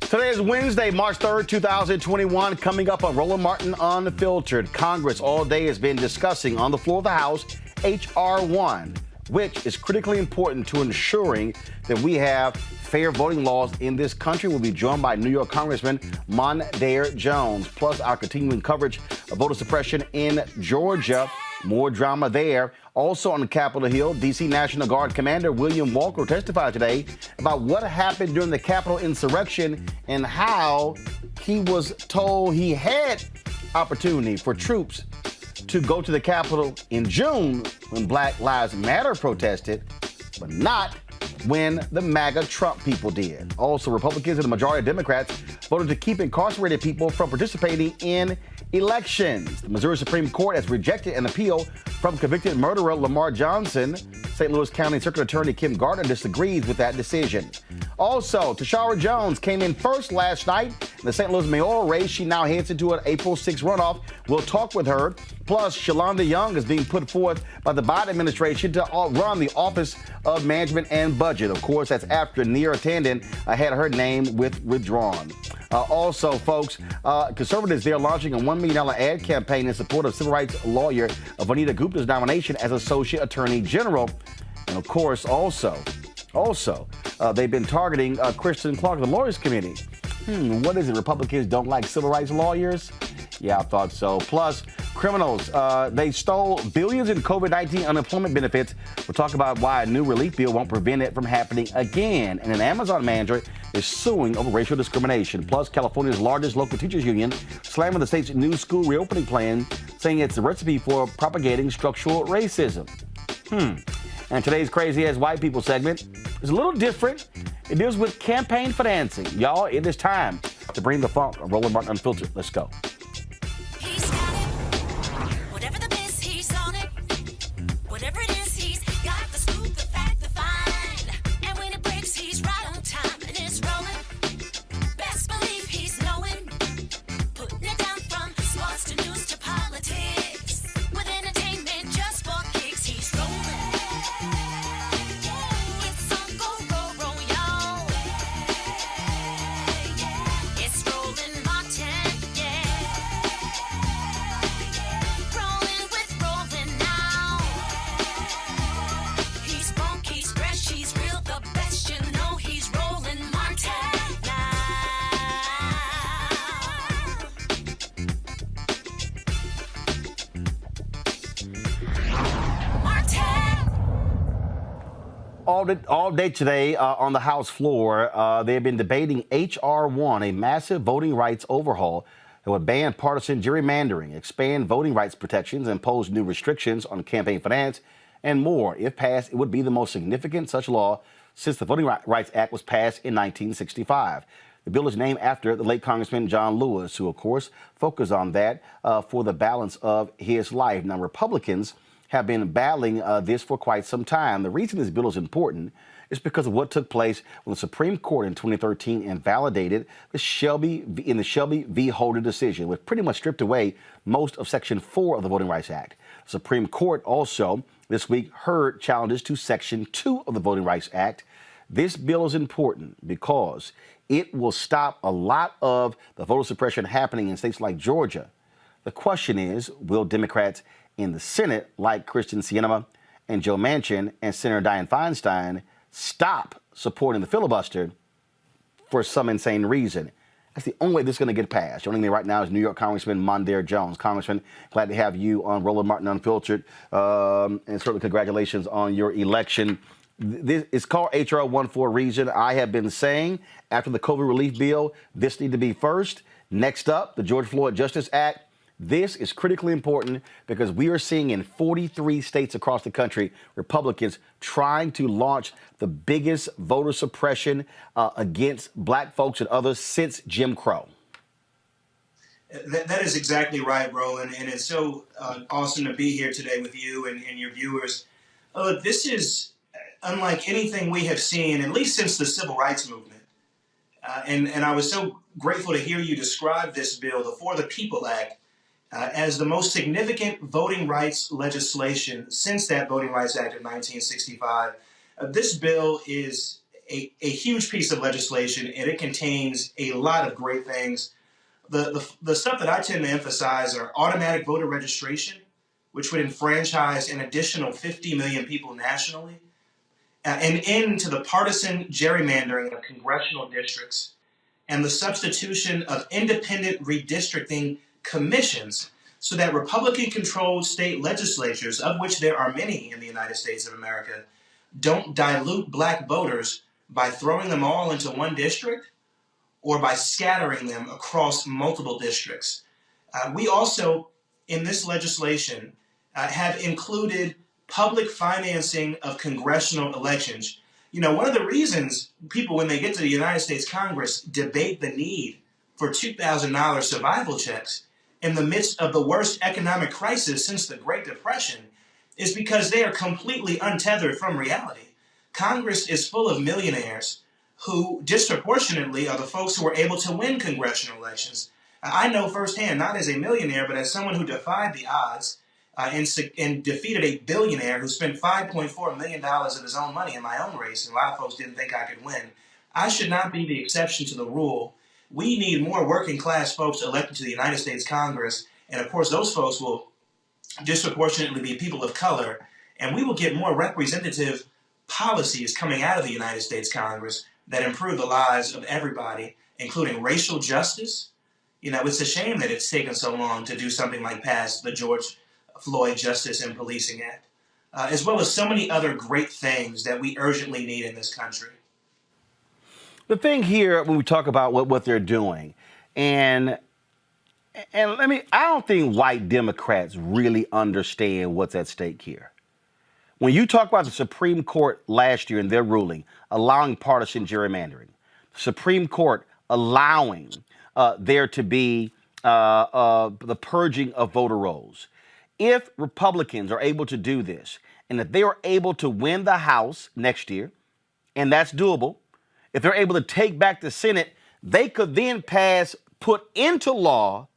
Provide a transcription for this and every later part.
Today is Wednesday, March 3rd, 2021. Coming up on Roland Martin Unfiltered, Congress all day has been discussing on the floor of the House H.R. 1, which is critically important to ensuring that we have fair voting laws in this country. We'll be joined by New York Congressman Mondaire Jones, plus our continuing coverage of voter suppression in Georgia. More drama there. Also on Capitol Hill, D.C. National Guard Commander William Walker testified today about what happened during the Capitol insurrection and how he was told he had opportunity for troops to go to the Capitol in June when Black Lives Matter protested, but not when the MAGA Trump people did. Also, Republicans and the majority of Democrats voted to keep incarcerated people from participating in elections. The Missouri Supreme Court has rejected an appeal from convicted murderer Lamar Johnson. St. Louis County Circuit Attorney Kim Gardner disagrees with that decision. Also, Tashara Jones came in first last night in the St. Louis mayoral race. She now heads into an April 6 runoff. We'll talk with her. Plus, Shalonda Young is being put forth by the Biden administration to run the Office of Management and Budget. Of course, that's after Neera Tanden had her name withdrawn. Also, folks, conservatives, they're launching a $1 million ad campaign in support of civil rights lawyer Vanita Gupta's nomination as Associate Attorney General. And, of course, also, they've been targeting Kristen Clark, the Lawyers Committee. What is it? Republicans don't like civil rights lawyers? Yeah, I thought so. Plus, criminals, they stole billions in COVID-19 unemployment benefits. We'll talk about why a new relief bill won't prevent it from happening again. And an Amazon manager is suing over racial discrimination. Plus, California's largest local teachers union slamming the state's new school reopening plan, saying it's a recipe for propagating structural racism. And today's Crazy Ass White People segment is a little different. It deals with campaign financing. Y'all, it is time to bring the funk on Roland Martin Unfiltered. Let's go. All day today on the House floor, they've been debating H.R. 1, a massive voting rights overhaul that would ban partisan gerrymandering, expand voting rights protections, impose new restrictions on campaign finance, and more. If passed, it would be the most significant such law since the Voting Rights Act was passed in 1965. The bill is named after the late Congressman John Lewis, who, of course, focused on that for the balance of his life. Now, Republicans have been battling this for quite some time. The reason this bill is important is because of what took place when the Supreme Court in 2013 invalidated the Shelby v. Holder decision, which pretty much stripped away most of Section 4 of the Voting Rights Act. The Supreme Court also this week heard challenges to Section 2 of the Voting Rights Act. This bill is important because it will stop a lot of the voter suppression happening in states like Georgia. The question is, will Democrats in the Senate, like Kristen Sinema and Joe Manchin and Senator Dianne Feinstein, stop supporting the filibuster for some insane reason? That's the only way this is going to get passed. Joining me right now is New York Congressman Mondaire Jones. Congressman, glad to have you on Roland Martin Unfiltered, and certainly congratulations on your election. This is called H.R. 1 for a reason. I have been saying after the COVID relief bill, this needs to be first. Next up, the George Floyd Justice Act. This is critically important because we are seeing in 43 states across the country, Republicans trying to launch the biggest voter suppression against black folks and others since Jim Crow. That is exactly right, Roland, and it's so awesome to be here today with you and your viewers. This is unlike anything we have seen, at least since the Civil Rights Movement. And I was so grateful to hear you describe this bill, the For the People Act, as the most significant voting rights legislation since that Voting Rights Act of 1965. This bill is a huge piece of legislation, and it contains a lot of great things. The stuff that I tend to emphasize are automatic voter registration, which would enfranchise an additional 50 million people nationally, an end to the partisan gerrymandering of congressional districts, and the substitution of independent redistricting commissions so that Republican-controlled state legislatures, of which there are many in the United States of America, don't dilute black voters by throwing them all into one district or by scattering them across multiple districts. We also, in this legislation, have included public financing of congressional elections. You know, one of the reasons people, when they get to the United States Congress, debate the need for $2,000 survival checks in the midst of the worst economic crisis since the Great Depression is because they are completely untethered from reality. Congress is full of millionaires who disproportionately are the folks who are able to win congressional elections. I know firsthand, not as a millionaire, but as someone who defied the odds and defeated a billionaire who spent $5.4 million of his own money in my own race, and a lot of folks didn't think I could win. I should not be the exception to the rule. We need more working class folks elected to the United States Congress, and of course those folks will disproportionately be people of color, and we will get more representative policies coming out of the United States Congress that improve the lives of everybody, including racial justice. You know, it's a shame that it's taken so long to do something like pass the George Floyd Justice and Policing Act, as well as so many other great things that we urgently need in this country. The thing here, when we talk about what they're doing, and I don't think white Democrats really understand what's at stake here. When you talk about the Supreme Court last year in their ruling allowing partisan gerrymandering, the Supreme Court allowing there to be the purging of voter rolls. If Republicans are able to do this, and if they are able to win the House next year, and that's doable, if they're able to take back the Senate, they could then put into law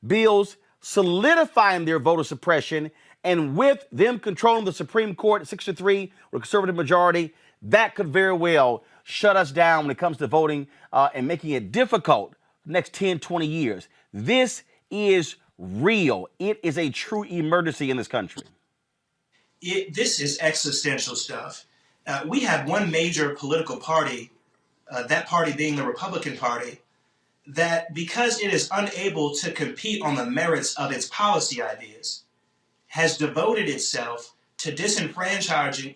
bills solidifying their voter suppression, and with them controlling the Supreme Court at 6-3 with a conservative majority, that could very well shut us down when it comes to voting and making it difficult the next 10, 20 years. This is real. It is a true emergency in this country. This is existential stuff. We have one major political party, that party being the Republican Party, that because it is unable to compete on the merits of its policy ideas, has devoted itself to disenfranchising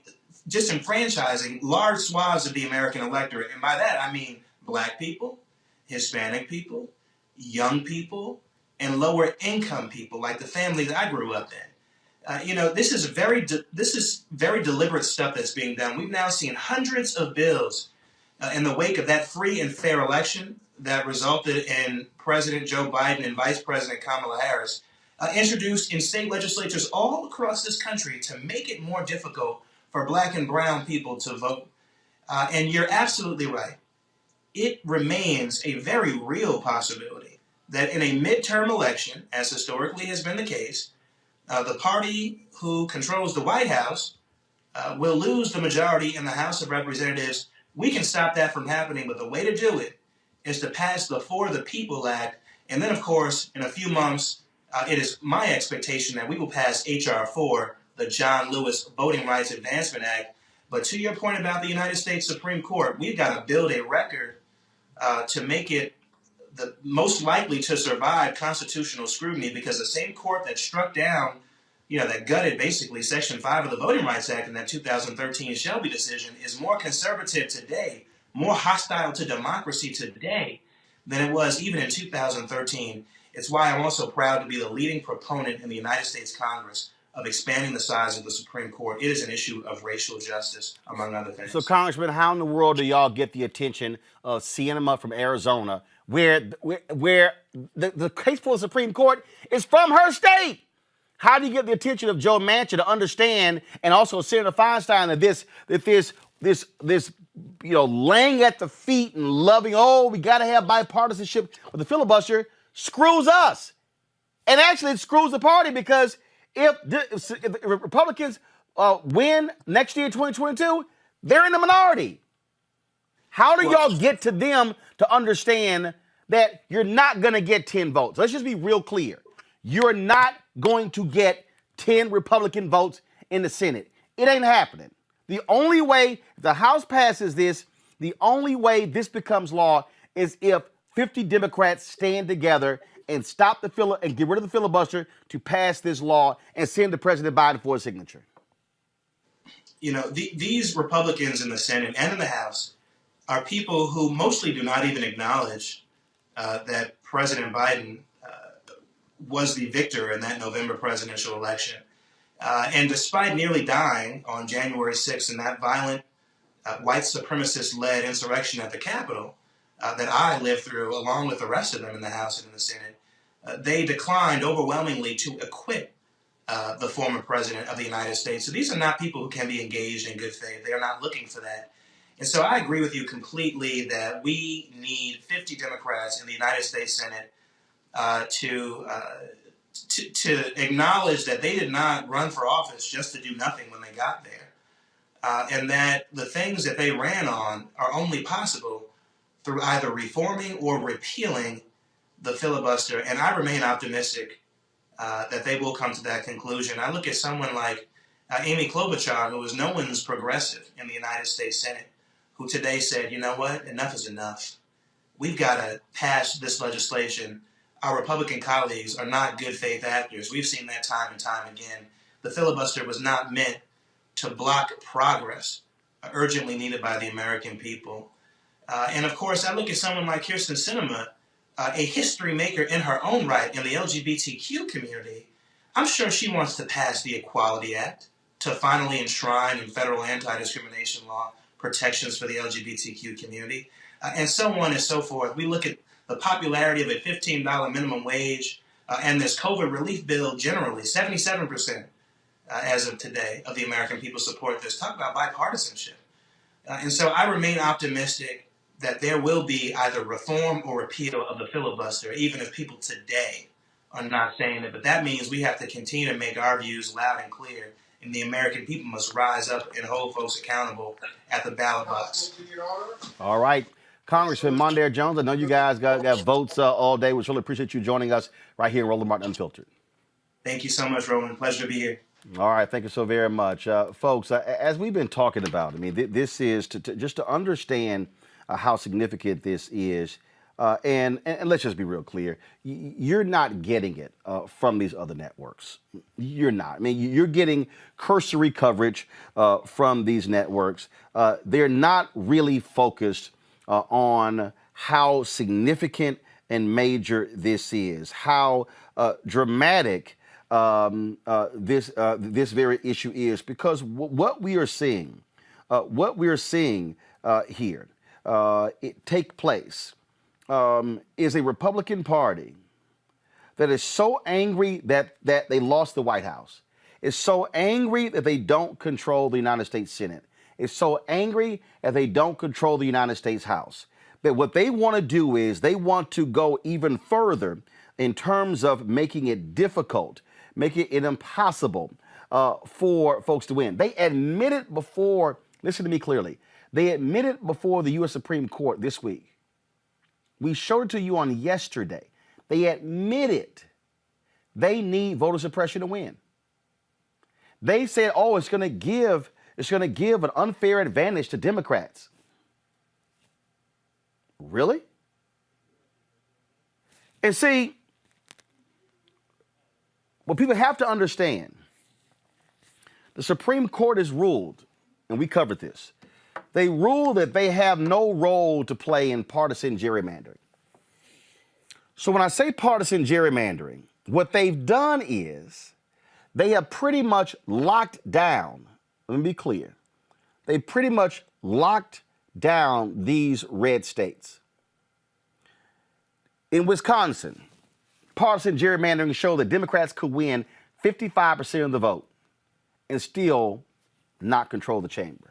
large swaths of the American electorate. And by that, I mean black people, Hispanic people, young people, and lower income people, like the families I grew up in. This is very deliberate stuff that's being done. We've now seen hundreds of bills in the wake of that free and fair election that resulted in President Joe Biden and Vice President Kamala Harris introduced in state legislatures all across this country to make it more difficult for black and brown people to vote. And you're absolutely right. It remains a very real possibility that in a midterm election, as historically has been the case, the party who controls the White House will lose the majority in the House of Representatives. We can stop that from happening, but the way to do it is to pass the For the People Act. And then, of course, in a few months, it is my expectation that we will pass H.R. 4, the John Lewis Voting Rights Advancement Act. But to your point about the United States Supreme Court, we've got to build a record to make it the most likely to survive constitutional scrutiny, because the same court that struck down, that gutted basically Section 5 of the Voting Rights Act in that 2013 Shelby decision is more conservative today, more hostile to democracy today than it was even in 2013. It's why I'm also proud to be the leading proponent in the United States Congress of expanding the size of the Supreme Court. It is an issue of racial justice, among other things. So, Congressman, how in the world do y'all get the attention of Sienna from Arizona, where the case for the Supreme Court is from her state? How do you get the attention of Joe Manchin to understand, and also Senator Feinstein, that this laying at the feet and loving, we got to have bipartisanship with the filibuster, screws us. And actually it screws the party, because if Republicans win next year, 2022, they're in the minority. How do Well, y'all get to them to understand that you're not going to get 10 votes? Let's just be real clear. You're not going to get 10 Republican votes in the Senate. It ain't happening. The only way if the House passes this, the only way this becomes law is if 50 Democrats stand together and stop the and get rid of the filibuster to pass this law and send to President Biden for a signature. you know, these Republicans in the Senate and in the House are people who mostly do not even acknowledge that President Biden was the victor in that November presidential election. And despite nearly dying on January 6th in that violent white supremacist-led insurrection at the Capitol that I lived through, along with the rest of them in the House and in the Senate, they declined overwhelmingly to acquit the former president of the United States. So these are not people who can be engaged in good faith. They are not looking for that. And so I agree with you completely that we need 50 Democrats in the United States Senate to acknowledge that they did not run for office just to do nothing when they got there. And that the things that they ran on are only possible through either reforming or repealing the filibuster. And I remain optimistic that they will come to that conclusion. I look at someone like Amy Klobuchar, who is no one's progressive in the United States Senate, who today said, you know what, enough is enough. We've got to pass this legislation. Our Republican colleagues are not good faith actors. We've seen that time and time again. The filibuster was not meant to block progress urgently needed by the American people. And of course, I look at someone like Kirsten Sinema, a history maker in her own right in the LGBTQ community. I'm sure she wants to pass the Equality Act to finally enshrine in federal anti-discrimination law protections for the LGBTQ community, and so on and so forth. We look at the popularity of a $15 minimum wage and this COVID relief bill generally, 77% as of today of the American people support this. Talk about bipartisanship. And so I remain optimistic that there will be either reform or repeal of the filibuster, even if people today are not saying it. But that means we have to continue to make our views loud and clear, and the American people must rise up and hold folks accountable at the ballot box. All right. Congressman Mondaire Jones, I know you guys got votes all day. We really appreciate you joining us right here in Roland Martin Unfiltered. Thank you so much, Roland. Pleasure to be here. All right, thank you so very much. Folks, as we've been talking about, I mean, this is just to understand how significant this is, and let's just be real clear, you're not getting it from these other networks. You're not. I mean, you're getting cursory coverage from these networks. They're not really focused on how significant and major this is, how dramatic this very issue is, because what we are seeing here it take place is a Republican Party that is so angry that they lost the White House, is so angry that they don't control the United States Senate, is so angry that they don't control the United States House, that what they want to do is they want to go even further in terms of making it difficult, making it impossible for folks to win. They admitted before, listen to me clearly, they admitted before the U.S. Supreme Court this week. We showed it to you on yesterday. They admitted they need voter suppression to win. They said, oh, it's going to give an unfair advantage to Democrats. Really? And see, what people have to understand, the Supreme Court has ruled, and we covered this, they ruled that they have no role to play in partisan gerrymandering. So when I say partisan gerrymandering, what they've done is they have pretty much locked down, let me be clear, they pretty much locked down these red states. In Wisconsin, partisan gerrymandering showed that Democrats could win 55% of the vote and still not control the chamber.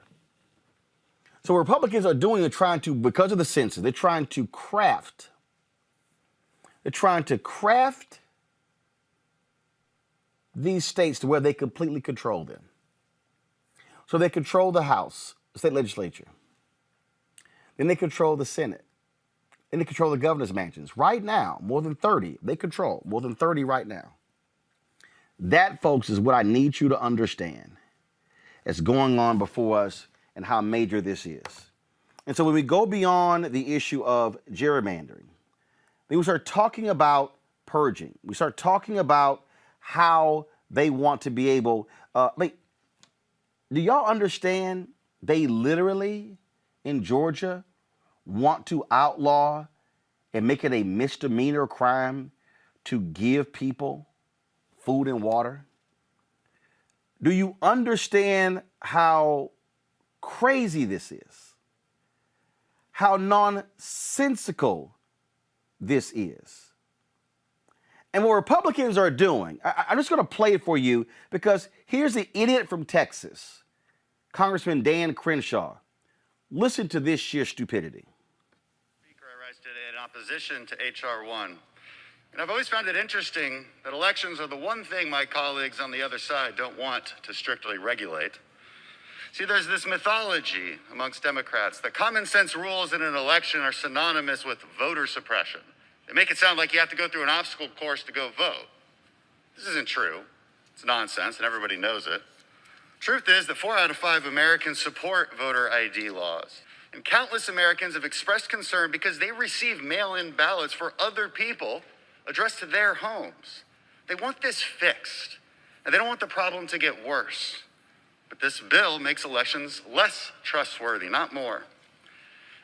So what Republicans are doing, they're trying to, because of the census, they're trying to craft these states to where they completely control them. So they control the House, the state legislature. Then they control the Senate. Then they control the governor's mansions. Right now, more than 30. They control more than 30 right now. That, folks, is what I need you to understand is going on before us and how major this is. And so when we go beyond the issue of gerrymandering, then we start talking about purging. We start talking about how they want to be able, do y'all understand they literally in Georgia want to outlaw and make it a misdemeanor crime to give people food and water? Do you understand how crazy this is? How nonsensical this is? And what Republicans are doing, I'm just going to play it for you because here's the idiot from Texas, Congressman Dan Crenshaw. Listen to this sheer stupidity. Speaker, I rise today in opposition to H.R. 1. And I've always found it interesting that elections are the one thing my colleagues on the other side don't want to strictly regulate. See, there's this mythology amongst Democrats that common sense rules in an election are synonymous with voter suppression. They make it sound like you have to go through an obstacle course to go vote. This isn't true. It's nonsense, and everybody knows it. Truth is that 4 out of 5 Americans support voter ID laws. And countless Americans have expressed concern because they receive mail-in ballots for other people addressed to their homes. They want this fixed, and they don't want the problem to get worse. But this bill makes elections less trustworthy, not more.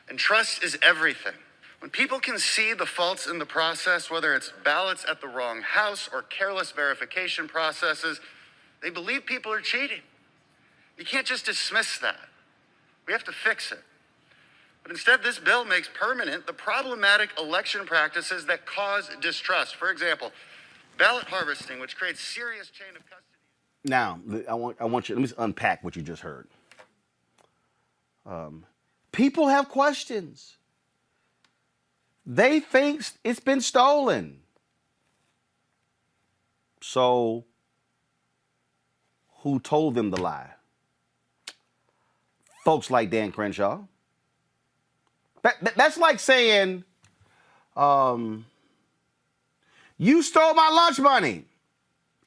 And trust is everything. When people can see the faults in the process, whether it's ballots at the wrong house or careless verification processes, they believe people are cheating. You can't just dismiss that. We have to fix it. But instead, this bill makes permanent the problematic election practices that cause distrust. For example, ballot harvesting, which creates serious chain of custody. Now, I want you, let me unpack what you just heard. People have questions. They think it's been stolen. So, who told them the lie? Folks like Dan Crenshaw. That's like saying, you stole my lunch money.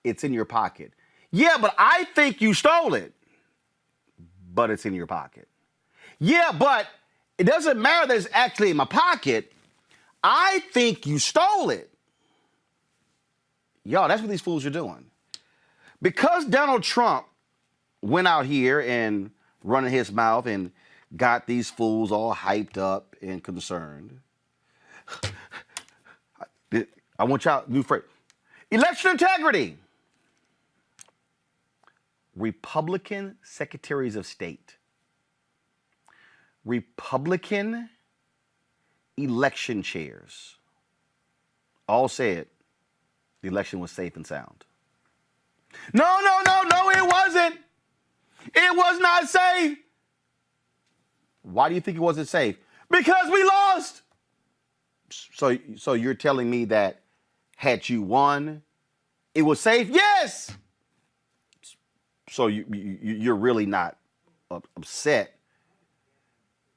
It's in your pocket. Yeah, but I think you stole it. But it's in your pocket. Yeah, but it doesn't matter that it's actually in my pocket. I think you stole it. Y'all, that's what these fools are doing. Because Donald Trump went out here and running his mouth and got these fools all hyped up and concerned. I want y'all new phrase. Election integrity. Republican secretaries of state. Republican election chairs all said the election was safe and sound. No, it wasn't. It was not safe. Why do you think it wasn't safe? Because we lost. So you're telling me that had you won, it was safe? Yes. So you're really not upset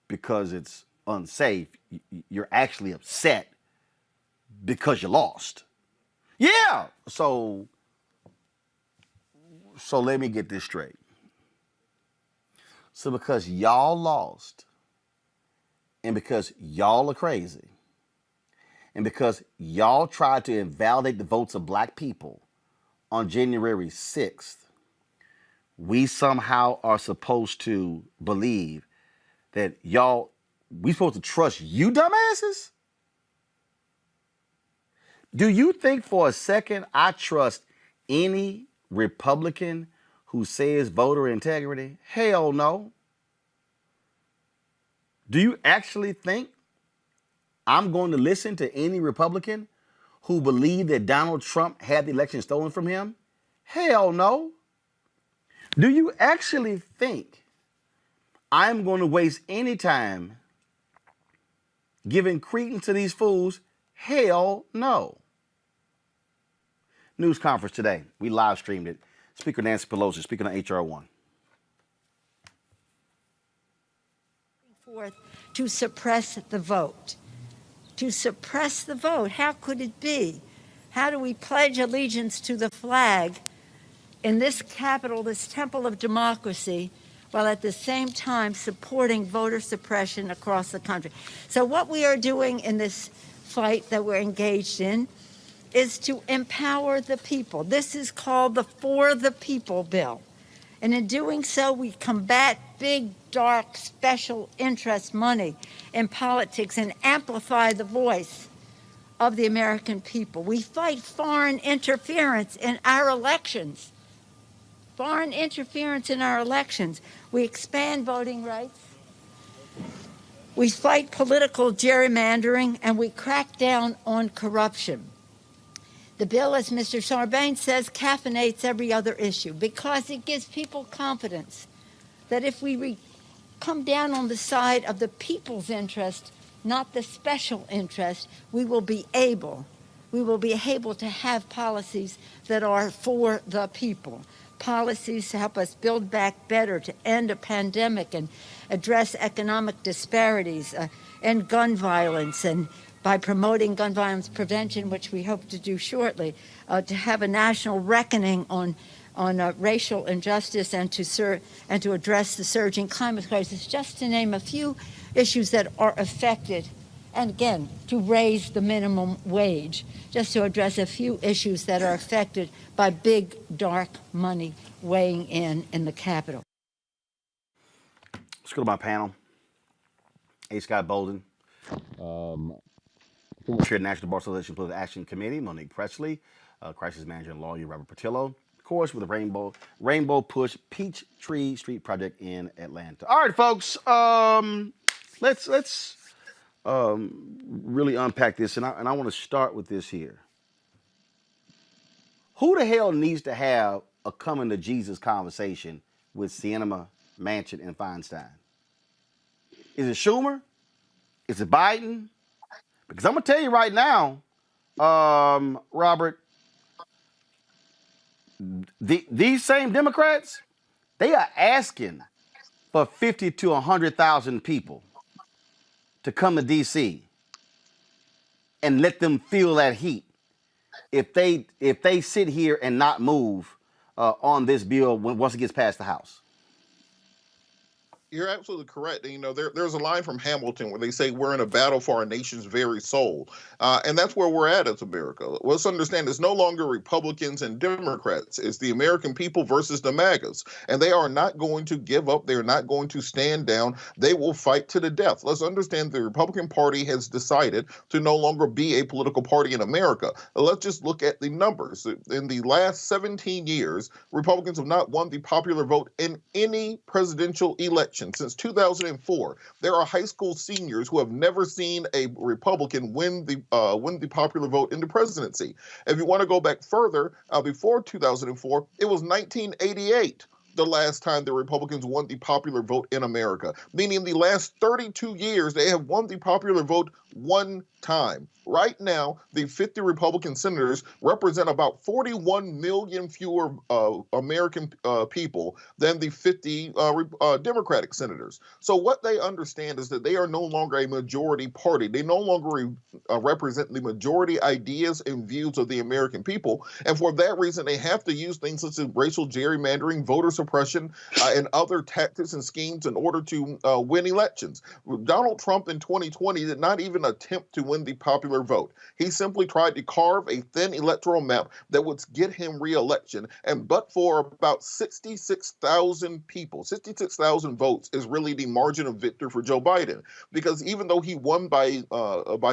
because it's unsafe. You're actually upset because you lost. Yeah. So let me get this straight. So because y'all lost, and because y'all are crazy, and because y'all tried to invalidate the votes of black people on January 6th, we somehow are supposed to believe that we supposed to trust you dumbasses? Do you think for a second I trust any Republican who says voter integrity? Hell no. Do you actually think I'm going to listen to any Republican who believed that Donald Trump had the election stolen from him? Hell no. Do you actually think I'm going to waste any time giving credence to these fools? Hell no. News conference today. We live streamed it. Speaker Nancy Pelosi speaking on H.R. 1. Forth to suppress the vote. To suppress the vote, how could it be? How do we pledge allegiance to the flag in this capital, this temple of democracy, while at the same time supporting voter suppression across the country? So what we are doing in this fight that we're engaged in is to empower the people. This is called the For the People bill. And in doing so, we combat big, dark, special interest money in politics and amplify the voice of the American people. We fight foreign interference in our elections. Foreign interference in our elections. We expand voting rights. We fight political gerrymandering, and we crack down on corruption. The bill, as Mr. Sarbanes says, caffeinates every other issue because it gives people confidence that if we come down on the side of the people's interest, not the special interest, we will be able to have policies that are for the people. Policies to help us build back better, to end a pandemic and address economic disparities, end gun violence, and by promoting gun violence prevention, which we hope to do shortly, to have a national reckoning on racial injustice and to address the surging climate crisis, just to name a few issues that are affected, and again, to raise the minimum wage, just to address a few issues that are affected by big, dark money weighing in the Capitol. Let's go to my panel. A. Scott Bolden, former chair of the National Bar Association Political Action Committee, Monique Presley, crisis manager and lawyer Robert Patillo, of course, with the Rainbow Push Peachtree Street Project in Atlanta. All right, folks, let's really unpack this, and I want to start with this here. Who the hell needs to have a coming to Jesus conversation with Sinema, Manchin, and Feinstein? Is it Schumer? Is it Biden? Because I'm going to tell you right now, Robert, these same Democrats, they are asking for 50 to 100,000 people to come to D.C. and let them feel that heat if they sit here and not move on this bill once it gets past the House. You're absolutely correct. You know, there's a line from Hamilton where they say we're in a battle for our nation's very soul. And that's where we're at as America. Let's understand it's no longer Republicans and Democrats. It's the American people versus the MAGAs. And they are not going to give up. They're not going to stand down. They will fight to the death. Let's understand the Republican Party has decided to no longer be a political party in America. Let's just look at the numbers. In the last 17 years, Republicans have not won the popular vote in any presidential election. Since 2004, there are high school seniors who have never seen a Republican win the popular vote in the presidency. If you want to go back further, before 2004, it was 1988. The last time the Republicans won the popular vote in America, meaning in the last 32 years, they have won the popular vote one time. Right now, the 50 Republican senators represent about 41 million fewer American people than the 50 Democratic senators. So what they understand is that they are no longer a majority party. They no longer represent the majority ideas and views of the American people. And for that reason, they have to use things such as racial gerrymandering, voter suppression, and other tactics and schemes in order to win elections. Donald Trump in 2020 did not even attempt to win the popular vote. He simply tried to carve a thin electoral map that would get him re-election, and but for about 66,000 people, 66,000 votes is really the margin of victory for Joe Biden, because even though he won by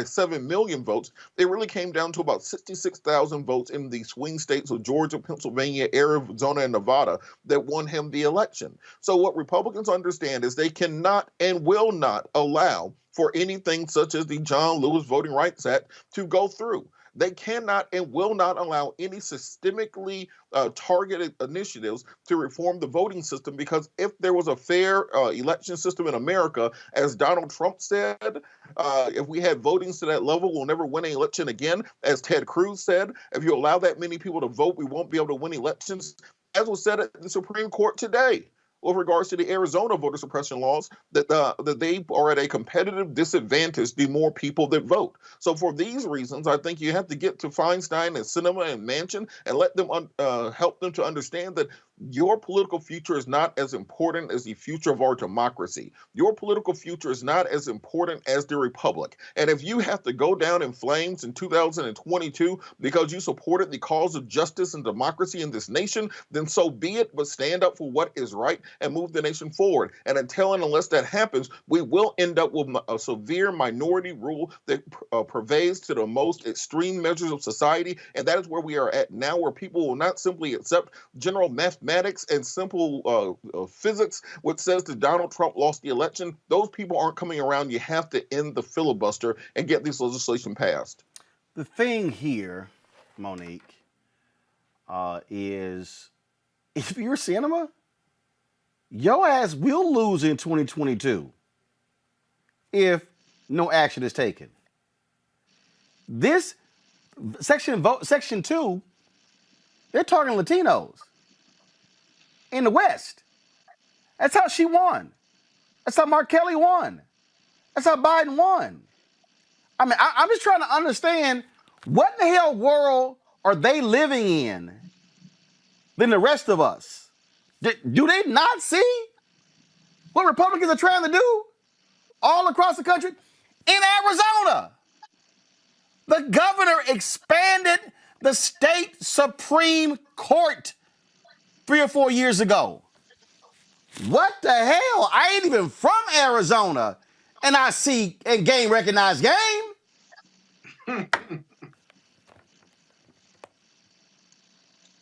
7 million votes, it really came down to about 66,000 votes in the swing states of Georgia, Pennsylvania, Arizona, and Nevada that won him the election. So what Republicans understand is they cannot and will not allow for anything such as the John Lewis Voting Rights Act to go through. They cannot and will not allow any systemically targeted initiatives to reform the voting system, because if there was a fair election system in America, as Donald Trump said, if we had votings to that level, we'll never win an election again. As Ted Cruz said, if you allow that many people to vote, we won't be able to win elections. As was said at the Supreme Court today. with regards to the Arizona voter suppression laws, that they are at a competitive disadvantage the more people that vote. So for these reasons, I think you have to get to Feinstein and Sinema and Manchin and let them help them to understand that your political future is not as important as the future of our democracy. Your political future is not as important as the republic. And if you have to go down in flames in 2022 because you supported the cause of justice and democracy in this nation, then so be it, but stand up for what is right and move the nation forward. And until and unless that happens, we will end up with a severe minority rule that pervades to the most extreme measures of society. And that is where we are at now, where people will not simply accept general mathematics and simple physics, which says that Donald Trump lost the election. Those people aren't coming around. You have to end the filibuster and get this legislation passed. The thing here, Monique, is if you're Sinema, your ass will lose in 2022 if no action is taken. This section 2, they're targeting Latinos in the West. That's how she won. That's how Mark Kelly won. That's how Biden won. I mean, I'm just trying to understand what in the hell world are they living in than the rest of us? Do they not see what Republicans are trying to do all across the country? In Arizona, the governor expanded the state Supreme Court 3 or 4 years ago. What the hell? I ain't even from Arizona, and I see a game recognized game.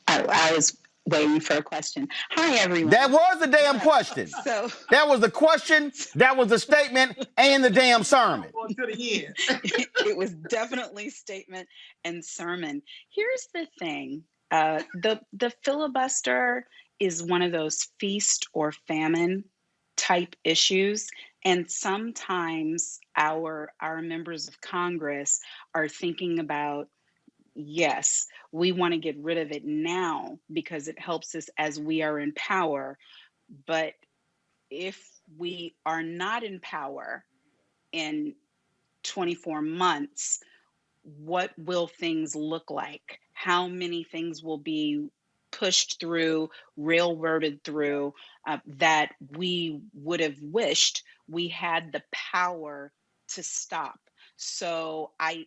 I was waiting for a question. Hi, everyone. That was the damn question. So that was the question, that was the statement, and the damn sermon. To the end. it was definitely statement and sermon. Here's the thing. The filibuster is one of those feast or famine type issues. And sometimes our members of Congress are thinking about, yes, we want to get rid of it now because it helps us as we are in power. But if we are not in power in 24 months, what will things look like? How many things will be pushed through, railroaded through, that we would have wished we had the power to stop? So I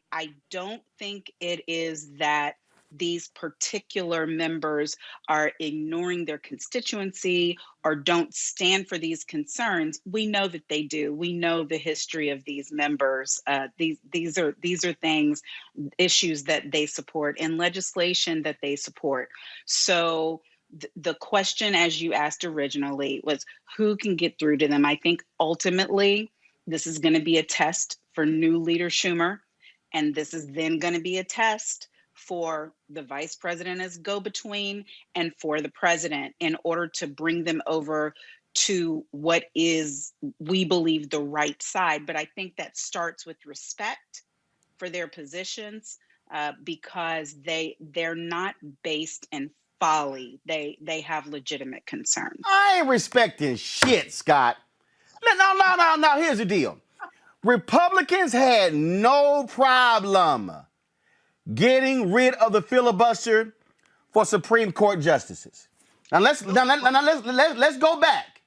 don't think it is that these particular members are ignoring their constituency or don't stand for these concerns. We know that they do. We know the history of these members. These are things, issues that they support and legislation that they support. So the question, as you asked originally, was who can get through to them? I think ultimately this is going to be a test for new leader Schumer, and this is then going to be a test for the vice president as go-between and for the president in order to bring them over to what is, we believe, the right side. But I think that starts with respect for their positions, because they're not based in folly. They have legitimate concerns. I ain't respecting shit, Scott. No. Here's the deal. Republicans had no problem getting rid of the filibuster for Supreme Court justices. Now let's go back.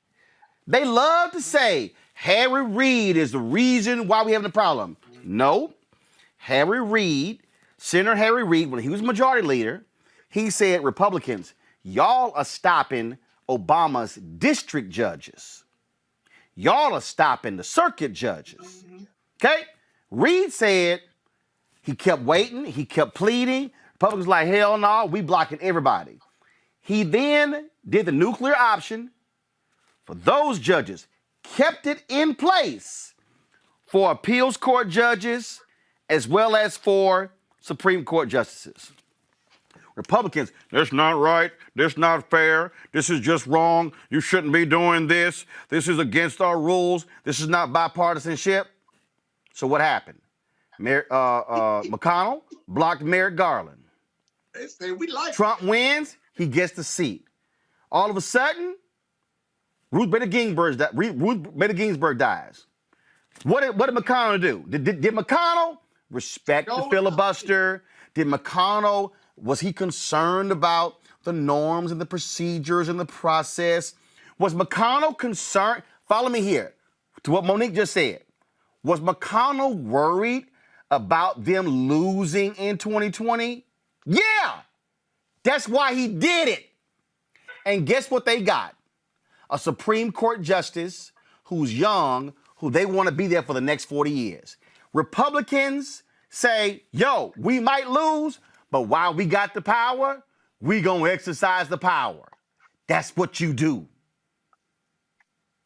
They love to say Harry Reid is the reason why we have the problem. No, Harry Reid, Senator Harry Reid, when he was majority leader, he said, Republicans, y'all are stopping Obama's district judges. Y'all are stopping the circuit judges. Okay? Reid said, he kept waiting, he kept pleading. Republicans like, hell no, we blocking everybody. He then did the nuclear option for those judges, kept it in place for appeals court judges as well as for Supreme Court justices. Republicans, that's not right, that's not fair, this is just wrong, you shouldn't be doing this, this is against our rules, this is not bipartisanship. So what happened? McConnell blocked Merrick Garland. They say we like Trump wins, he gets the seat. All of a sudden, Ruth Bader Ginsburg dies. What did McConnell do? Did McConnell respect the filibuster? Was he concerned about the norms and the procedures and the process? Was McConnell concerned? Follow me here to what Monique just said. Was McConnell worried about them losing in 2020? Yeah, that's why he did it. And guess what they got? A Supreme Court justice who's young, who they want to be there for the next 40 years. Republicans say, yo, we might lose, but while we got the power, we gonna exercise the power. That's what you do.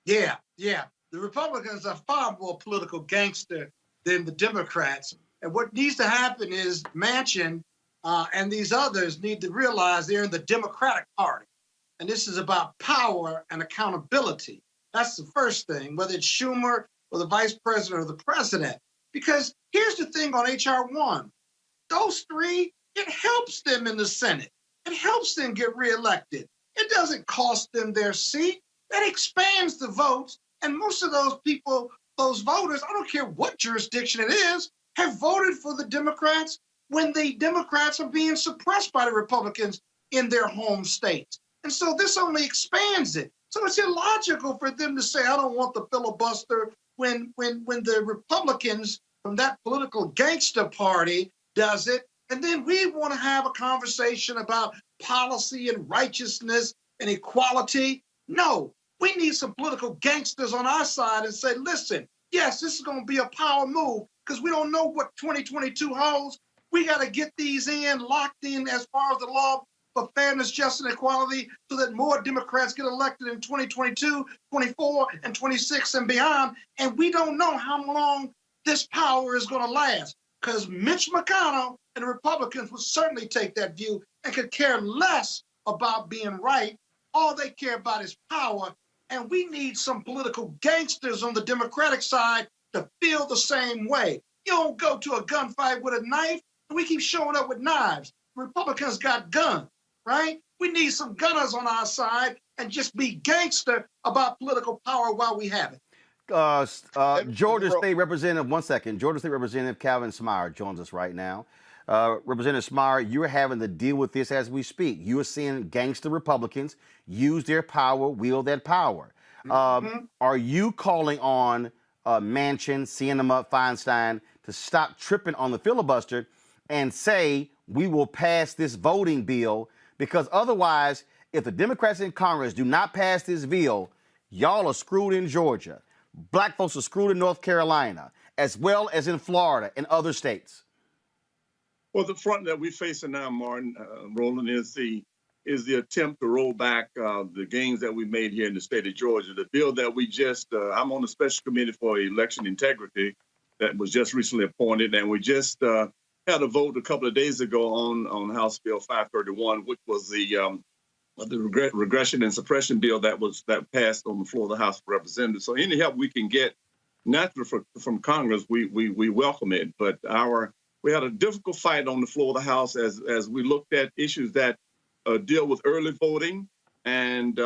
Yeah. The Republicans are far more political gangster than the Democrats. And what needs to happen is Manchin and these others need to realize they're in the Democratic Party. And this is about power and accountability. That's the first thing, whether it's Schumer or the vice president or the president. Because here's the thing on H.R. 1. Those three, it helps them in the Senate. It helps them get reelected. It doesn't cost them their seat. That expands the votes. And most of those people, those voters, I don't care what jurisdiction it is, have voted for the Democrats when the Democrats are being suppressed by the Republicans in their home states. And so this only expands it. So it's illogical for them to say, I don't want the filibuster when the Republicans from that political gangster party does it. And then we want to have a conversation about policy and righteousness and equality. No, we need some political gangsters on our side and say, listen, yes, this is going to be a power move because we don't know what 2022 holds. We got to get these in, locked in as far as the law for fairness, justice, and equality so that more Democrats get elected in 2022, 24, and 26 and beyond. And we don't know how long this power is going to last because Mitch McConnell and the Republicans would certainly take that view and could care less about being right. All they care about is power. And we need some political gangsters on the Democratic side to feel the same way. You don't go to a gunfight with a knife. We keep showing up with knives. Republicans got guns, right? We need some gunners on our side and just be gangster about political power while we have it. Georgia State Representative, one second. Georgia State Representative Calvin Smyer joins us right now. Representative Smyer, you're having to deal with this as we speak. You are seeing gangster Republicans use their power, wield that power. Are you calling on Manchin, Sinema, Feinstein to stop tripping on the filibuster and say we will pass this voting bill? Because otherwise, if the Democrats in Congress do not pass this bill, y'all are screwed in Georgia. Black folks are screwed in North Carolina, as well as in Florida and other states. Well, the front that we're facing now, Martin, Roland, is the attempt to roll back the gains that we made here in the state of Georgia. The bill that we just, I'm on the special committee for election integrity that was just recently appointed, and we just had a vote a couple of days ago on House Bill 531, which was the regression and suppression bill that passed on the floor of the House of Representatives. So any help we can get, naturally from Congress, we welcome it. But we had a difficult fight on the floor of the House as we looked at issues that deal with early voting, and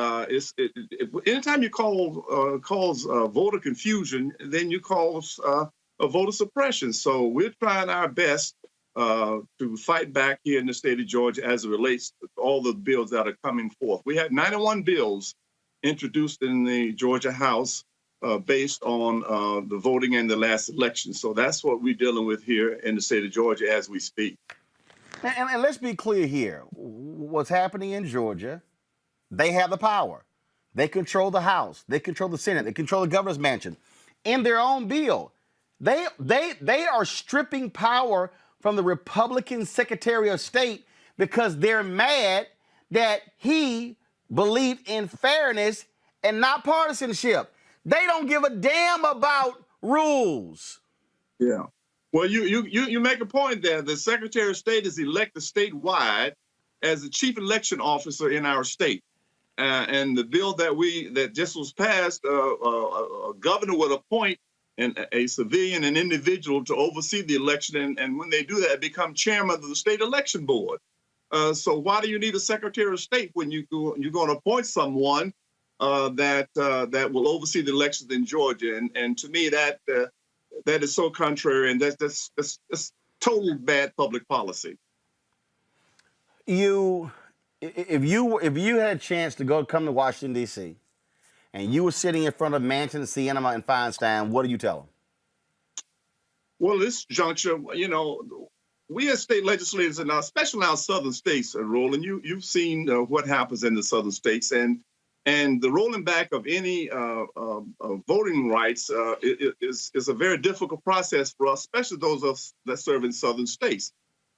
anytime you cause voter confusion, then you cause a voter suppression. So we're trying our best to fight back here in the state of Georgia as it relates to all the bills that are coming forth. We had 91 bills introduced in the Georgia House based on the voting in the last election. So that's what we're dealing with here in the state of Georgia as we speak. And let's be clear here. What's happening in Georgia, they have the power. They control the House. They control the Senate. They control the governor's mansion. In their own bill, they are stripping power from the Republican Secretary of State because they're mad that he believed in fairness and not partisanship. They don't give a damn about rules. Yeah. Well, you make a point there. The Secretary of State is elected statewide as the chief election officer in our state. And the bill that just was passed, a governor would appoint a civilian, an individual to oversee the election. And when they do that, become chairman of the state election board. So why do you need a Secretary of State when you're going to appoint someone that will oversee the elections in Georgia. And to me, that is so contrary, and that's totally bad public policy. If you had a chance to come to Washington D.C. and you were sitting in front of Manchin, Sinema, and Feinstein, what do you tell them? Well, this juncture, we as state legislators, and especially in our southern states, Roland, you've seen what happens in the southern states, and the rolling back of any voting rights is a very difficult process for us, especially those of us that serve in southern states.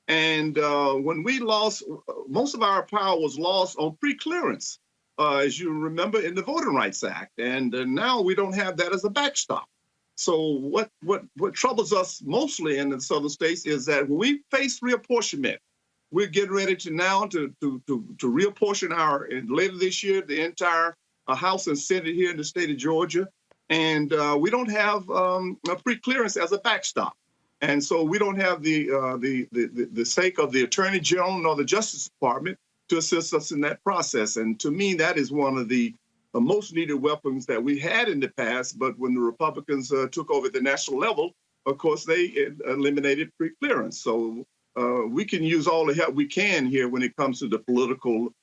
And when we lost, most of our power was lost on pre-clearance, as you remember, in the Voting Rights Act. And now we don't have that as a backstop. So what troubles us mostly in the southern states is that when we face reapportionment, we're getting ready to reapportion later this year, the entire House and Senate here in the state of Georgia. And we don't have a pre-clearance as a backstop. And so we don't have the sake of the Attorney General nor the Justice Department to assist us in that process. And to me, that is one of the most needed weapons that we had in the past. But when the Republicans took over at the national level, of course, they eliminated pre-clearance. So we can use all the help we can here when it comes to the political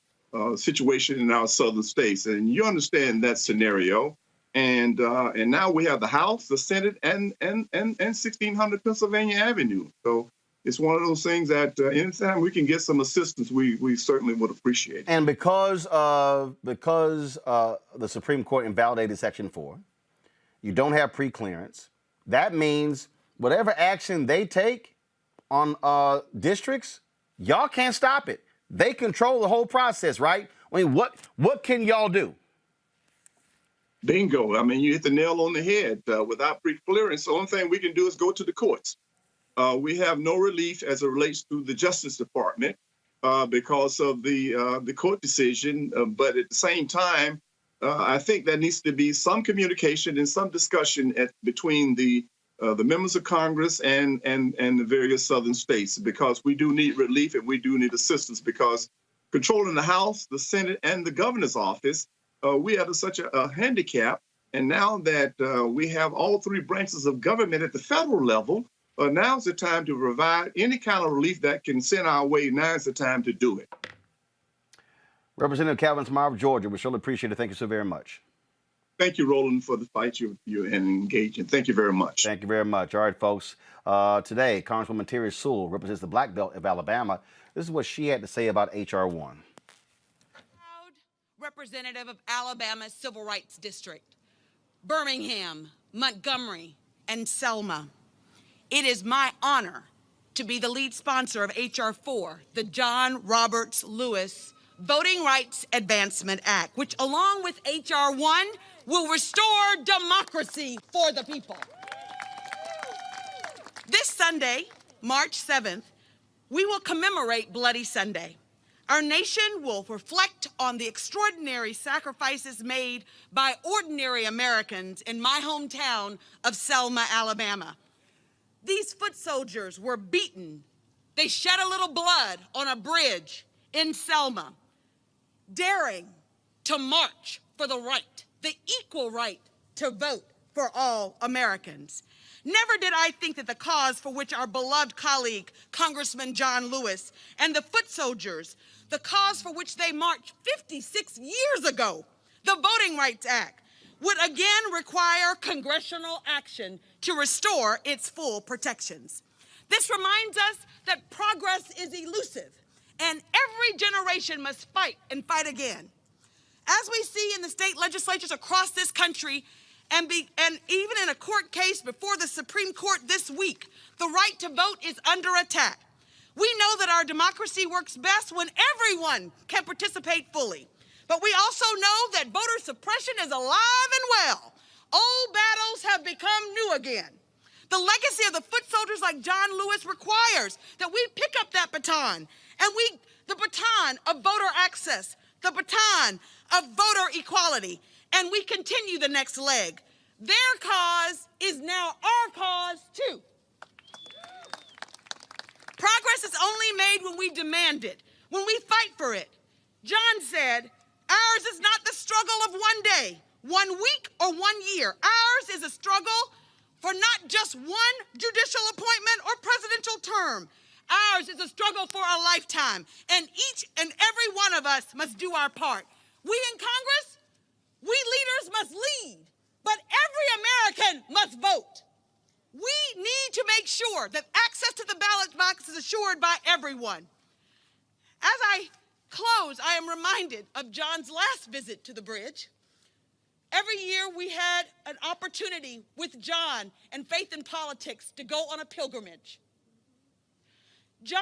situation in our southern states. And you understand that scenario. And now we have the House, the Senate, and 1600 Pennsylvania Avenue. So it's one of those things that anytime we can get some assistance, we certainly would appreciate it. And because the Supreme Court invalidated Section 4, you don't have pre-clearance. That means whatever action they take on districts, y'all can't stop it. They control the whole process, right? I mean, what can y'all do? Bingo. I mean, you hit the nail on the head. Without pre-clearance, the only thing we can do is go to the courts. We have no relief as it relates to the Justice Department because of the court decision. But at the same time, I think there needs to be some communication and some discussion between the members of Congress and the various southern states, because we do need relief and we do need assistance, because controlling the House, the Senate, and the governor's office, we have such a handicap. And now that we have all three branches of government at the federal level, now's the time to provide any kind of relief that can send our way. Now's the time to do it. Representative Calvin Smythe of Georgia, we surely appreciate it. Thank you so very much. Thank you, Roland, for the fight you're engaging. Thank you very much. Thank you very much. All right, folks. Today, Congresswoman Terry Sewell represents the Black Belt of Alabama. This is what she had to say about H.R. 1. Representative of Alabama's Civil Rights District, Birmingham, Montgomery, and Selma. It is my honor to be the lead sponsor of H.R. 4, the John Roberts Lewis Voting Rights Advancement Act, which, along with H.R. 1, will restore democracy for the people. This Sunday, March 7th, we will commemorate Bloody Sunday. Our nation will reflect on the extraordinary sacrifices made by ordinary Americans in my hometown of Selma, Alabama. These foot soldiers were beaten. They shed a little blood on a bridge in Selma, daring to march for the right, the equal right to vote for all Americans. Never did I think that the cause for which our beloved colleague, Congressman John Lewis, and the foot soldiers, the cause for which they marched 56 years ago, the Voting Rights Act, would again require congressional action to restore its full protections. This reminds us that progress is elusive, and every generation must fight and fight again. As we see in the state legislatures across this country, and even in a court case before the Supreme Court this week, the right to vote is under attack. We know that our democracy works best when everyone can participate fully. But we also know that voter suppression is alive and well. Old battles have become new again. The legacy of the foot soldiers like John Lewis requires that we pick up that baton, and the baton of voter access, the baton of voter equality, and we continue the next leg. Their cause is now our cause too. Progress is only made when we demand it, when we fight for it. John said, "Our Ours is not the struggle of one day, 1 week, or 1 year. Ours is a struggle for not just one judicial appointment or presidential term. Ours is a struggle for a lifetime, and each and every one of us must do our part. We in Congress, we leaders must lead, but every American must vote. We need to make sure that access to the ballot box is assured by everyone. As I close, I am reminded of John's last visit to the bridge. Every year we had an opportunity with John and Faith in Politics to go on a pilgrimage. John,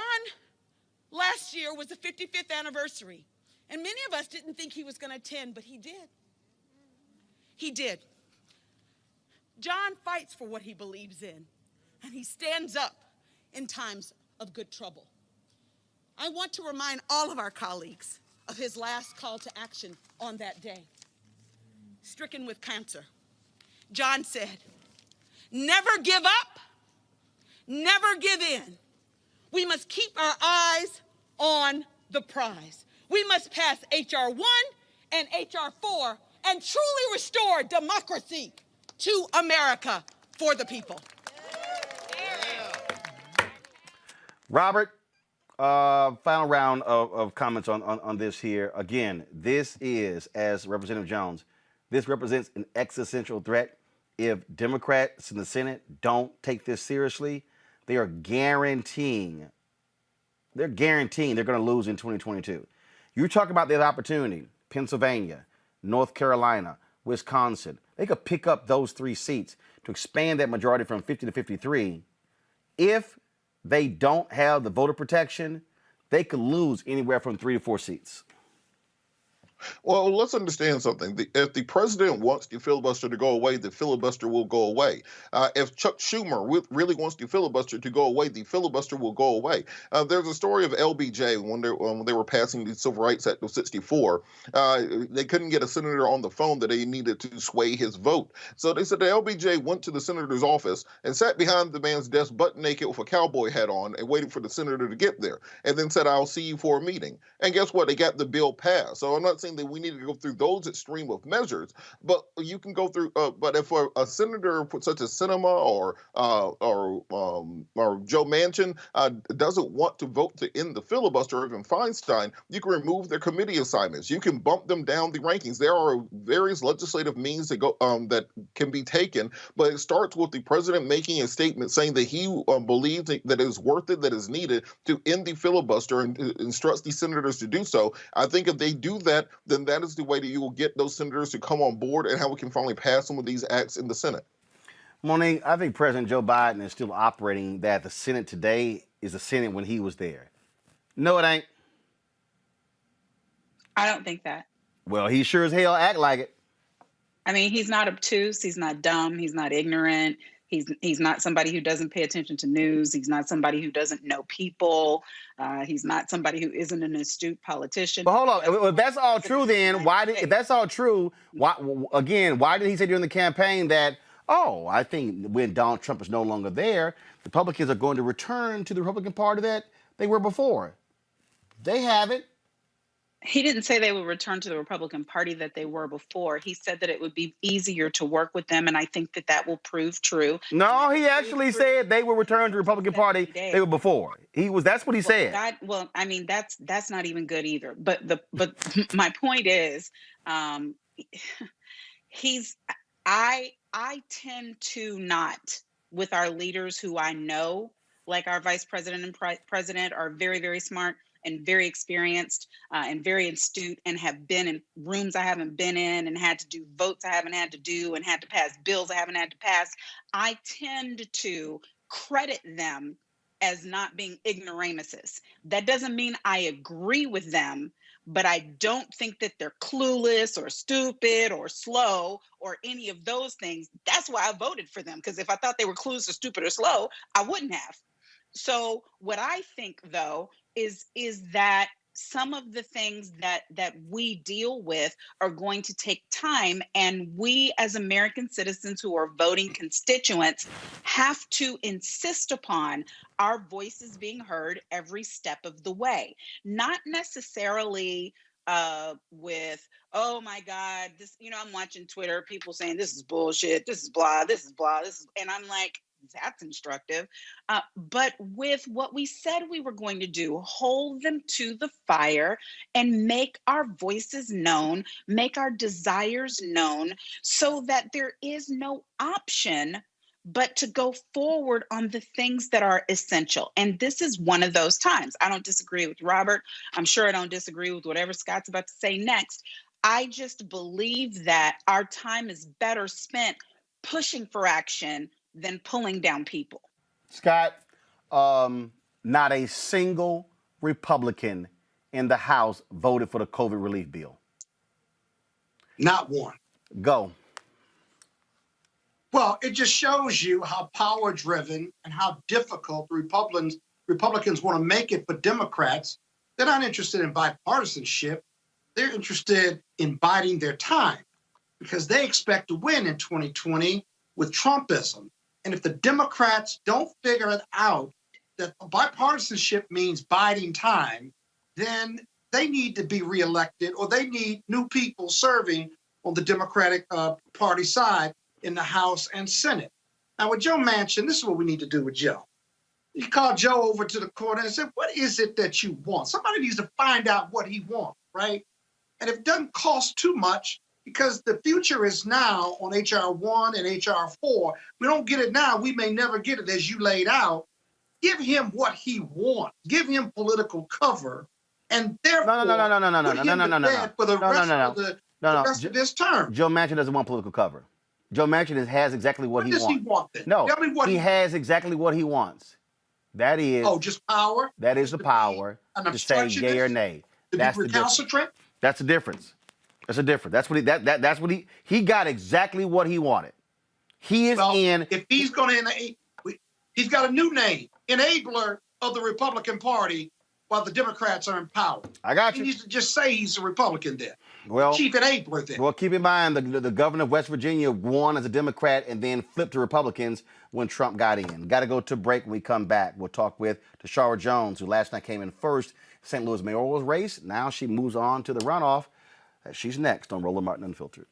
last year was the 55th anniversary, and many of us didn't think he was going to attend, but he did. He did. John fights for what he believes in, and he stands up in times of good trouble. I want to remind all of our colleagues of his last call to action on that day. Stricken with cancer, John said, "Never give up, never give in. We must keep our eyes on the prize. We must pass H.R. 1 and H.R. 4 and truly restore democracy to America for the people." Robert, final round of comments on this here. Again, this is, as Representative Jones, this represents an existential threat. If Democrats in the Senate don't take this seriously, they are guaranteeing they're going to lose in 2022. You talk about the opportunity, Pennsylvania, North Carolina, Wisconsin. They could pick up those 3 seats to expand that majority from 50 to 53. If they don't have the voter protection, they could lose anywhere from 3 to 4 seats. Well, let's understand something. If the president wants the filibuster to go away, the filibuster will go away. If Chuck Schumer really wants the filibuster to go away, the filibuster will go away. There's a story of LBJ when they were passing the Civil Rights Act of '64. They couldn't get a senator on the phone that they needed to sway his vote. So they said the LBJ went to the senator's office and sat behind the man's desk butt naked with a cowboy hat on and waited for the senator to get there, and then said, "I'll see you for a meeting." And guess what? They got the bill passed. So I'm not saying that we need to go through those extreme of measures, but you can go through. But if a senator such as Sinema or Joe Manchin doesn't want to vote to end the filibuster, or even Feinstein, you can remove their committee assignments. You can bump them down the rankings. There are various legislative means that go that can be taken, but it starts with the president making a statement saying that he believes that it is worth it, that is needed to end the filibuster, and instructs the senators to do so. I think if they do that, then that is the way that you will get those senators to come on board, and how we can finally pass some of these acts in the Senate. Monique, I think President Joe Biden is still operating that the Senate today is the Senate when he was there. No, it ain't. I don't think that. Well, he sure as hell act like it. I mean, he's not obtuse. He's not dumb. He's not ignorant. He's not somebody who doesn't pay attention to news. He's not somebody who doesn't know people. He's not somebody who isn't an astute politician. But hold on, if that's all true, then if that's all true, why did he say during the campaign that, oh, I think when Donald Trump is no longer there, Republicans are going to return to the Republican Party that they were before? They haven't. He didn't say they would return to the Republican Party that they were before. He said that it would be easier to work with them, and I think that will prove true. No, he actually said they will return to the Republican Party they were before. That's what he said. I mean, that's not even good either. But my point is, I tend to not, with our leaders who I know, like our vice president and president, are very, very smart and very experienced and very astute, and have been in rooms I haven't been in, and had to do votes I haven't had to do, and had to pass bills I haven't had to pass. I tend to credit them as not being ignoramuses. That doesn't mean I agree with them, but I don't think that they're clueless or stupid or slow or any of those things. That's why I voted for them, because if I thought they were clueless or stupid or slow, I wouldn't have. So what I think, though, is that some of the things that we deal with are going to take time, and we as American citizens who are voting constituents have to insist upon our voices being heard every step of the way. Not necessarily with, oh my God, this, I'm watching Twitter, people saying this is bullshit, this is blah, this is blah, and I'm like, that's instructive. But with what we said we were going to do, hold them to the fire and make our voices known, make our desires known, so that there is no option but to go forward on the things that are essential. And this is one of those times. I don't disagree with Robert. I'm sure I don't disagree with whatever Scott's about to say next. I just believe that our time is better spent pushing for action than pulling down people. Scott, not a single Republican in the House voted for the COVID relief bill. Not one. Go. Well, it just shows you how power-driven and how difficult Republicans want to make it for Democrats. They're not interested in bipartisanship. They're interested in biding their time because they expect to win in 2020 with Trumpism. And if the Democrats don't figure it out that bipartisanship means biding time, then they need to be reelected or they need new people serving on the Democratic Party side in the House and Senate. Now with Joe Manchin, this is what we need to do with Joe. You call Joe over to the corner and say, what is it that you want? Somebody needs to find out what he wants, right? And if it doesn't cost too much, because the future is now on H.R. 1 and H.R. 4. We don't get it now. We may never get it as you laid out. Give him what he wants. Give him political cover. And therefore, no. For the rest of this term. Joe Manchin doesn't want political cover. Joe Manchin has exactly what he wants. What does he want then? No, Tell me what he has exactly what he wants. That is... Oh, just power? That is the power to say yay or nay. That's the recalcitrant? That's the difference. That's a difference. That's what he got exactly what he wanted. He is if he's going to, he's got a new name, enabler of the Republican Party while the Democrats are in power. I got you. He needs to just say he's a Republican then. Well, chief enabler then. Well, keep in mind the governor of West Virginia won as a Democrat and then flipped to Republicans when Trump got in. Got to go to break. When we come back, we'll talk with Tashara Jones, who last night came in first, St. Louis mayoral race. Now she moves on to the runoff. She's next on Roland Martin Unfiltered.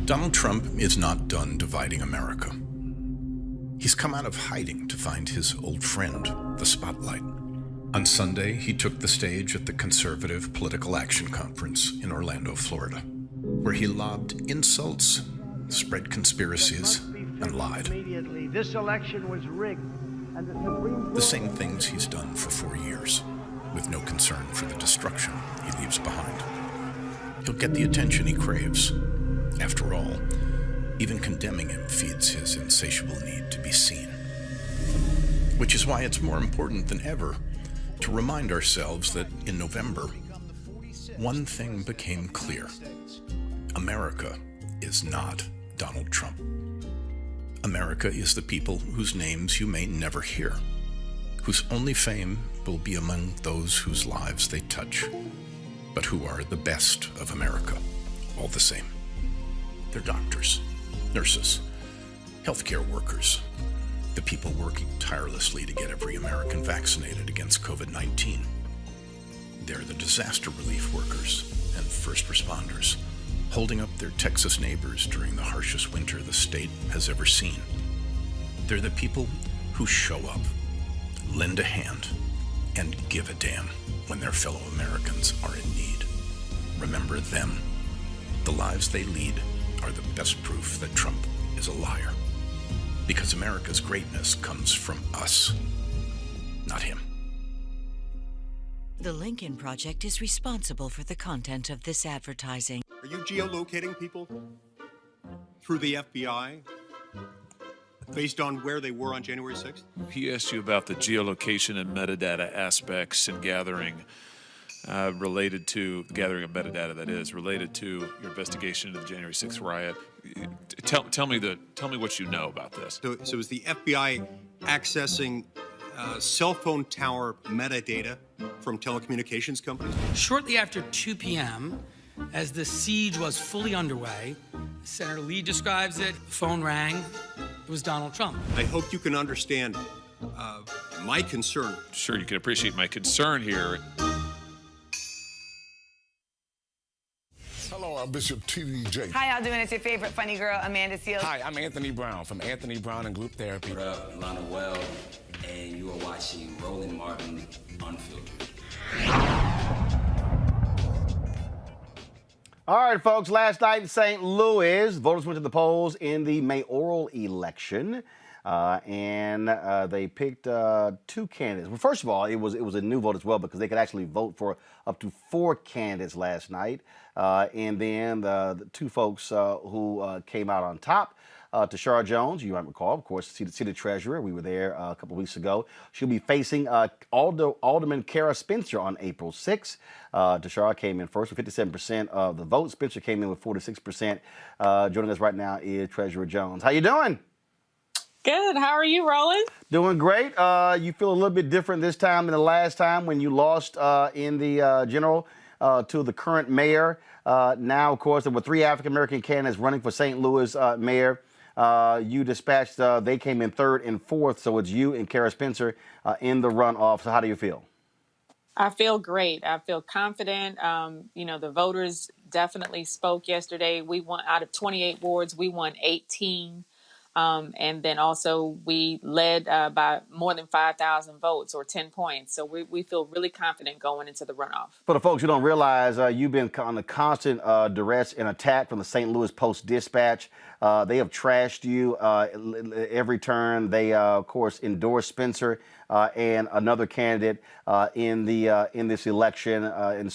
Donald Trump is not done dividing America. He's come out of hiding to find his old friend, the spotlight. On Sunday, he took the stage at the Conservative Political Action Conference in Orlando, Florida, where he lobbed insults, spread conspiracies, and lied. This election was rigged. And the same things he's done for 4 years, with no concern for the destruction he leaves behind. He'll get the attention he craves. After all, even condemning him feeds his insatiable need to be seen. Which is why it's more important than ever to remind ourselves that in November, one thing became clear. America is not Donald Trump. America is the people whose names you may never hear, whose only fame will be among those whose lives they touch, but who are the best of America, all the same. They're doctors, nurses, healthcare workers, the people working tirelessly to get every American vaccinated against COVID-19. They're the disaster relief workers and first responders, holding up their Texas neighbors during the harshest winter the state has ever seen. They're the people who show up, lend a hand, and give a damn when their fellow Americans are in need. Remember them. The lives they lead are the best proof that Trump is a liar. Because America's greatness comes from us, not him. The Lincoln Project is responsible for the content of this advertising. Are you geolocating people through the FBI based on where they were on January 6th? He asked you about the geolocation and metadata aspects and gathering related to the gathering of metadata that is related to your investigation into the January 6th riot. Tell me what you know about this. So is the FBI accessing cell phone tower metadata from telecommunications companies? Shortly after 2 p.m., as the siege was fully underway, Senator Lee describes it, phone rang, it was Donald Trump. I hope you can understand my concern. Sure, you can appreciate my concern here. I'm Bishop T.D. Jakes. How y'all doing? It's your favorite funny girl, Amanda Seals. Hi, I'm Anthony Brown from Anthony Brown and Group Therapy. What up, Lana Well, and you are watching Roland Martin Unfiltered. All right, folks, last night in St. Louis, voters went to the polls in the mayoral election, and they picked two candidates. Well, first of all, it was a new vote as well because they could actually vote for up to 4 candidates last night. And then the two folks who came out on top, Tashara Jones, you might recall, of course, city treasurer. We were there a couple of weeks ago. She'll be facing Alderman Kara Spencer on April 6th. Tashara came in first with 57% of the vote. Spencer came in with 46%. Joining us right now is Treasurer Jones. How you doing? Good. How are you, Roland? Doing great. You feel a little bit different this time than the last time when you lost in the general to the current mayor. Now, of course, there were 3 African-American candidates running for St. Louis mayor. You dispatched, they came in 3rd and 4th, so it's you and Kara Spencer in the runoff. So how do you feel? I feel great. I feel confident. The voters definitely spoke yesterday. We won out of 28 wards. We won 18. And then also we led by more than 5,000 votes or 10 points. So we feel really confident going into the runoff. For the folks who don't realize, you've been on a constant duress and attack from the St. Louis Post-Dispatch. They have trashed you every turn. They, of course, endorsed Spencer and another candidate in this election. And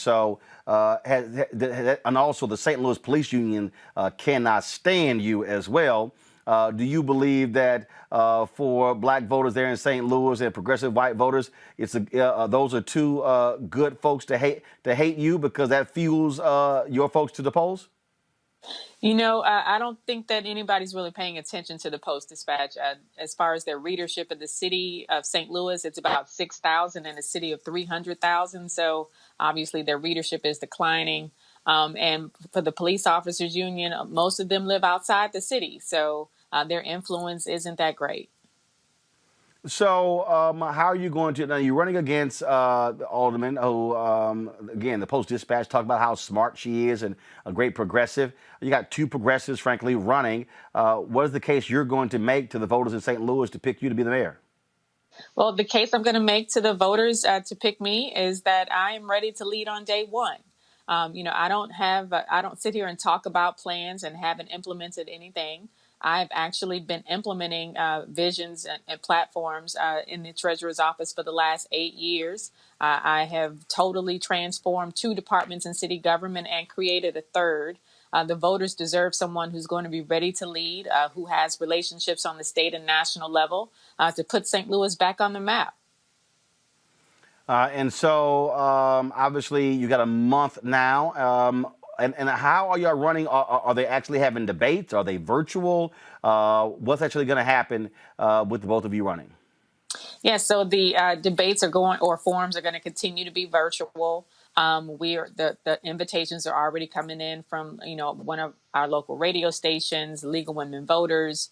also the St. Louis Police Union cannot stand you as well. Do you believe that for black voters there in St. Louis and progressive white voters, those are two good folks to hate you because that fuels your folks to the polls? I don't think that anybody's really paying attention to the Post-Dispatch. As far as their readership in the city of St. Louis, it's about 6,000 in a city of 300,000. So obviously their readership is declining. And for the police officers union, most of them live outside the city. So their influence isn't that great. So how are you going to, now you're running against the alderman who, again, the Post-Dispatch talked about how smart she is and a great progressive. You got 2 progressives, frankly, running. What is the case you're going to make to the voters in St. Louis to pick you to be the mayor? Well, the case I'm going to make to the voters to pick me is that I am ready to lead on day one. I don't sit here and talk about plans and haven't implemented anything. I've actually been implementing visions and platforms in the treasurer's office for the last 8 years. I have totally transformed 2 departments in city government and created a 3rd. The voters deserve someone who's going to be ready to lead, who has relationships on the state and national level to put St. Louis back on the map. And so, obviously, you got a month now. And how are y'all running? Are they actually having debates? Are they virtual? What's actually going to happen with the both of you running? Yeah, so the debates forums are going to continue to be virtual. The invitations are already coming in from, one of our local radio stations, League of Women Voters,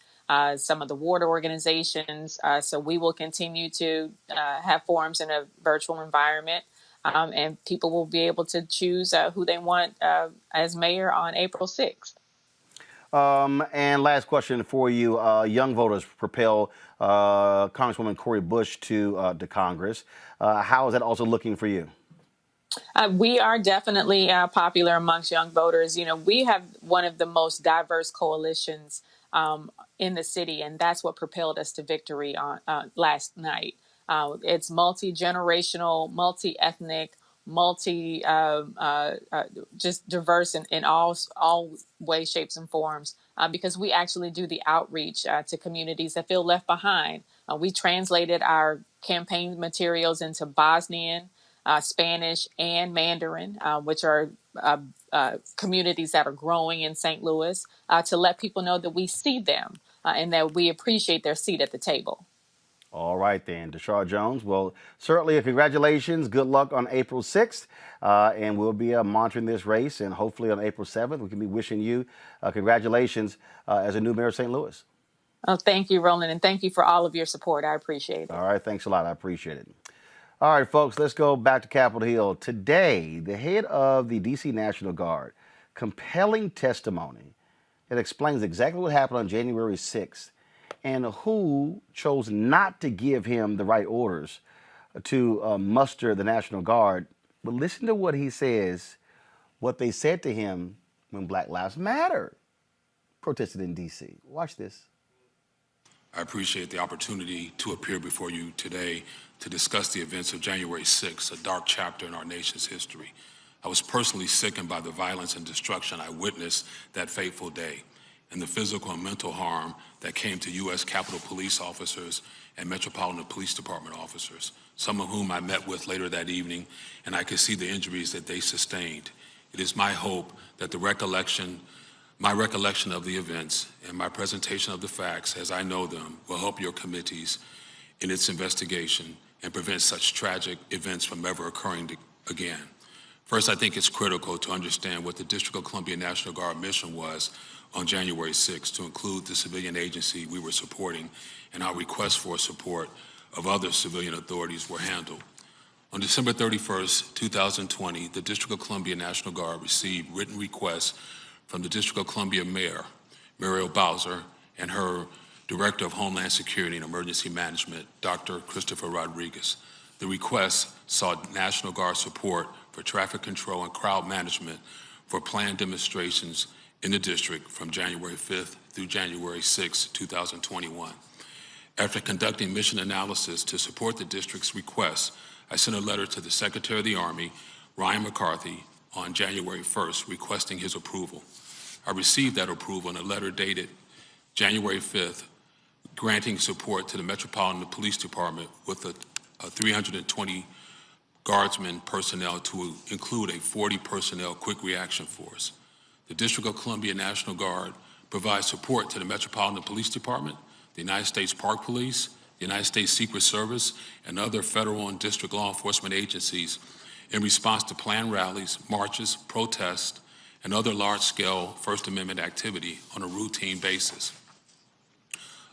some of the ward organizations. So we will continue to have forums in a virtual environment. And people will be able to choose who they want as mayor on April 6th. And last question for you. Young voters propel Congresswoman Cori Bush to Congress. How is that also looking for you? We are definitely popular amongst young voters. We have one of the most diverse coalitions in the city, and that's what propelled us to victory on last night. It's multi-generational, multi-ethnic, just diverse in all ways, shapes, and forms, because we actually do the outreach to communities that feel left behind. We translated our campaign materials into Bosnian, Spanish, and Mandarin, which are communities that are growing in St. Louis, to let people know that we see them and that we appreciate their seat at the table. All right, then. Tashara Jones, well, certainly congratulations. Good luck on April 6th. And we'll be monitoring this race. And hopefully on April 7th, we can be wishing you congratulations as a new mayor of St. Louis. Oh, thank you, Roland. And thank you for all of your support. I appreciate it. All right. Thanks a lot. I appreciate it. All right, folks, let's go back to Capitol Hill. Today, the head of the D.C. National Guard compelling testimony that explains exactly what happened on January 6th and who chose not to give him the right orders to muster the National Guard. But listen to what he says, what they said to him when Black Lives Matter protested in D.C. Watch this. I appreciate the opportunity to appear before you today to discuss the events of January 6th, a dark chapter in our nation's history. I was personally sickened by the violence and destruction I witnessed that fateful day and the physical and mental harm that came to U.S. Capitol Police officers and Metropolitan Police Department officers, some of whom I met with later that evening, and I could see the injuries that they sustained. It is my hope that my recollection of the events and my presentation of the facts as I know them will help your committees in its investigation and prevent such tragic events from ever occurring again. First, I think it's critical to understand what the District of Columbia National Guard mission was on January 6th, to include the civilian agency we were supporting, and our requests for support of other civilian authorities were handled. On December 31st, 2020, the District of Columbia National Guard received written requests from the District of Columbia Mayor, Muriel Bowser, and her Director of Homeland Security and Emergency Management, Dr. Christopher Rodriguez. The request sought National Guard support for traffic control and crowd management for planned demonstrations in the district from January 5th through January 6, 2021. After conducting mission analysis to support the district's request, I sent a letter to the Secretary of the Army, Ryan McCarthy, on January 1st requesting his approval. I received that approval in a letter dated January 5th, granting support to the Metropolitan Police Department with a 320 Guardsmen personnel to include a 40 personnel quick reaction force. The District of Columbia National Guard provides support to the Metropolitan Police Department, the United States Park Police, the United States Secret Service, and other federal and district law enforcement agencies in response to planned rallies, marches, protests, and other large-scale First Amendment activity on a routine basis.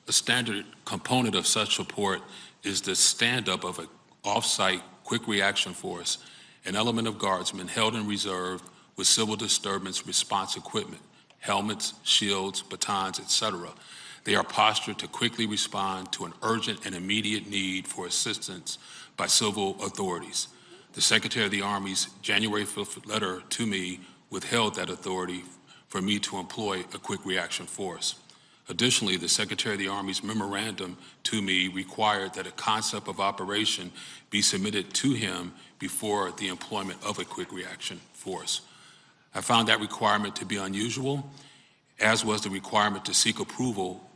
A standard component of such support is the stand-up of an off-site quick reaction force, an element of Guardsmen held in reserve with civil disturbance response equipment, helmets, shields, batons, etc. They are postured to quickly respond to an urgent and immediate need for assistance by civil authorities. The Secretary of the Army's January 5th letter to me withheld that authority for me to employ a quick reaction force. Additionally, the Secretary of the Army's memorandum to me required that a concept of operation be submitted to him before the employment of a quick reaction force. I found that requirement to be unusual, as was the requirement to seek approval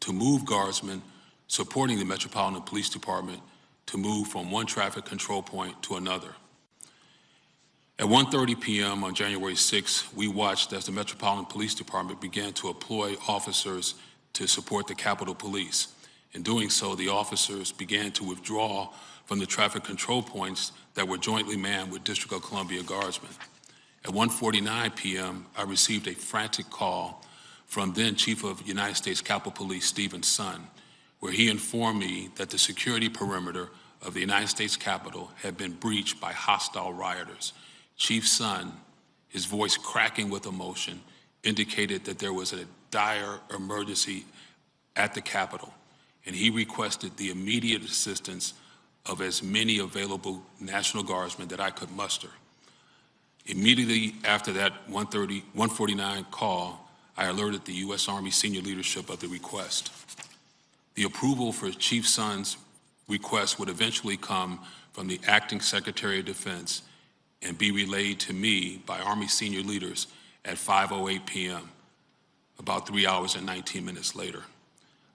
to move Guardsmen supporting the Metropolitan Police Department to move from one traffic control point to another. At 1:30 p.m. on January 6th, we watched as the Metropolitan Police Department began to employ officers to support the Capitol Police. In doing so, the officers began to withdraw from the traffic control points that were jointly manned with District of Columbia Guardsmen. At 1:49 p.m., I received a frantic call from then Chief of United States Capitol Police, Stephen Sun, where he informed me that the security perimeter of the United States Capitol had been breached by hostile rioters. Chief Sun, his voice cracking with emotion, indicated that there was a dire emergency at the Capitol, and he requested the immediate assistance of as many available National Guardsmen that I could muster. Immediately after that 1:49 call, I alerted the U.S. Army senior leadership of the request. The approval for Chief Sun's request would eventually come from the Acting Secretary of Defense and be relayed to me by Army senior leaders at 5:08 p.m., about 3 hours and 19 minutes later.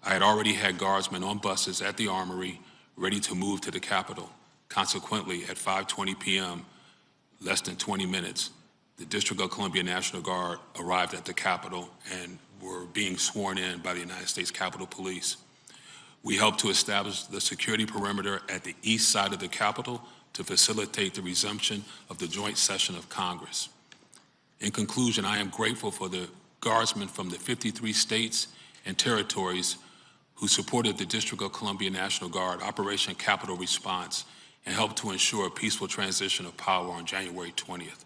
I had already had Guardsmen on buses at the Armory ready to move to the Capitol. Consequently, at 5:20 p.m., less than 20 minutes, the District of Columbia National Guard arrived at the Capitol and were being sworn in by the United States Capitol Police. We helped to establish the security perimeter at the east side of the Capitol to facilitate the resumption of the joint session of Congress. In conclusion, I am grateful for the Guardsmen from the 53 states and territories who supported the District of Columbia National Guard Operation Capitol Response and helped to ensure a peaceful transition of power on January 20th.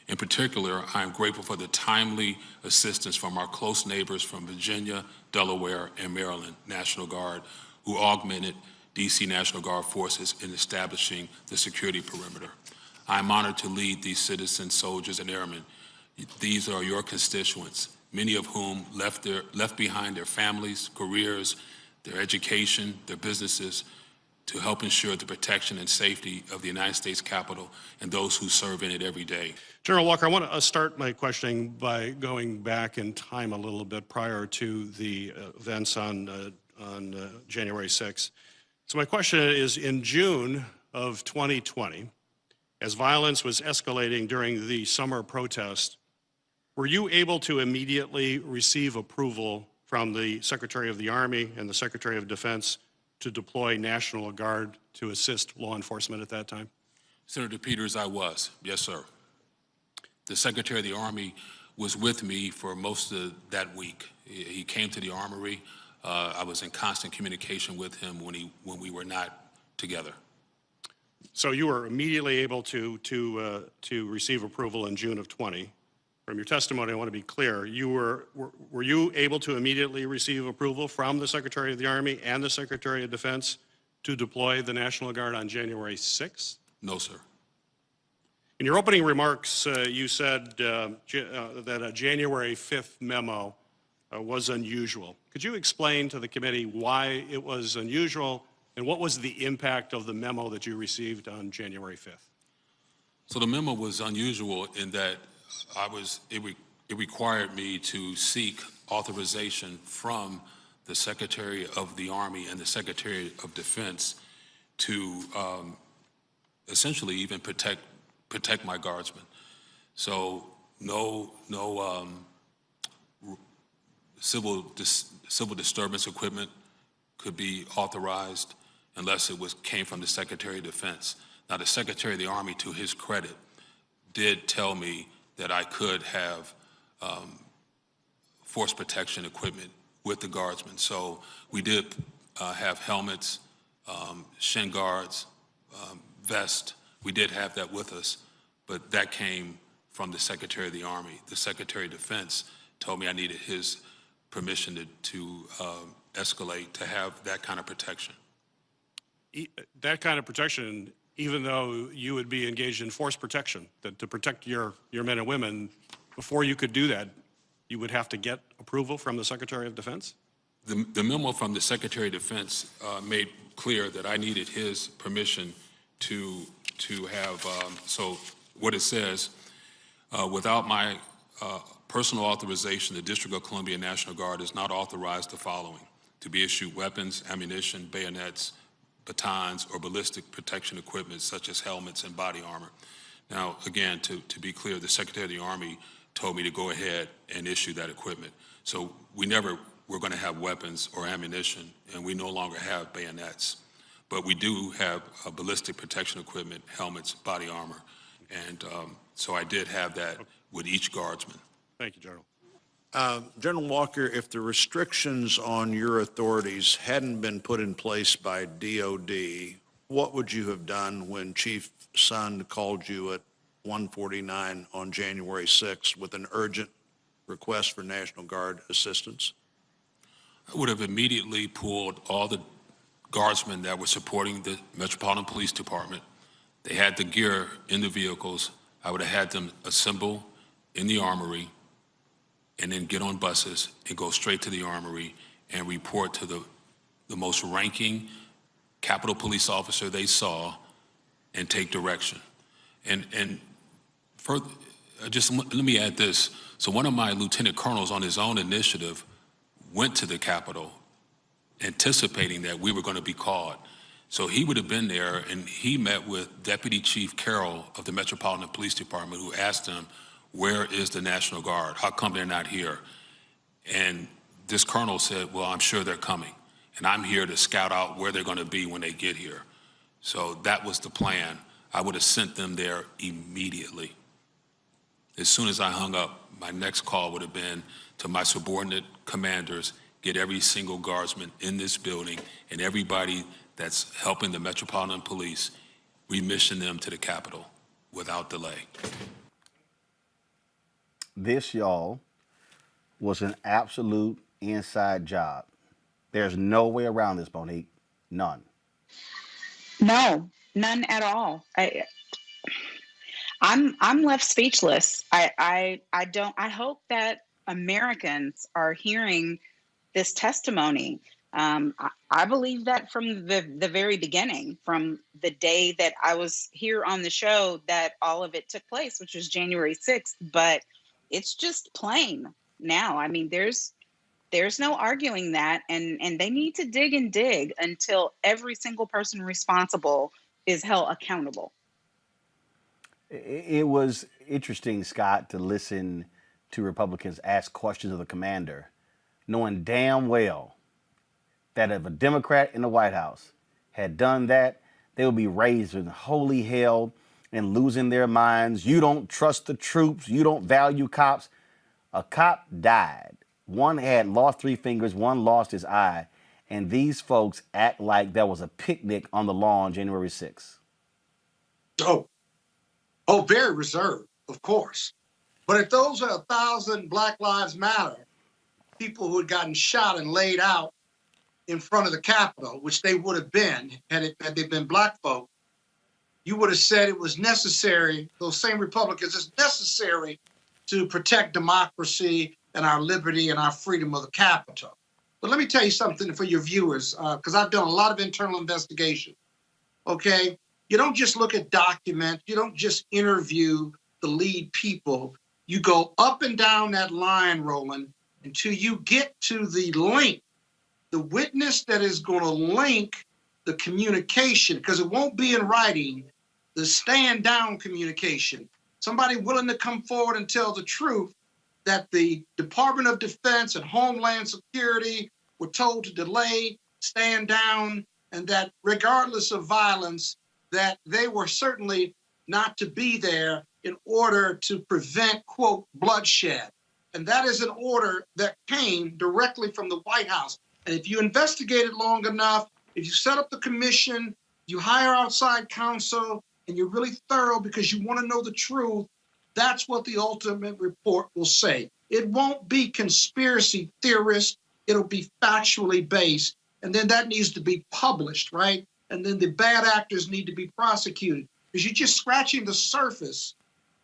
In particular, I am grateful for the timely assistance from our close neighbors from Virginia, Delaware, and Maryland National Guard, who augmented D.C. National Guard forces in establishing the security perimeter. I am honored to lead these citizens, soldiers, and airmen. These are your constituents, many of whom left behind their families, careers, their education, their businesses, to help ensure the protection and safety of the United States Capitol and those who serve in it every day. General Walker, I want to start my questioning by going back in time a little bit prior to the events on January 6th. So my question is, in June of 2020, as violence was escalating during the summer protest, were you able to immediately receive approval from the Secretary of the Army and the Secretary of Defense to deploy National Guard to assist law enforcement at that time? Senator Peters, I was. Yes, sir. The Secretary of the Army was with me for most of that week. He came to the Armory. I was in constant communication with him when we were not together. So you were immediately able to receive approval in June of 20. From your testimony, I want to be clear. Were you able to immediately receive approval from the Secretary of the Army and the Secretary of Defense to deploy the National Guard on January 6th? No, sir. In your opening remarks, you said that a January 5th memo was unusual. Could you explain to the committee why it was unusual and what was the impact of the memo that you received on January 5th? So the memo was unusual in that it required me to seek authorization from the Secretary of the Army and the Secretary of Defense to essentially even protect my guardsmen. So no civil disturbance equipment could be authorized unless it came from the Secretary of Defense. Now, the Secretary of the Army, to his credit, did tell me that I could have force protection equipment with the guardsmen. So we did have helmets, shin guards, vest. We did have that with us, but that came from the Secretary of the Army. The Secretary of Defense told me I needed his permission to escalate to have that kind of protection. That kind of protection, even though you would be engaged in force protection, that to protect your men and women, before you could do that, you would have to get approval from the Secretary of Defense? The memo from the Secretary of Defense made clear that I needed his permission to have, so what it says, without my personal authorization, the District of Columbia National Guard is not authorized the following: to be issued weapons, ammunition, bayonets, batons, or ballistic protection equipment such as helmets and body armor. Now, again, to be clear, the Secretary of the Army told me to go ahead and issue that equipment. So we never were going to have weapons or ammunition, and we no longer have bayonets. But we do have ballistic protection equipment, helmets, body armor. And so I did have that with each guardsman. Thank you, General. General Walker, if the restrictions on your authorities hadn't been put in place by DOD, what would you have done when Chief Sund called you at 1:49 on January 6th with an urgent request for National Guard assistance? I would have immediately pulled all the guardsmen that were supporting the Metropolitan Police Department. They had the gear in the vehicles. I would have had them assemble in the Armory and then get on buses and go straight to the Armory and report to the most ranking Capitol Police officer they saw and take direction. And further, just let me add this. So one of my lieutenant colonels on his own initiative went to the Capitol anticipating that we were going to be called. So he would have been there, and he met with Deputy Chief Carroll of the Metropolitan Police Department, who asked him, where is the National Guard? How come they're not here? And this colonel said, well, I'm sure they're coming, and I'm here to scout out where they're going to be when they get here. So that was the plan. I would have sent them there immediately. As soon as I hung up, my next call would have been to my subordinate commanders, get every single guardsman in this building and everybody that's helping the Metropolitan Police, remission them to the Capitol without delay. this, y'all, was an absolute inside job. There's no way around this, Monique. None. No, none at all. I'm left speechless. I don't. I hope that Americans are hearing this testimony. I believe that from the very beginning, from the day that I was here on the show, that all of it took place, which was January 6th. But it's just plain now. I mean, there's no arguing that, and they need to dig and dig until every single person responsible is held accountable. It was interesting, Scott, to listen to Republicans ask questions of the commander, knowing damn well that if a Democrat in the White House had done that, they would be raised in holy hell and losing their minds. You don't trust the troops. You don't value cops. A cop died. One had lost 3 fingers. One lost his eye. And these folks act like there was a picnic on the lawn January 6th. Oh, very reserved, of course. But if those are 1,000 Black Lives Matter, people who had gotten shot and laid out in front of the Capitol, which they would have been had they been Black folk, you would have said it was necessary, those same Republicans, it's necessary to protect democracy and our liberty and our freedom of the Capitol. But let me tell you something for your viewers, because I've done a lot of internal investigation, okay? You don't just look at documents. You don't just interview the lead people. You go up and down that line, Roland, until you get to the link, the witness that is going to link the communication, because it won't be in writing, the stand down communication. Somebody willing to come forward and tell the truth that the Department of Defense and Homeland Security were told to delay, stand down, and that regardless of violence, that they were certainly not to be there in order to prevent, quote, bloodshed. And that is an order that came directly from the White House. And if you investigate it long enough, if you set up the commission, you hire outside counsel, and you're really thorough because you want to know the truth, that's what the ultimate report will say. It won't be conspiracy theorists. It'll be factually based. And then that needs to be published, right? And then the bad actors need to be prosecuted, because you're just scratching the surface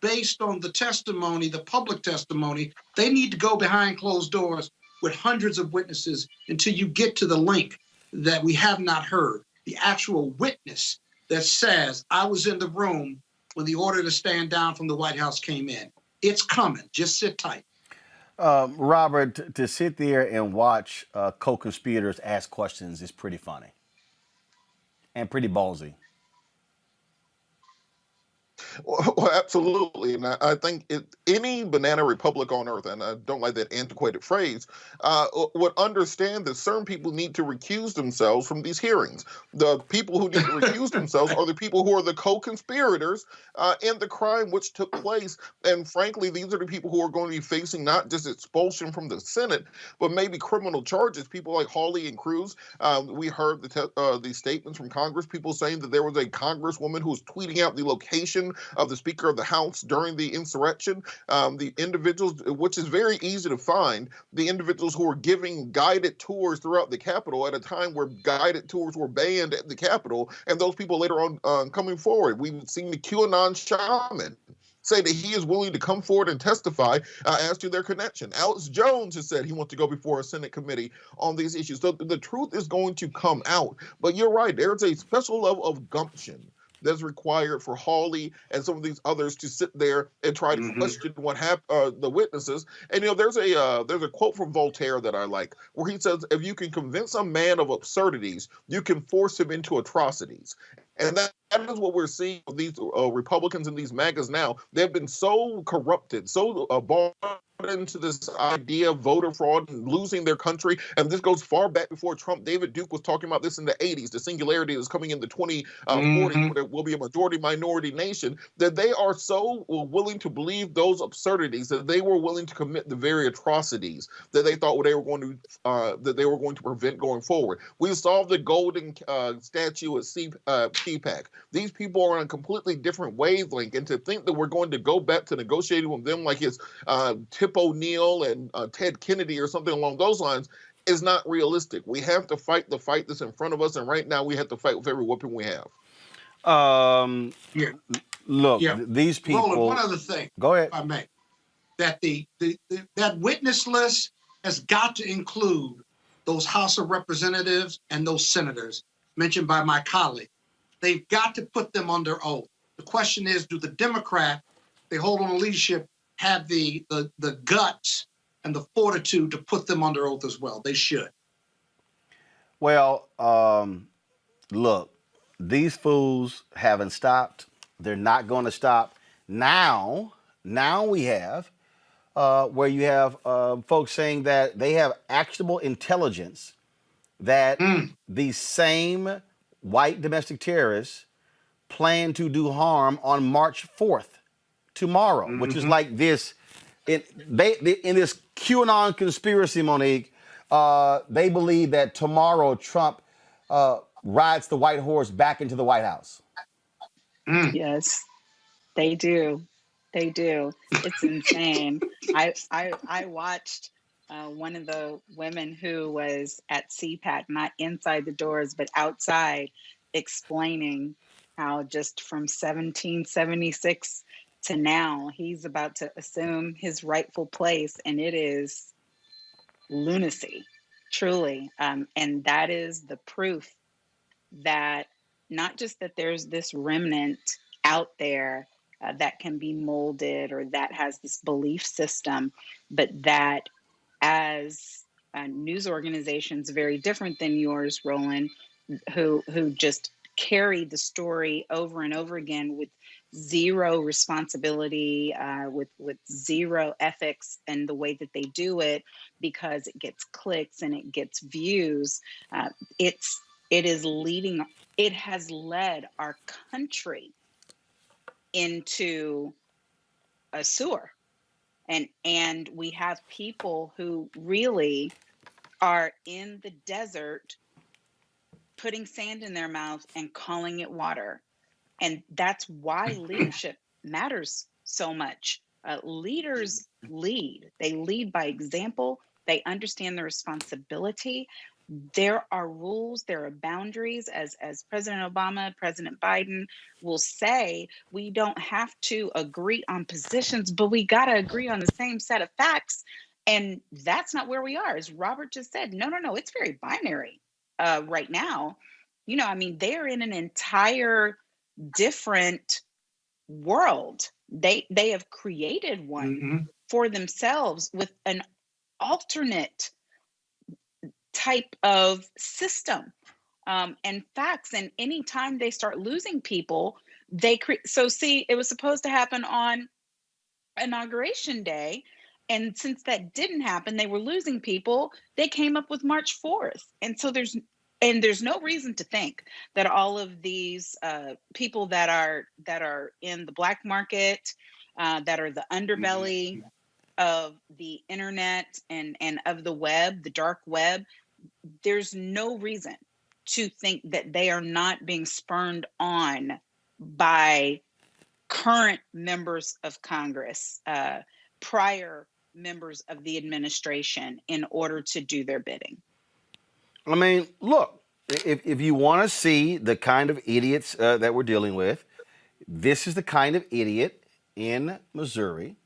based on the testimony, the public testimony. They need to go behind closed doors with hundreds of witnesses until you get to the link that we have not heard, the actual witness that says, I was in the room when the order to stand down from the White House came in. It's coming. Just sit tight. Robert, to sit there and watch co-conspirators ask questions is pretty funny. And pretty ballsy. Well, absolutely. And I think any banana republic on earth, and I don't like that antiquated phrase, would understand that certain people need to recuse themselves from these hearings. The people who need to recuse themselves are the people who are the co-conspirators in the crime which took place. And frankly, these are the people who are going to be facing not just expulsion from the Senate, but maybe criminal charges. People like Hawley and Cruz. We heard the statements from Congress, people saying that there was a congresswoman who was tweeting out the location of the Speaker of the House during the insurrection. The individuals, which is very easy to find, the individuals who were giving guided tours throughout the Capitol at a time where guided tours were banned at the Capitol, and those people later on coming forward. We've seen the QAnon shaman say that he is willing to come forward and testify as to their connection. Alex Jones has said he wants to go before a Senate committee on these issues. So the truth is going to come out. But you're right, there's a special level of gumption that's required for Hawley and some of these others to sit there and try to question what happened, the witnesses. And there's a quote from Voltaire that I like, where he says, "If you can convince a man of absurdities, you can force him into atrocities." And that is what we're seeing with these Republicans and these MAGAs now. They've been so corrupted, so bought into this idea of voter fraud and losing their country. And this goes far back before Trump. David Duke was talking about this in the 80s, the singularity that's coming in the 2040s, where there will be a majority minority nation, that they are so willing to believe those absurdities that they were willing to commit the very atrocities that they thought they were going to prevent going forward. We saw the golden statue at CPAC. These people are on a completely different wavelength, and to think that we're going to go back to negotiating with them like it's Tip O'Neill and Ted Kennedy or something along those lines is not realistic. We have to fight the fight that's in front of us, and right now we have to fight with every weapon we have. Look, these people. Roland, one other thing. Go ahead. If I may. That that witness list has got to include those House of Representatives and those senators mentioned by my colleague. They've got to put them under oath. The question is, do the Democrats, they hold on to leadership, have the guts and the fortitude to put them under oath as well? They should. Well, look, these fools haven't stopped. They're not going to stop. Now we have where you have folks saying that they have actionable intelligence that these same white domestic terrorists plan to do harm on March 4th, tomorrow, which is like this. In this QAnon conspiracy, Monique, they believe that tomorrow Trump rides the white horse back into the White House. Yes, they do. They do. It's insane. I watched one of the women who was at CPAC, not inside the doors, but outside, explaining how just from 1776 to now, he's about to assume his rightful place, and it is lunacy, truly. And that is the proof that not just that there's this remnant out there that can be molded or that has this belief system, but that as news organizations very different than yours, Roland, who just carry the story over and over again with zero responsibility, with zero ethics in the way that they do it, because it gets clicks and it gets views. It has led our country into a sewer. And we have people who really are in the desert putting sand in their mouth and calling it water. And that's why leadership matters so much. Leaders lead. They lead by example. They understand the responsibility. There are rules, there are boundaries. As President Obama, President Biden will say, we don't have to agree on positions, but we got to agree on the same set of facts. And that's not where we are. As Robert just said, no, it's very binary right now. They're in an entire different world. They have created one for themselves with an alternate type of system and facts. And anytime they start losing people, they create. So see, it was supposed to happen on Inauguration Day. And since that didn't happen, they were losing people. They came up with March 4th. And so there's no reason to think that all of these people that are in the black market, that are the underbelly of the internet and of the web, the dark web, there's no reason to think that they are not being spurned on by current members of Congress, prior members of the administration, in order to do their bidding. Look, if you want to see the kind of idiots that we're dealing with, this is the kind of idiot in Missouri.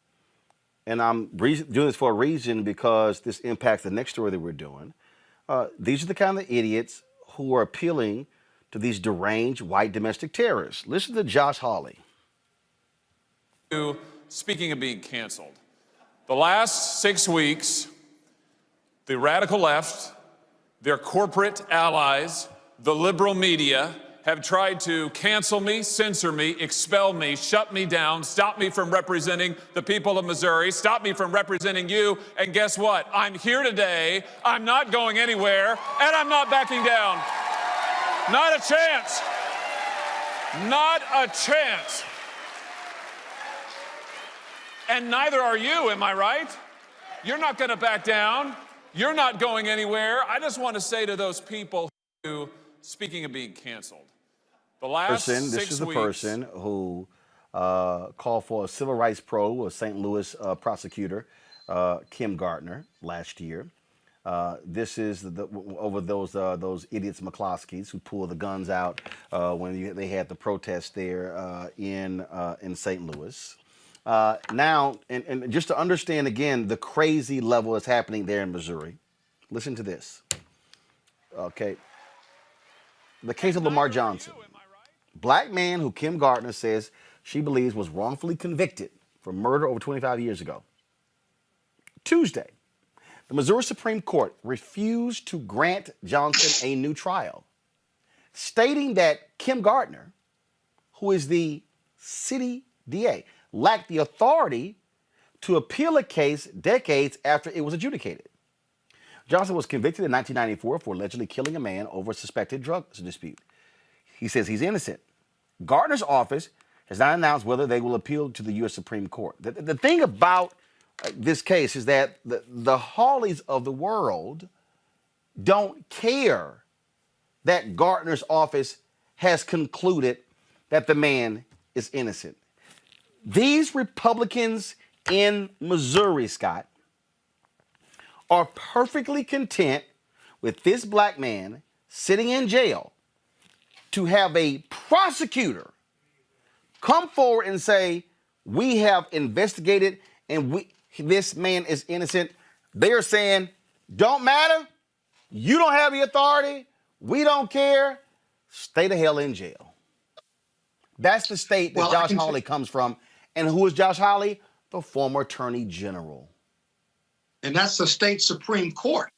And I'm doing this for a reason, because this impacts the next story that we're doing. These are the kind of idiots who are appealing to these deranged white domestic terrorists. Listen to Josh Hawley. Speaking of being canceled, the last 6 weeks, the radical left, their corporate allies, the liberal media, have tried to cancel me, censor me, expel me, shut me down, stop me from representing the people of Missouri, stop me from representing you. And guess what? I'm here today. I'm not going anywhere, and I'm not backing down. Not a chance. Not a chance. And neither are you, am I right? You're not going to back down. You're not going anywhere. I just want to say to those people who, speaking of being canceled, the last 6 weeks. This is the person who called for a civil rights probe, a St. Louis prosecutor, Kim Gardner, last year. This is over those idiots McCloskeys who pulled the guns out when they had the protest there in St. Louis. Now, and just to understand again the crazy level that's happening there in Missouri, listen to this. Okay. The case of Lamar Johnson. Black man who Kim Gardner says she believes was wrongfully convicted for murder over 25 years ago. Tuesday, the Missouri Supreme Court refused to grant Johnson a new trial, stating that Kim Gardner, who is the city DA, lacked the authority to appeal a case decades after it was adjudicated. Johnson was convicted in 1994 for allegedly killing a man over a suspected drug dispute. He says he's innocent. Gardner's office has not announced whether they will appeal to the U.S. Supreme Court. The thing about this case is that the Hawleys of the world don't care that Gardner's office has concluded that the man is innocent. These Republicans in Missouri, Scott, are perfectly content with this black man sitting in jail to have a prosecutor come forward and say, we have investigated and this man is innocent. They're saying, don't matter. You don't have the authority. We don't care. Stay the hell in jail. That's the state that Josh Hawley comes from. And who is Josh Hawley? The former attorney general. And that's the state Supreme Court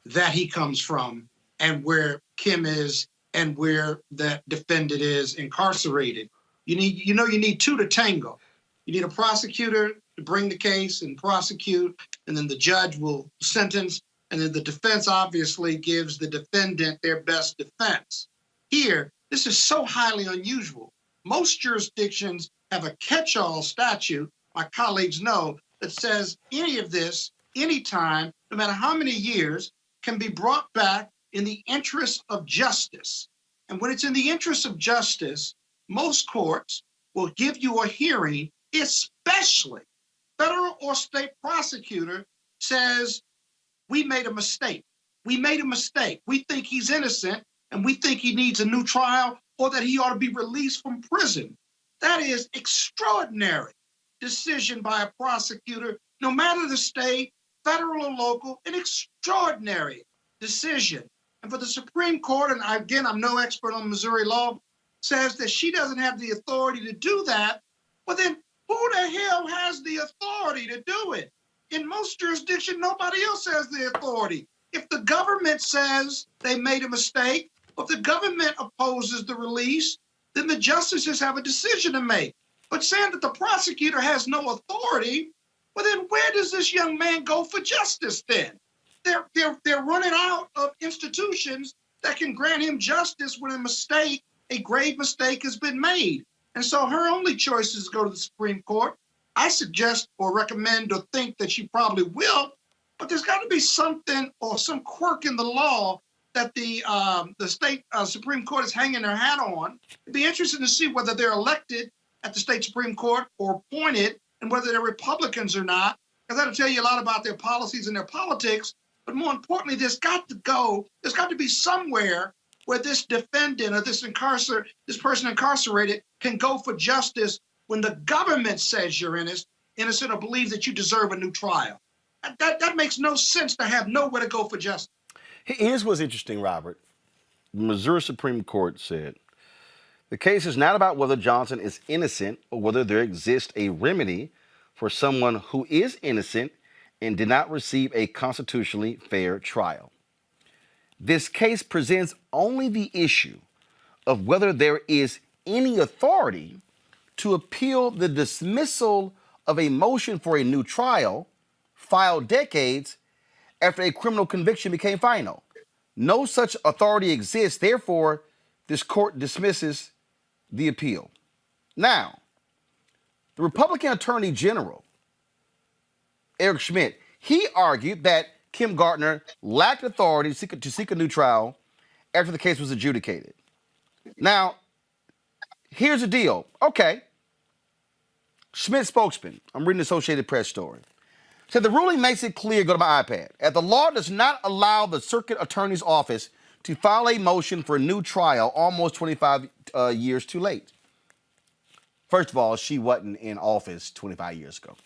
that he comes from and where Kim is and where that defendant is incarcerated. You need two to tango. You need a prosecutor to bring the case and prosecute, and then the judge will sentence, and then the defense obviously gives the defendant their best defense. Here, this is so highly unusual. Most jurisdictions have a catch-all statute, my colleagues know, that says any of this, anytime, no matter how many years, can be brought back in the interest of justice. And when it's in the interest of justice, most courts will give you a hearing, especially federal or state prosecutor says, we made a mistake. We made a mistake. We think he's innocent and we think he needs a new trial or that he ought to be released from prison. That is extraordinary decision by a prosecutor, no matter the state, federal or local, an extraordinary decision. And for the Supreme Court, and again, I'm no expert on Missouri law, says that she doesn't have the authority to do that, well then who the hell has the authority to do it? In most jurisdictions, nobody else has the authority. If the government says they made a mistake, or if the government opposes the release, then the justices have a decision to make. But saying that the prosecutor has no authority, well then where does this young man go for justice then? They're running out of institutions that can grant him justice when a grave mistake has been made. And so her only choice is to go to the Supreme Court. I suggest or recommend or think that she probably will, but there's got to be something or some quirk in the law that the state Supreme Court is hanging their hat on. It'd be interesting to see whether they're elected at the state Supreme Court or appointed and whether they're Republicans or not, because that'll tell you a lot about their policies and their politics. But more importantly, there's got to be somewhere where this defendant or this person incarcerated can go for justice when the government says you're innocent or believe that you deserve a new trial. That makes no sense to have nowhere to go for justice. Here's what's interesting, Robert. The Missouri Supreme Court said, the case is not about whether Johnson is innocent or whether there exists a remedy for someone who is innocent and did not receive a constitutionally fair trial. This case presents only the issue of whether there is any authority to appeal the dismissal of a motion for a new trial filed decades after a criminal conviction became final. No such authority exists. Therefore, this court dismisses the appeal. Now, the Republican Attorney General, Eric Schmidt, he argued that Kim Gardner lacked authority to seek a new trial after the case was adjudicated. Now, here's the deal. Okay. Schmidt spokesman, I'm reading the Associated Press story, said the ruling makes it clear, go to my iPad, that the law does not allow the circuit attorney's office to file a motion for a new trial almost 25 years too late. First of all, she wasn't in office 25 years ago.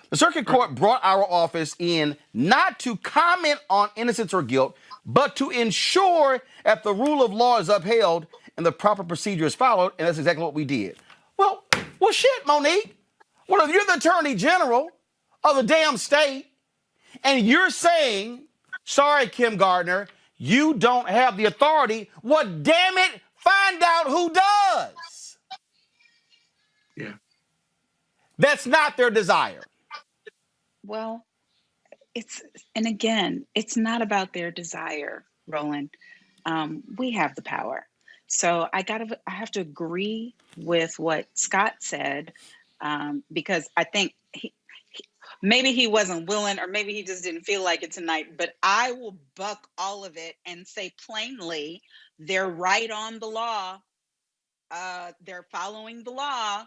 The circuit court brought our office in not to comment on innocence or guilt, but to ensure that the rule of law is upheld and the proper procedure is followed, and that's exactly what we did. Well, shit, Monique. Well, if you're the attorney general of the damn state and you're saying, sorry, Kim Gardner, you don't have the authority, well, damn it, find out who does. Yeah. That's not their desire. Well, it's not about their desire, Roland. We have the power. So I have to agree with what Scott said, because I think maybe he wasn't willing, or maybe he just didn't feel like it tonight, but I will buck all of it and say plainly, they're right on the law. They're following the law.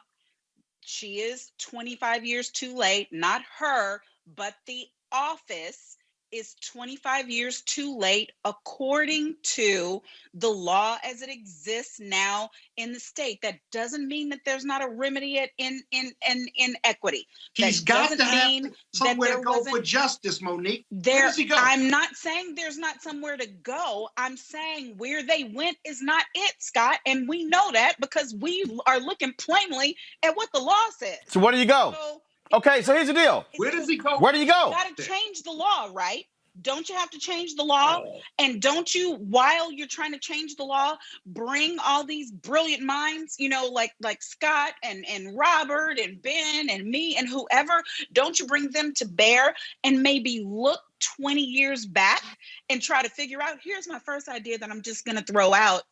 She is 25 years too late, not her, but the office is 25 years too late according to the law as it exists now in the state. That doesn't mean that there's not a remedy in equity. He's got to have somewhere to go for justice, Monique. Where does he go? I'm not saying there's not somewhere to go. I'm saying where they went is not it, Scott. And we know that because we are looking plainly at what the law says. So where do you go? Okay, so here's the deal. Where does he go? Where do you go? You got to change the law, right? Don't you have to change the law? And don't you, while you're trying to change the law, bring all these brilliant minds, like Scott and Robert and Ben and me and whoever, don't you bring them to bear and maybe look 20 years back and try to figure out, here's my first idea that I'm just going to throw out.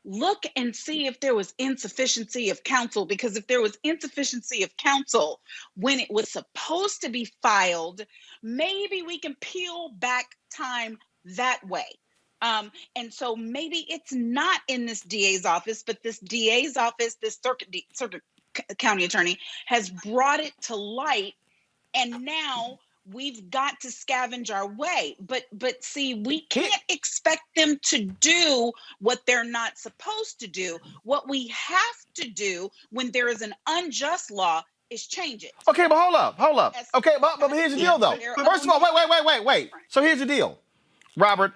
Look and see if there was insufficiency of counsel, because if there was insufficiency of counsel when it was supposed to be filed, maybe we can peel back time that way. And so maybe it's not in this DA's office, but this DA's office, this circuit county attorney has brought it to light, and now we've got to scavenge our way. But see, we can't expect them to do what they're not supposed to do. What we have to do when there is an unjust law is change it. Okay, but hold up. Okay, but here's the deal, though. First of all, wait. So here's the deal. Robert,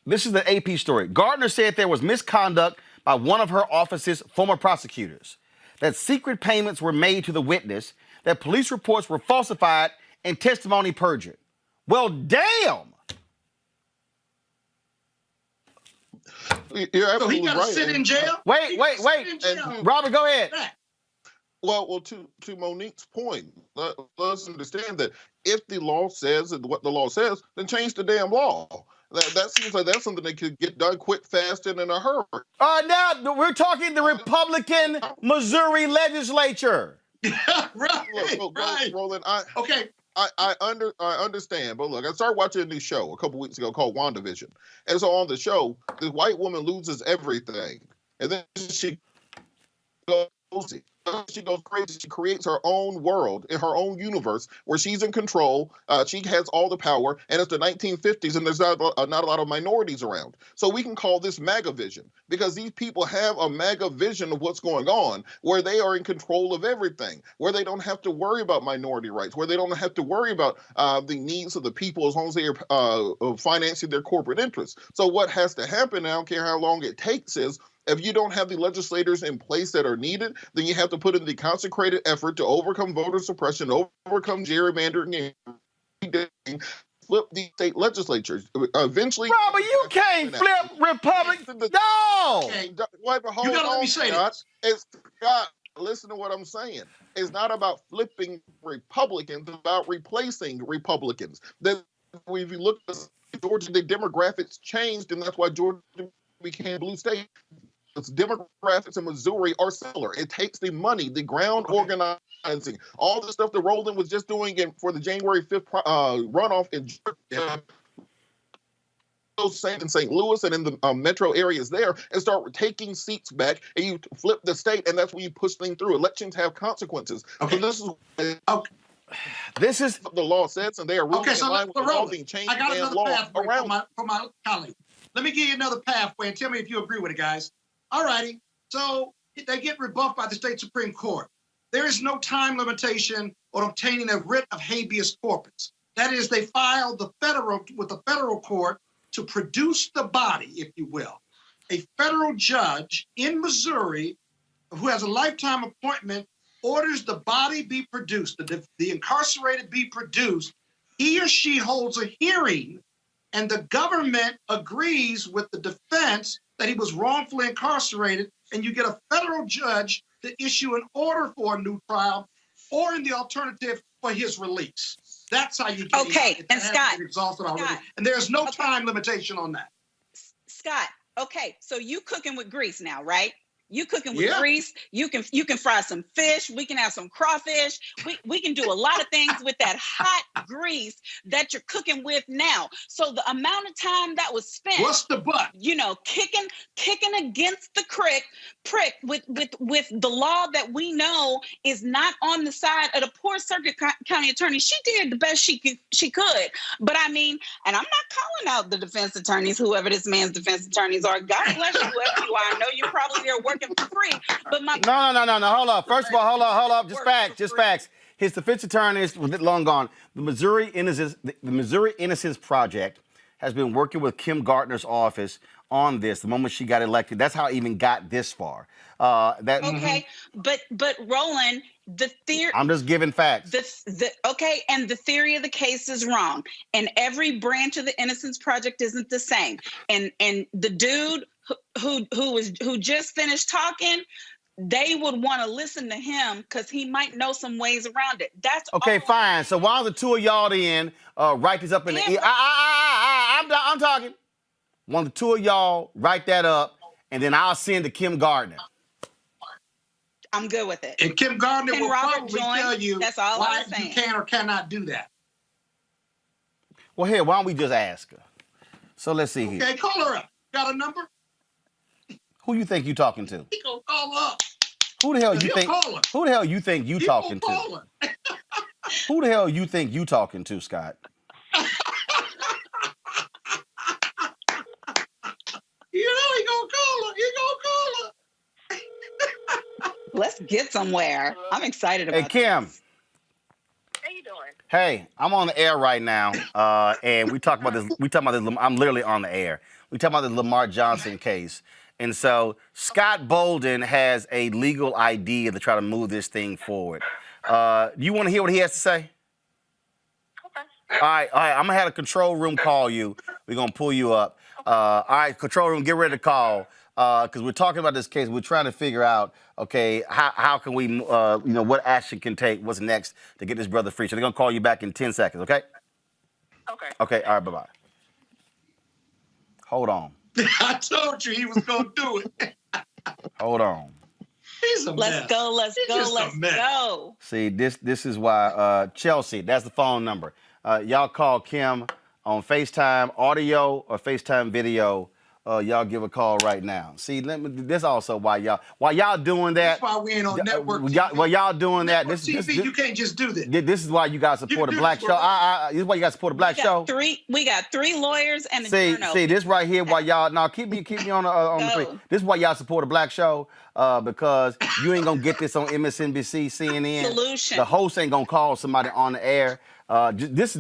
this is the AP story. Gardner said there was misconduct by one of her office's former prosecutors, that secret payments were made to the witness, that police reports were falsified, and testimony perjured. Well, damn. You're absolutely so he got to right. sit in jail? Wait. Robert, go ahead. Well, to Monique's point, let's understand that if the law says what the law says, then change the damn law. That seems like that's something that could get done quick, fast, and in a hurry. Now we're talking the Republican Missouri legislature. right. Roland, okay. I understand, but look, I started watching a new show a couple weeks ago called WandaVision, and so on the show, this white woman loses everything, and then she goes crazy. She creates her own world in her own universe where she's in control. She has all the power, and it's the 1950s, and there's not a lot of minorities around. So we can call this MAGA vision, because these people have a MAGA vision of what's going on, where they are in control of everything, where they don't have to worry about minority rights, where they don't have to worry about the needs of the people as long as they are financing their corporate interests. So what has to happen, I don't care how long it takes, is if you don't have the legislators in place that are needed, then you have to put in the consecrated effort to overcome voter suppression, overcome gerrymandering, flip these state legislatures. Eventually, Bro, but you can't flip Republic. No. Okay, wait, but hold You gotta on, let me say Scott. this. It's Scott. Listen to what I'm saying. It's not about flipping Republicans. It's about replacing Republicans. That if you look at Georgia, the demographics changed, and that's why Georgia became a blue state. Its demographics in Missouri are similar. It takes the money, the ground organizing, all the stuff that Roland was just doing for the January 5th runoff in Georgia. Those same in St. Louis and in the metro areas there, and start taking seats back, and you flip the state, and that's when you push things through. Elections have consequences. Okay. So this is the law sets, and they are ruling in line with the law being changed. I got and another law pathway around. for my colleague. Let me give you another pathway and tell me if you agree with it, guys. All righty. So they get rebuffed by the state Supreme Court. There is no time limitation on obtaining a writ of habeas corpus. That is, they filed with the federal court to produce the body, if you will. A federal judge in Missouri who has a lifetime appointment orders the body be produced, the incarcerated be produced. He or she holds a hearing, and the government agrees with the defense that he was wrongfully incarcerated, and you get a federal judge to issue an order for a new trial, or in the alternative, for his release. That's how you get Okay, and Scott, exhausted already. And there's no time limitation on that. Scott, okay, so you cooking with grease now, right? You cooking with grease. You can fry some fish. We can have some crawfish. We can do a lot of things with that hot grease that you're cooking with now. So the amount of time that was spent, what's the but? You know, kicking against the prick with the law that we know is not on the side of the poor circuit county attorney. She did the best she could. But I mean, and I'm not calling out the defense attorneys, whoever this man's defense attorneys are. God bless you, whoever you are. I know you're probably there working for free, but my No. Hold up. First of all, hold up. Just facts. His defense attorney is long gone. The Missouri Innocence Project has been working with Kim Gardner's office on this the moment she got elected. That's how it even got this far. But Roland, the theory. I'm just giving facts. And the theory of the case is wrong, and every branch of the Innocence Project isn't the same. And the dude who just finished talking, they would want to listen to him because he might know some ways around it. That's okay. Fine. So while the two of y'all write this up in the ear. I'm talking. One of the two of y'all write that up, and then I'll send to Kim Gardner. I'm good with it. And Kim Gardner will probably tell you that's all why I'm saying. You can or cannot do that. Well, here, why don't we just ask her? So let's see here. Okay, call her up. Got a number? Who you think you talking to? He gonna call her up. Who the hell you think? Who the hell you think you talking to? Who the hell you think you talking to, Scott? You know he gonna call her. He gonna call her. Let's get somewhere. I'm excited about. Hey, Kim. This. How you doing? Hey, I'm on the air right now, and we talk about this. I'm literally on the air. We talk about the Lamar Johnson case, and so Scott Bolden has a legal idea to try to move this thing forward. Do you want to hear what he has to say? Okay. All right. I'm gonna have a control room call you. We're gonna pull you up. All right, control room, get ready to call because we're talking about this case. We're trying to figure out, okay, how can we, what action can take, what's next to get this brother free. So they're gonna call you back in 10 seconds, okay? Okay. Okay. All right. Bye-bye. Hold on. I told you he was gonna do it. Hold on. He's a mess. Let's go. See, this is why Chelsea. That's the phone number. Y'all call Kim on FaceTime audio or FaceTime video. Y'all give a call right now. See, this also why y'all doing that. That's why we ain't on network TV. While y'all doing that, this you can't just do this. This is why you guys support a black show. This is why you guys support a black show. We got three lawyers and a journal. See, this right here, why y'all now keep me on the screen. This is why y'all support a black show because you ain't gonna get this on MSNBC, CNN. Solution. The host ain't gonna call somebody on the air. This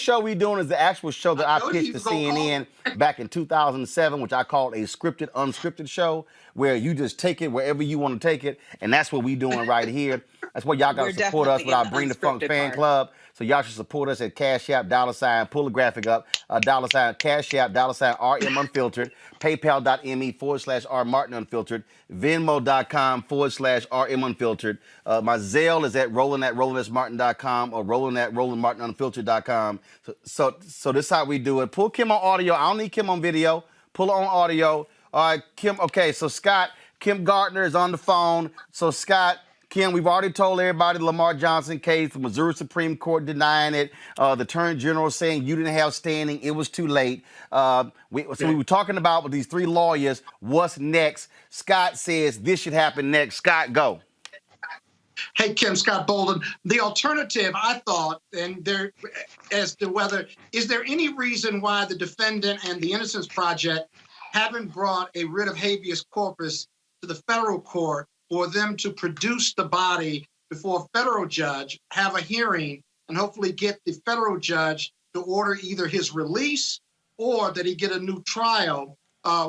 show we doing is the actual show that I pitched to CNN back in 2007, which I called a scripted, unscripted show, where you just take it wherever you want to take it, and that's what we doing right here. That's why y'all got to We're support us definitely with in our the Bring the Funk unscripted fan part. club. So y'all should support us at Cash App, $ pull the graphic up, Cash App, RM Unfiltered, PayPal.me/R Martin Unfiltered, Venmo.com/RM Unfiltered. My Zelle is at Roland@RolandSMartin.com or Roland@RolandMartinUnfiltered.com. So this is how we do it. Pull Kim on audio. I don't need Kim on video. Pull her on audio. All right, Kim. Okay, so Scott, Kim Gardner is on the phone. So Scott, Kim, we've already told everybody the Lamar Johnson case, the Missouri Supreme Court denying it, the Attorney General saying you didn't have standing, it was too late. We were talking about with these three lawyers, what's next? Scott says this should happen next. Scott, go. Hey, Kim, Scott Bolden. The alternative, I thought, and there, as to whether, is there any reason why the defendant and the Innocence Project haven't brought a writ of habeas corpus to the federal court for them to produce the body before a federal judge, have a hearing, and hopefully get the federal judge to order either his release or that he get a new trial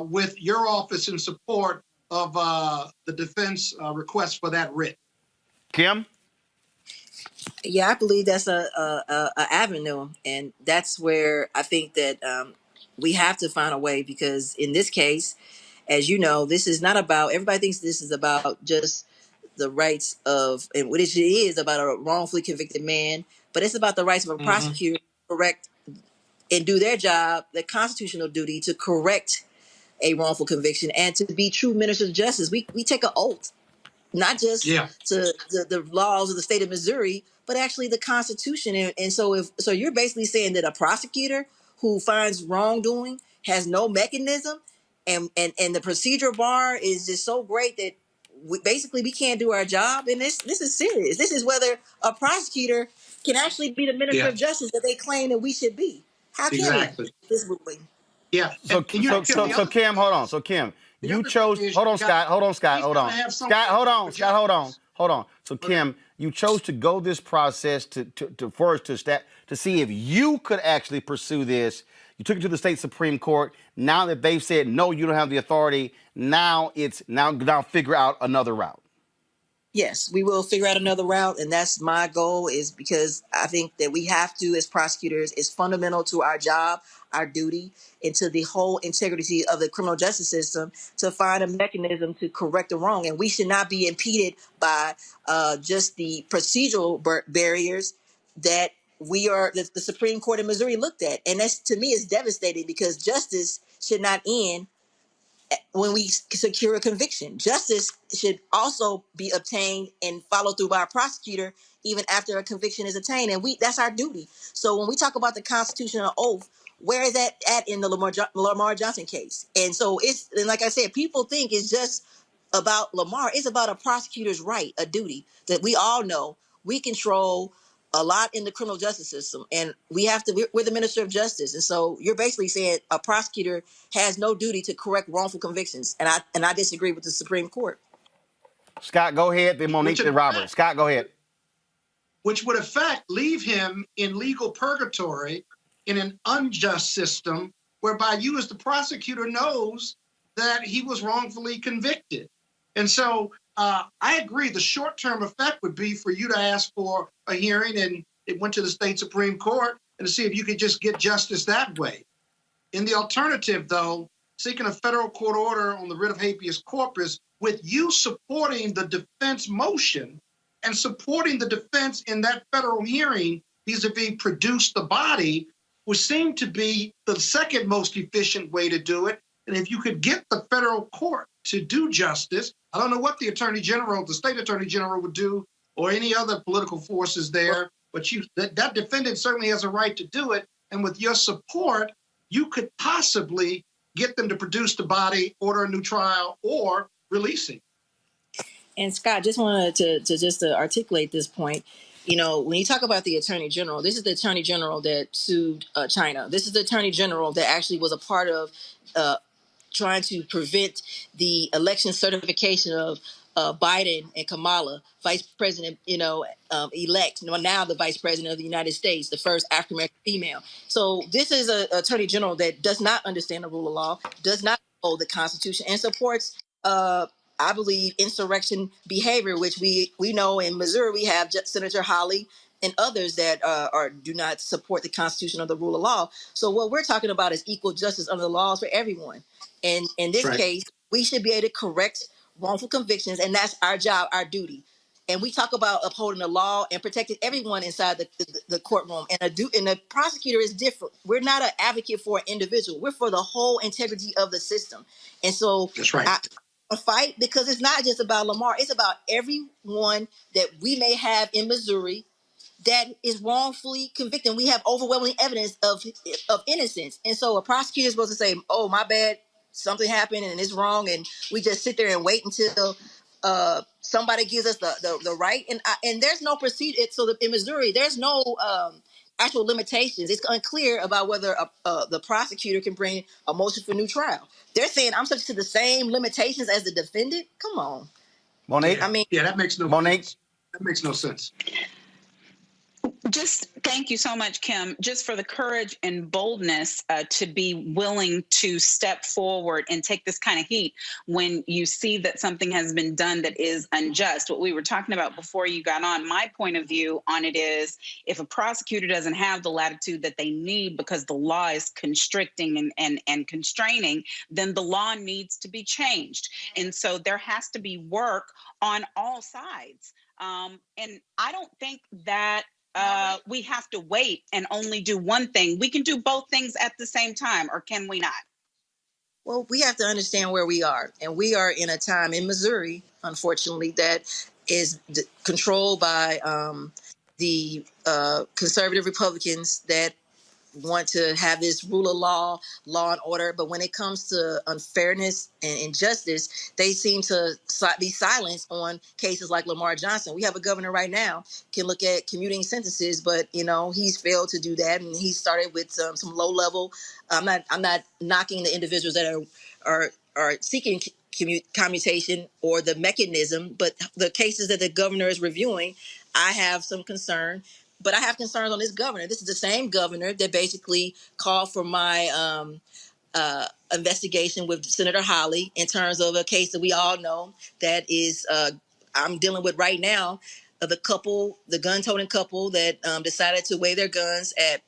with your office in support of the defense request for that writ? Kim? Yeah, I believe that's a avenue, and that's where I think that we have to find a way, because in this case, as you know, this is not about, everybody thinks this is about just the rights of, and what it is about a wrongfully convicted man, but it's about the rights of a prosecutor to correct and do their job, their constitutional duty to correct a wrongful conviction and to be true ministers of justice. We take an oath, not just to the laws of the state of Missouri, but actually the Constitution. And so you're basically saying that a prosecutor who finds wrongdoing has no mechanism, and the procedural bar is just so great that we can't do our job. And this is serious. This is whether a prosecutor can actually be the minister of justice that they claim that we should be. How can we? This ruling. Yeah. So Kim, hold on. So Kim, you chose. Hold on, Scott. Hold on. So Kim, you chose to go this process to see if you could actually pursue this. You took it to the state Supreme Court. Now that they've said no, you don't have the authority. Now figure out another route. Yes, we will figure out another route, and that's my goal, is because I think that we have to, as prosecutors, it's fundamental to our job, our duty, and to the whole integrity of the criminal justice system to find a mechanism to correct the wrong. And we should not be impeded by just the procedural barriers that the Supreme Court of Missouri looked at. And that's, to me, is devastating, because justice should not end when we secure a conviction. Justice should also be obtained and followed through by a prosecutor even after a conviction is attained, and that's our duty. So when we talk about the constitutional oath, where is that at in the Lamar Johnson case? And so and like I said, people think it's just about Lamar. It's about a prosecutor's right, a duty that we all know we control a lot in the criminal justice system, and we're the minister of justice. And so you're basically saying a prosecutor has no duty to correct wrongful convictions. And I disagree with the Supreme Court. Scott, go ahead. Then Monique and Robert. Scott, go ahead. Which would, in fact, leave him in legal purgatory in an unjust system whereby you as the prosecutor knows that he was wrongfully convicted. And so I agree. The short-term effect would be for you to ask for a hearing, and it went to the state Supreme Court, and to see if you could just get justice that way. In the alternative, though, seeking a federal court order on the writ of habeas corpus with you supporting the defense motion and supporting the defense in that federal hearing vis-a-vis produce the body would seem to be the second most efficient way to do it. And if you could get the federal court to do justice, I don't know what the Attorney General, the state Attorney General would do, or any other political forces there, but that defendant certainly has a right to do it. And with your support, you could possibly get them to produce the body, order a new trial, or release it. And Scott, just wanted to articulate this point. You know, when you talk about the Attorney General, this is the Attorney General that sued China. This is the Attorney General that actually was a part of trying to prevent the election certification of Biden and Kamala, Vice President, elect, now the Vice President of the United States, the first African American female. So this is an Attorney General that does not understand the rule of law, does not hold the Constitution, and supports I believe, insurrection behavior, which we know in Missouri we have Senator Hawley and others that do not support the Constitution or the rule of law. So what we're talking about is equal justice under the laws for everyone. And in this case, we should be able to correct wrongful convictions, and that's our job, our duty. And we talk about upholding the law and protecting everyone inside the courtroom. And the prosecutor is different. We're not an advocate for an individual. We're for the whole integrity of the system. And so That's right. I fight because it's not just about Lamar. It's about everyone that we may have in Missouri that is wrongfully convicted. We have overwhelming evidence of innocence. And so a prosecutor is supposed to say, oh, my bad, something happened and it's wrong. And we just sit there and wait until somebody gives us the right. And there's no procedure. So in Missouri, there's no actual limitations. It's unclear about whether the prosecutor can bring a motion for new trial. They're saying I'm subject to the same limitations as the defendant. Come on. Monique? Yeah, that makes no sense. That makes no sense. Just thank you so much, Kim, just for the courage and boldness to be willing to step forward and take this kind of heat when you see that something has been done that is unjust. What we were talking about before you got on, my point of view on it is if a prosecutor doesn't have the latitude that they need because the law is constricting and constraining, then the law needs to be changed. And so there has to be work on all sides. And I don't think that we have to wait and only do one thing. We can do both things at the same time, or can we not? Well, we have to understand where we are. And we are in a time in Missouri, unfortunately, that is controlled by the conservative Republicans that want to have this rule of law and order. But when it comes to unfairness and injustice, they seem to be silenced on cases like Lamar Johnson. We have a governor right now can look at commuting sentences, but he's failed to do that, and he started with some low level. I'm not knocking the individuals that are seeking commutation or the mechanism, but the cases that the governor is reviewing, I have some concern. But I have concerns on this governor. This is the same governor that basically called for my investigation with Senator Hawley in terms of a case that we all know that is I'm dealing with right now. The gun-toting couple that decided to wave their guns at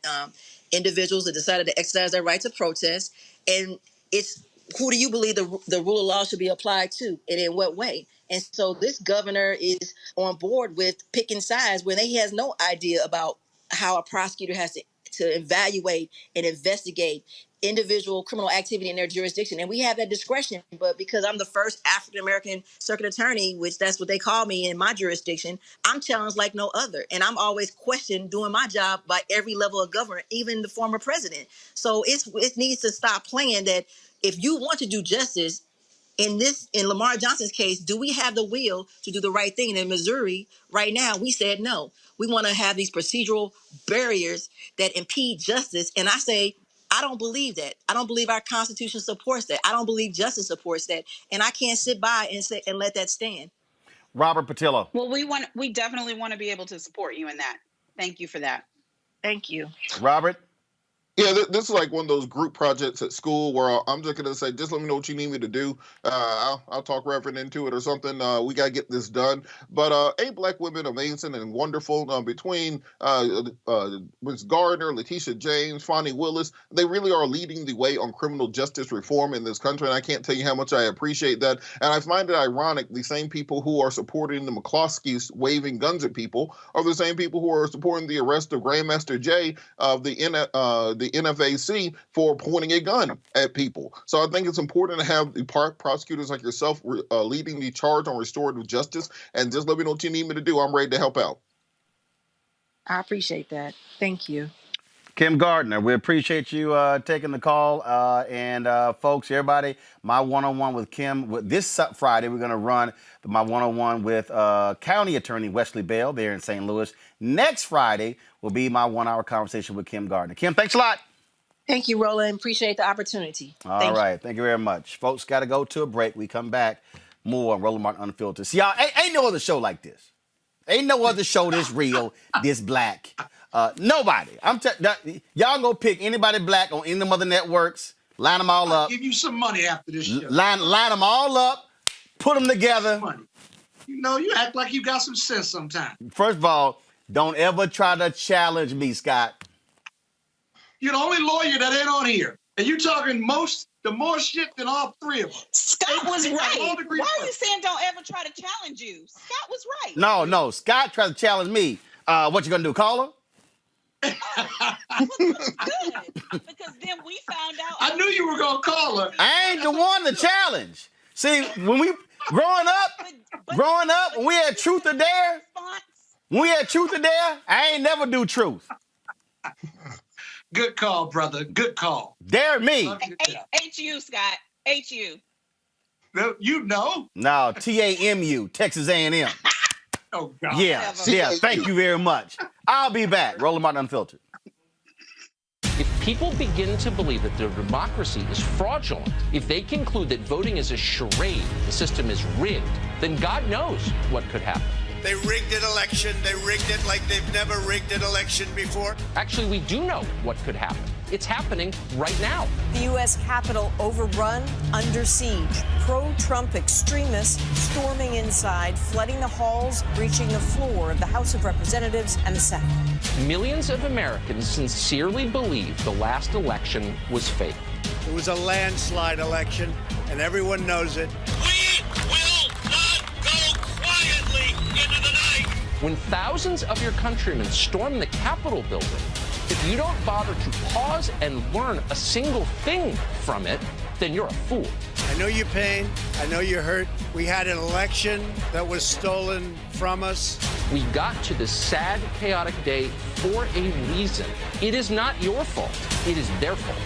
individuals that decided to exercise their right to protest. And it's who do you believe the rule of law should be applied to, and in what way? And so this governor is on board with picking sides when he has no idea about how a prosecutor has to evaluate and investigate individual criminal activity in their jurisdiction. And we have that discretion, but because I'm the first African-American circuit attorney, which that's what they call me in my jurisdiction, I'm challenged like no other. And I'm always questioned doing my job by every level of government, even the former president. So it needs to stop playing that if you want to do justice, in Lamar Johnson's case, do we have the will to do the right thing? In Missouri, right now, we said no. We want to have these procedural barriers that impede justice. And I say, I don't believe that. I don't believe our Constitution supports that. I don't believe justice supports that. And I can't sit by and let that stand. Robert Patillo. Well, we definitely want to be able to support you in that. Thank you for that. Thank you. Robert? Yeah, this is like one of those group projects at school where I'm just going to say, just let me know what you need me to do. I'll talk Reverend into it or something. We got to get this done. But ain't black women amazing and wonderful? Between Ms. Gardner, Letitia James, Fonnie Willis, they really are leading the way on criminal justice reform in this country. And I can't tell you how much I appreciate that. And I find it ironic, the same people who are supporting the McCloskeys waving guns at people are the same people who are supporting the arrest of Grandmaster Jay of the NFAC for pointing a gun at people. So I think it's important to have the prosecutors like yourself leading the charge on restorative justice. And just let me know what you need me to do. I'm ready to help out. I appreciate that. Thank you. Kim Gardner, we appreciate you taking the call. And folks, everybody, my one-on-one with Kim. This Friday, we're going to run my one-on-one with County Attorney Wesley Bell there in St. Louis. Next Friday will be my one-hour conversation with Kim Gardner. Kim, thanks a lot. Thank you, Roland. Appreciate the opportunity. All right. Thank you very much. Folks, got to go to a break. We come back. More on Roland Martin Unfiltered. See, y'all, ain't no other show like this. Ain't no other show this real, this black. Nobody. Y'all go pick anybody black on any of them other networks. Line them all up. I'll give you some money after this show. Line them all up. put them together. Money. You know, you act like you got some sense sometimes. First of all, don't ever try to challenge me, Scott. You're the only lawyer that ain't on here. And you talking the more shit than all three of us. Scott was right. Why are you saying don't ever try to challenge you? Scott was right. No. Scott tried to challenge me. What you gonna do, call her? Good. Because then we found out. I knew you were gonna call her. I ain't the one to challenge. See, when we growing up, when we had truth or dare, I ain't never do truth. Good call, brother. Good call. Dare me. HU, Scott. HU. No, you know. No, TAMU, Texas A&M. Oh, God. Yeah, thank you very much. I'll be back. Roland Martin Unfiltered. If people begin to believe that their democracy is fraudulent, if they conclude that voting is a charade, the system is rigged, then God knows what could happen. They rigged an election. They rigged it like they've never rigged an election before. Actually, we do know what could happen. It's happening right now. The U.S. Capitol overrun, under siege. Pro-Trump extremists storming inside, flooding the halls, breaching the floor of the House of Representatives and the Senate. Millions of Americans sincerely believe the last election was fake. It was a landslide election, and everyone knows it. We will not go quietly into the night. When thousands of your countrymen storm the Capitol building, if you don't bother to pause and learn a single thing from it, then you're a fool. I know your pain. I know you're hurt. We had an election that was stolen from us. We got to this sad, chaotic day for a reason. It is not your fault. It is their fault.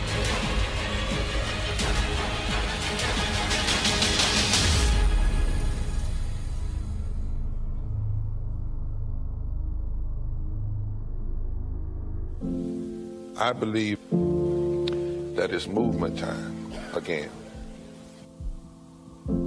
I believe that it's movement time again.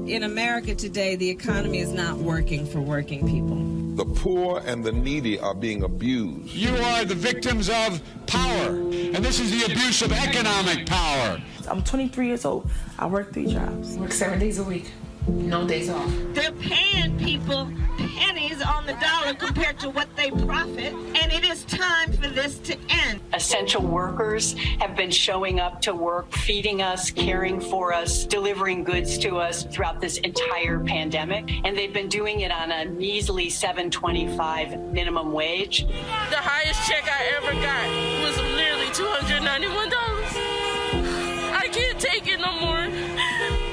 In America today, the economy is not working for working people. The poor and the needy are being abused. You are the victims of power, and this is the abuse of economic power. I'm 23 years old. I work 3 jobs. Work 7 days a week. No days off. They're paying people pennies on the dollar compared to what they profit, and it is time for this to end. Essential workers have been showing up to work, feeding us, caring for us, delivering goods to us throughout this entire pandemic, and they've been doing it on a measly $7.25 minimum wage. The highest check I ever got was literally $291. I can't take it no more.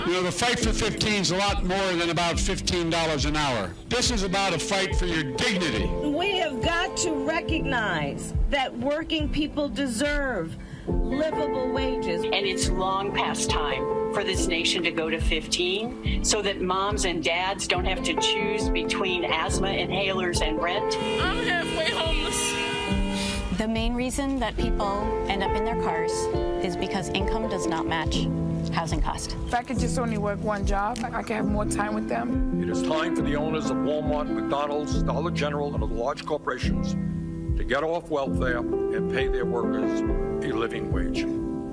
You know, the fight for 15 is a lot more than about $15 an hour. This is about a fight for your dignity. We have got to recognize that working people deserve livable wages. And it's long past time for this nation to go to 15 so that moms and dads don't have to choose between asthma inhalers and rent. I'm halfway homeless. The main reason that people end up in their cars is because income does not match housing cost. If I could just only work one job, I could have more time with them. It is time for the owners of Walmart, McDonald's, Dollar General, and other large corporations to get off welfare and pay their workers a living wage.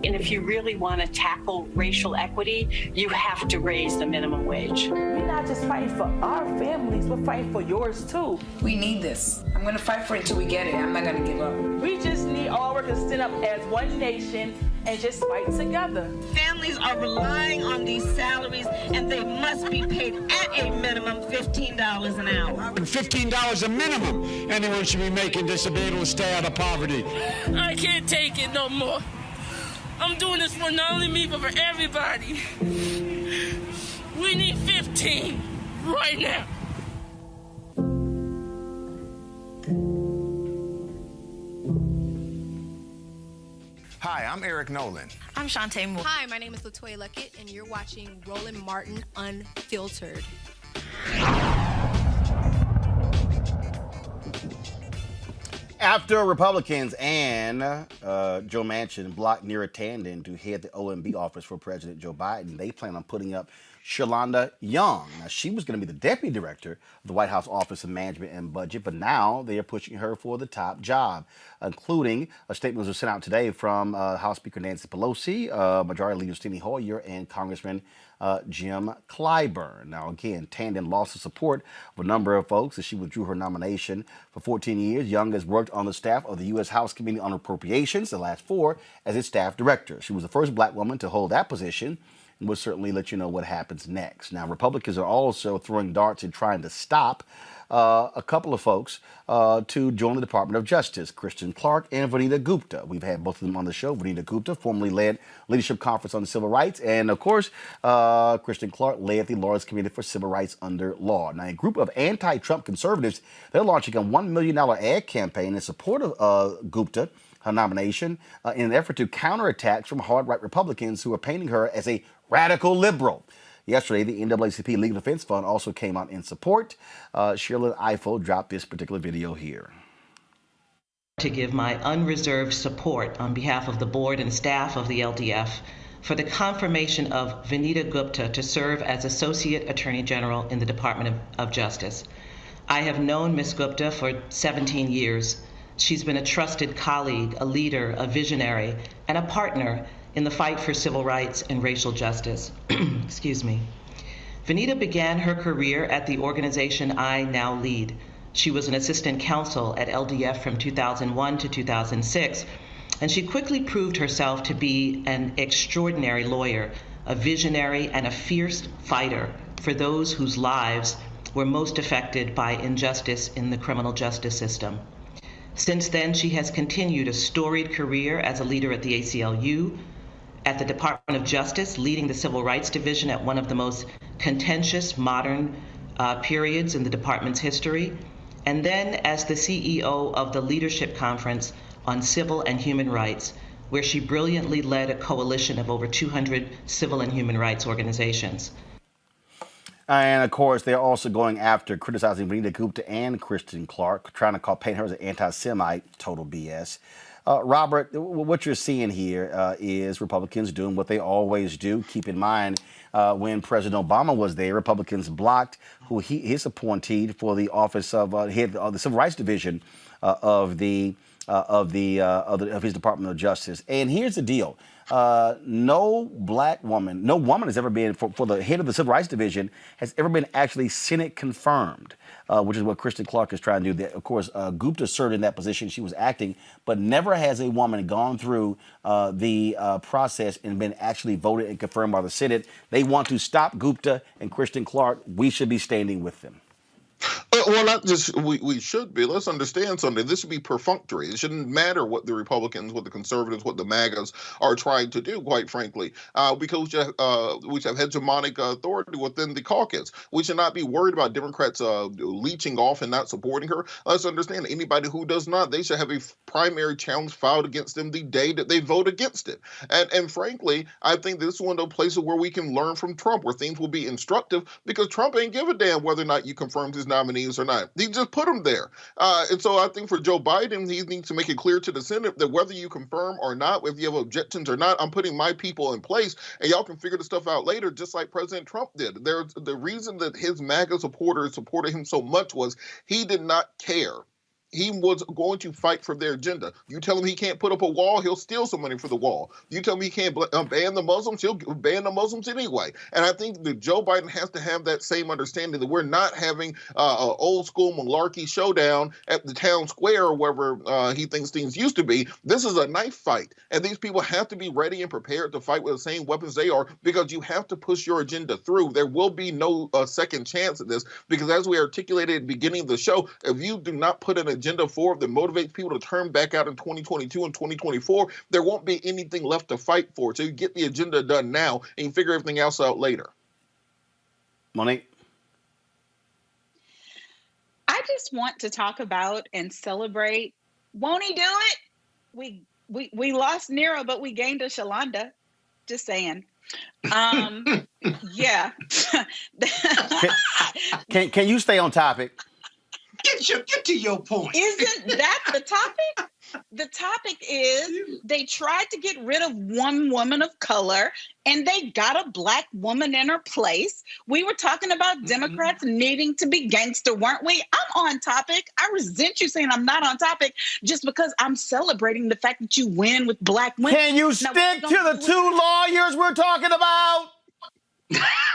And if you really want to tackle racial equity, you have to raise the minimum wage. We're not just fighting for our families, we're fighting for yours too. We need this. I'm going to fight for it until we get it. I'm not going to give up. We just need all workers to stand up as one nation and just fight together. Families are relying on these salaries, and they must be paid at a minimum $15 an hour. $15 a minimum. Anyone should be making this to be able to stay out of poverty. I can't take it no more. I'm doing this for not only me, but for everybody. We need 15 right now. Hi, I'm Eric Nolan. I'm Shantae Moore. Hi, my name is LaToya Luckett, and you're watching Roland Martin Unfiltered. After Republicans and Joe Manchin blocked Neera Tanden to head the OMB office for President Joe Biden, they plan on putting up Shalonda Young. Now, she was going to be the deputy director of the White House Office of Management and Budget, but now they are pushing her for the top job, including a statement was sent out today from House Speaker Nancy Pelosi, Majority Leader Steny Hoyer, and Congressman Jim Clyburn. Now, again, Tandon lost the support of a number of folks as she withdrew her nomination. For 14 years, Young has worked on the staff of the U.S. House Committee on Appropriations, the last 4, as its staff director. She was the first black woman to hold that position, and we'll certainly let you know what happens next. Now, Republicans are also throwing darts and trying to stop a couple of folks to join the Department of Justice, Kristen Clark and Vanita Gupta. We've had both of them on the show. Vanita Gupta formerly led Leadership Conference on Civil Rights, and of course, Kristen Clark led the Lawrence Committee for Civil Rights under Law. Now, a group of anti-Trump conservatives, they're launching a $1 million ad campaign in support of Gupta, her nomination, in an effort to counter attacks from hard-right Republicans who are painting her as a radical liberal. Yesterday, the NAACP Legal Defense Fund also came out in support. Sheila Eiffel dropped this particular video here. To give my unreserved support on behalf of the board and staff of the LDF for the confirmation of Vanita Gupta to serve as Associate Attorney General in the Department of Justice. I have known Ms. Gupta for 17 years. She's been a trusted colleague, a leader, a visionary, and a partner in the fight for civil rights and racial justice. Excuse me. Vanita began her career at the organization I now lead. She was an assistant counsel at LDF from 2001 to 2006, and she quickly proved herself to be an extraordinary lawyer, a visionary, and a fierce fighter for those whose lives were most affected by injustice in the criminal justice system. Since then, she has continued a storied career as a leader at the ACLU, at the Department of Justice, leading the Civil Rights Division at one of the most contentious modern periods in the department's history, and then as the CEO of the Leadership Conference on Civil and Human Rights, where she brilliantly led a coalition of over 200 civil and human rights organizations. And of course, they're also going after criticizing Vanita Gupta and Kristen Clark, trying to paint her as an anti-Semite. Total BS. Robert, what you're seeing here is Republicans doing what they always do. Keep in mind, when President Obama was there, Republicans blocked his appointee for the office of head of the Civil Rights Division of his Department of Justice. And here's the deal. No black woman, no woman has ever been, for the head of the Civil Rights Division, has ever been actually Senate confirmed, which is what Kristen Clark is trying to do. Of course, Gupta served in that position. She was acting, but never has a woman gone through the process and been actually voted and confirmed by the Senate. They want to stop Gupta and Kristen Clark. We should be standing with them. Well, not just we should be. Let's understand something. This should be perfunctory. It shouldn't matter what the Republicans, what the conservatives, what the MAGAs are trying to do, quite frankly, because we have hegemonic authority within the caucus. We should not be worried about Democrats leeching off and not supporting her. Let's understand anybody who does not, they should have a primary challenge filed against them the day that they vote against it. And frankly, I think this is one of the places where we can learn from Trump, where things will be instructive, because Trump ain't give a damn whether or not you confirmed his nominees or not. He just put them there. And so I think for Joe Biden, he needs to make it clear to the Senate that whether you confirm or not, whether you have objections or not, I'm putting my people in place, and y'all can figure the stuff out later, just like President Trump did. The reason that his MAGA supporters supported him so much was he did not care. He was going to fight for their agenda. You tell him he can't put up a wall, he'll steal some money for the wall. You tell him he can't ban the Muslims, he'll ban the Muslims anyway. And I think that Joe Biden has to have that same understanding that we're not having an old school malarkey showdown at the town square or wherever he thinks things used to be. This is a knife fight. And these people have to be ready and prepared to fight with the same weapons they are, because you have to push your agenda through. There will be no second chance at this, because as we articulated at the beginning of the show, if you do not put an agenda forward that motivates people to turn back out in 2022 and 2024, there won't be anything left to fight for. So you get the agenda done now and you figure everything else out later. Monique? I just want to talk about and celebrate. Won't he do it? We lost Nero, but we gained a Shalonda. Just saying. Yeah. Can you stay on topic? Get to your point. Isn't that the topic? The topic is they tried to get rid of one woman of color and they got a black woman in her place. We were talking about Democrats needing to be gangster, weren't we? I'm on topic. I resent you saying I'm not on topic just because I'm celebrating the fact that you win with black women. Can you stick to the two lawyers we're talking about?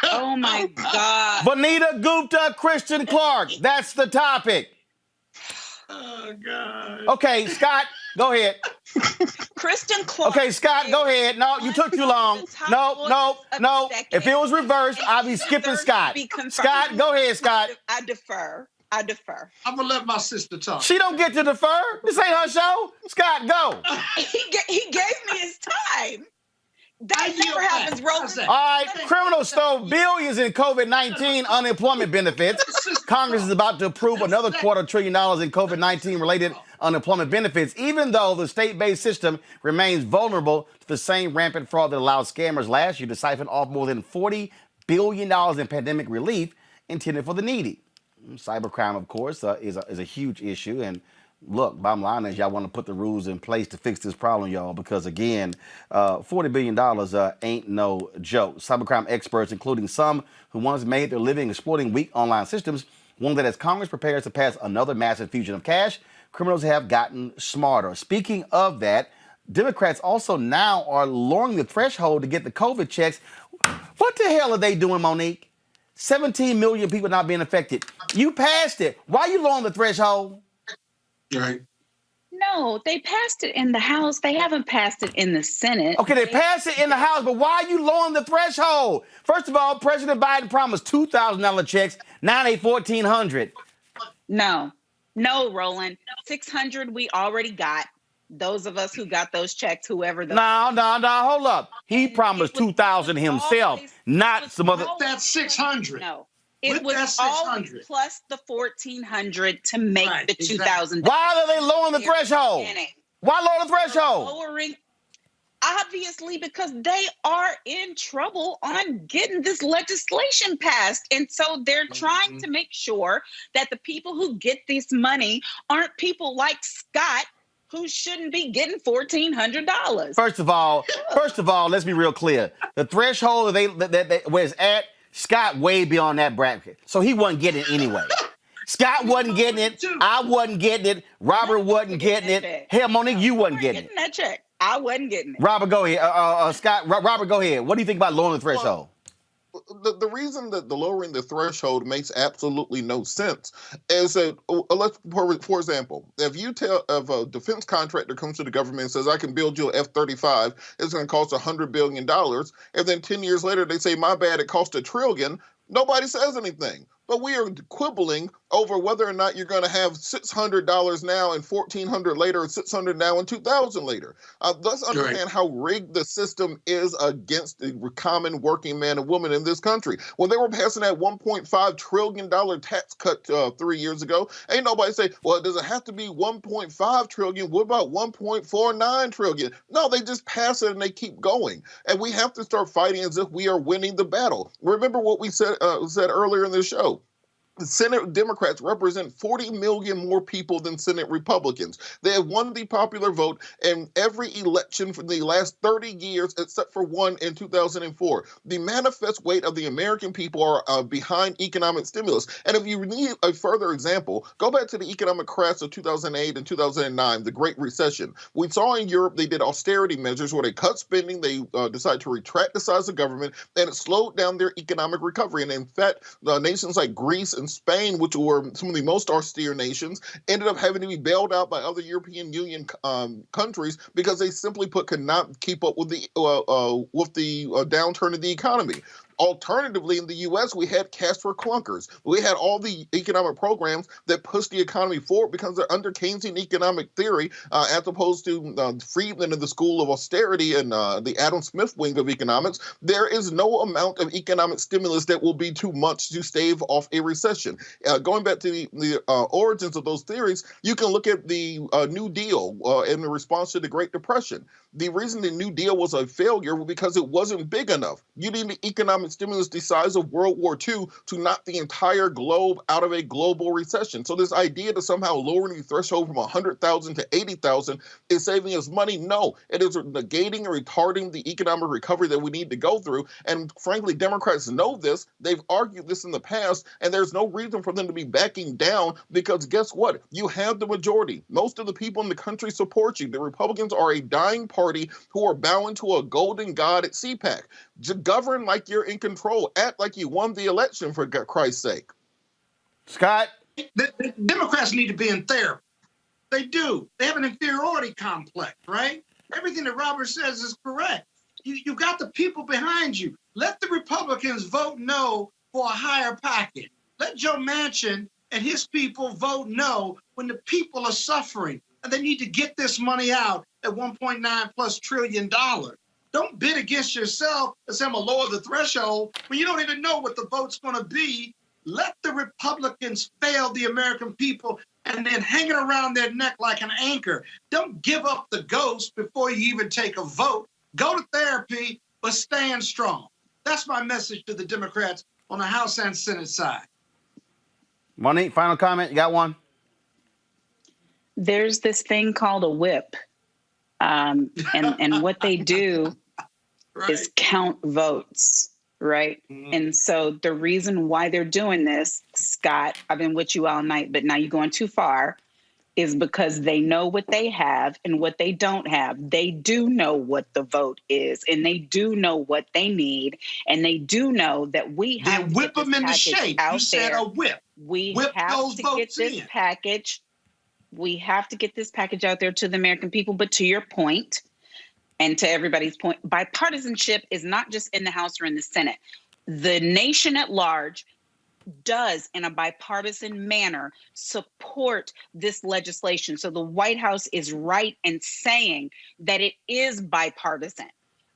Oh my God. Vanita Gupta, Christian Clark. That's the topic. Oh, God. Okay, Scott, go ahead. Christian Clark. Okay, Scott, go ahead. No, you took too long. No. If it was reversed, I'd be skipping Scott. Scott, go ahead, Scott. I defer. I'm going to let my sister talk. She don't get to defer. This ain't her show. Scott, go. He gave me his time. That never happens, Roland. All right, criminals stole billions in COVID-19 unemployment benefits. Congress is about to approve another $250 billion in COVID-19 related unemployment benefits, even though the state-based system remains vulnerable to the same rampant fraud that allowed scammers last year to siphon off more than $40 billion in pandemic relief intended for the needy. Cybercrime, of course, is a huge issue. And look, bottom line is y'all want to put the rules in place to fix this problem, y'all, because, again, $40 billion ain't no joke. Cybercrime experts, including some who once made their living exploiting weak online systems, warn that as Congress prepares to pass another massive fusion of cash, criminals have gotten smarter. Speaking of that, Democrats also now are lowering the threshold to get the COVID checks. What the hell are they doing, Monique? 17 million people not being affected. You passed it. Why are you lowering the threshold? Right. No, they passed it in the House. They haven't passed it in the Senate. Okay, they passed it in the House, but why are you lowering the threshold? First of all, President Biden promised $2,000 checks. Now they $1,400. No, Roland. 600 we already got. Those of us who got those checks, whoever. No, hold up. He promised 2,000 himself, not some other. That's 600. No. It was all plus the 1,400 to make the 2,000. Why are they lowering the threshold? Why lower the threshold? Lowering, obviously, because they are in trouble on getting this legislation passed. And so they're trying to make sure that the people who get this money aren't people like Scott, who shouldn't be getting $1,400. First of all, let's be real clear. The threshold that where it's at, Scott way beyond that bracket. So he wasn't getting it anyway. Scott wasn't getting it. I wasn't getting it. Robert wasn't getting it. Hell, Monique, you wasn't getting it. That check. I wasn't getting it. Robert, go ahead. Robert, go ahead. What do you think about lowering the threshold? The reason that the lowering the threshold makes absolutely no sense is that, let's, for example, if a defense contractor comes to the government and says, I can build you an F-35, it's going to cost $100 billion, and then 10 years later they say, my bad, it cost $1 trillion, nobody says anything. But we are quibbling over whether or not you're going to have $600 now and $1,400 later, or $600 now and $2,000 later. Let's understand how rigged the system is against the common working man and woman in this country. When they were passing that $1.5 trillion tax cut 3 years ago, ain't nobody say, well, does it have to be $1.5 trillion? What about $1.49 trillion? No, they just pass it and they keep going. And we have to start fighting as if we are winning the battle. Remember what we said earlier in the show. Senate Democrats represent 40 million more people than Senate Republicans. They have won the popular vote in every election for the last 30 years, except for one in 2004. The manifest weight of the American people are behind economic stimulus. And if you need a further example, go back to the economic crash of 2008 and 2009, the Great Recession. We saw in Europe they did austerity measures where they cut spending, they decided to retract the size of government, and it slowed down their economic recovery. And in fact, nations like Greece and Spain, which were some of the most austere nations, ended up having to be bailed out by other European Union countries because they simply could not keep up with the downturn in the economy. Alternatively, in the U.S., we had cash for clunkers. We had all the economic programs that pushed the economy forward because they're under Keynesian economic theory, as opposed to Friedman in the School of Austerity and the Adam Smith wing of economics. There is no amount of economic stimulus that will be too much to stave off a recession. Going back to the origins of those theories, you can look at the New Deal in response to the Great Depression. The reason the New Deal was a failure was because it wasn't big enough. You need economic economic stimulus the size of World War II to knock the entire globe out of a global recession. So this idea to somehow lowering the threshold from 100,000 to 80,000 is saving us money. No, it is negating and retarding the economic recovery that we need to go through. And frankly, Democrats know this. They've argued this in the past, and there's no reason for them to be backing down, because guess what? You have the majority. Most of the people in the country support you. The Republicans are a dying party who are bowing to a golden god at CPAC. Govern like you're in control. Act like you won the election, for Christ's sake. Scott? The Democrats need to be in therapy. They do. They have an inferiority complex, right? Everything that Robert says is correct. You got the people behind you. Let the Republicans vote no for a higher package. Let Joe Manchin and his people vote no when the people are suffering. And they need to get this money out at $1.9+ trillion. Don't bid against yourself and say, I'm going to lower the threshold when you don't even know what the vote's going to be. Let the Republicans fail the American people and then hang it around their neck like an anchor. Don't give up the ghost before you even take a vote. Go to therapy, but stand strong. That's my message to the Democrats on the House and Senate side. Monique, final comment? You got one? There's this thing called a whip. And what they do is count votes, right? And so the reason why they're doing this, Scott, I've been with you all night, but now you're going too far, is because they know what they have and what they don't have. They do know what the vote is, and they do know what they need, and they do know that we have to whip them into shape. You said a whip. We have to get this package. We have to get this package out there to the American people. But to your point, and to everybody's point, bipartisanship is not just in the House or in the Senate. The nation at large does, in a bipartisan manner, support this legislation. So the White House is right in saying that it is bipartisan.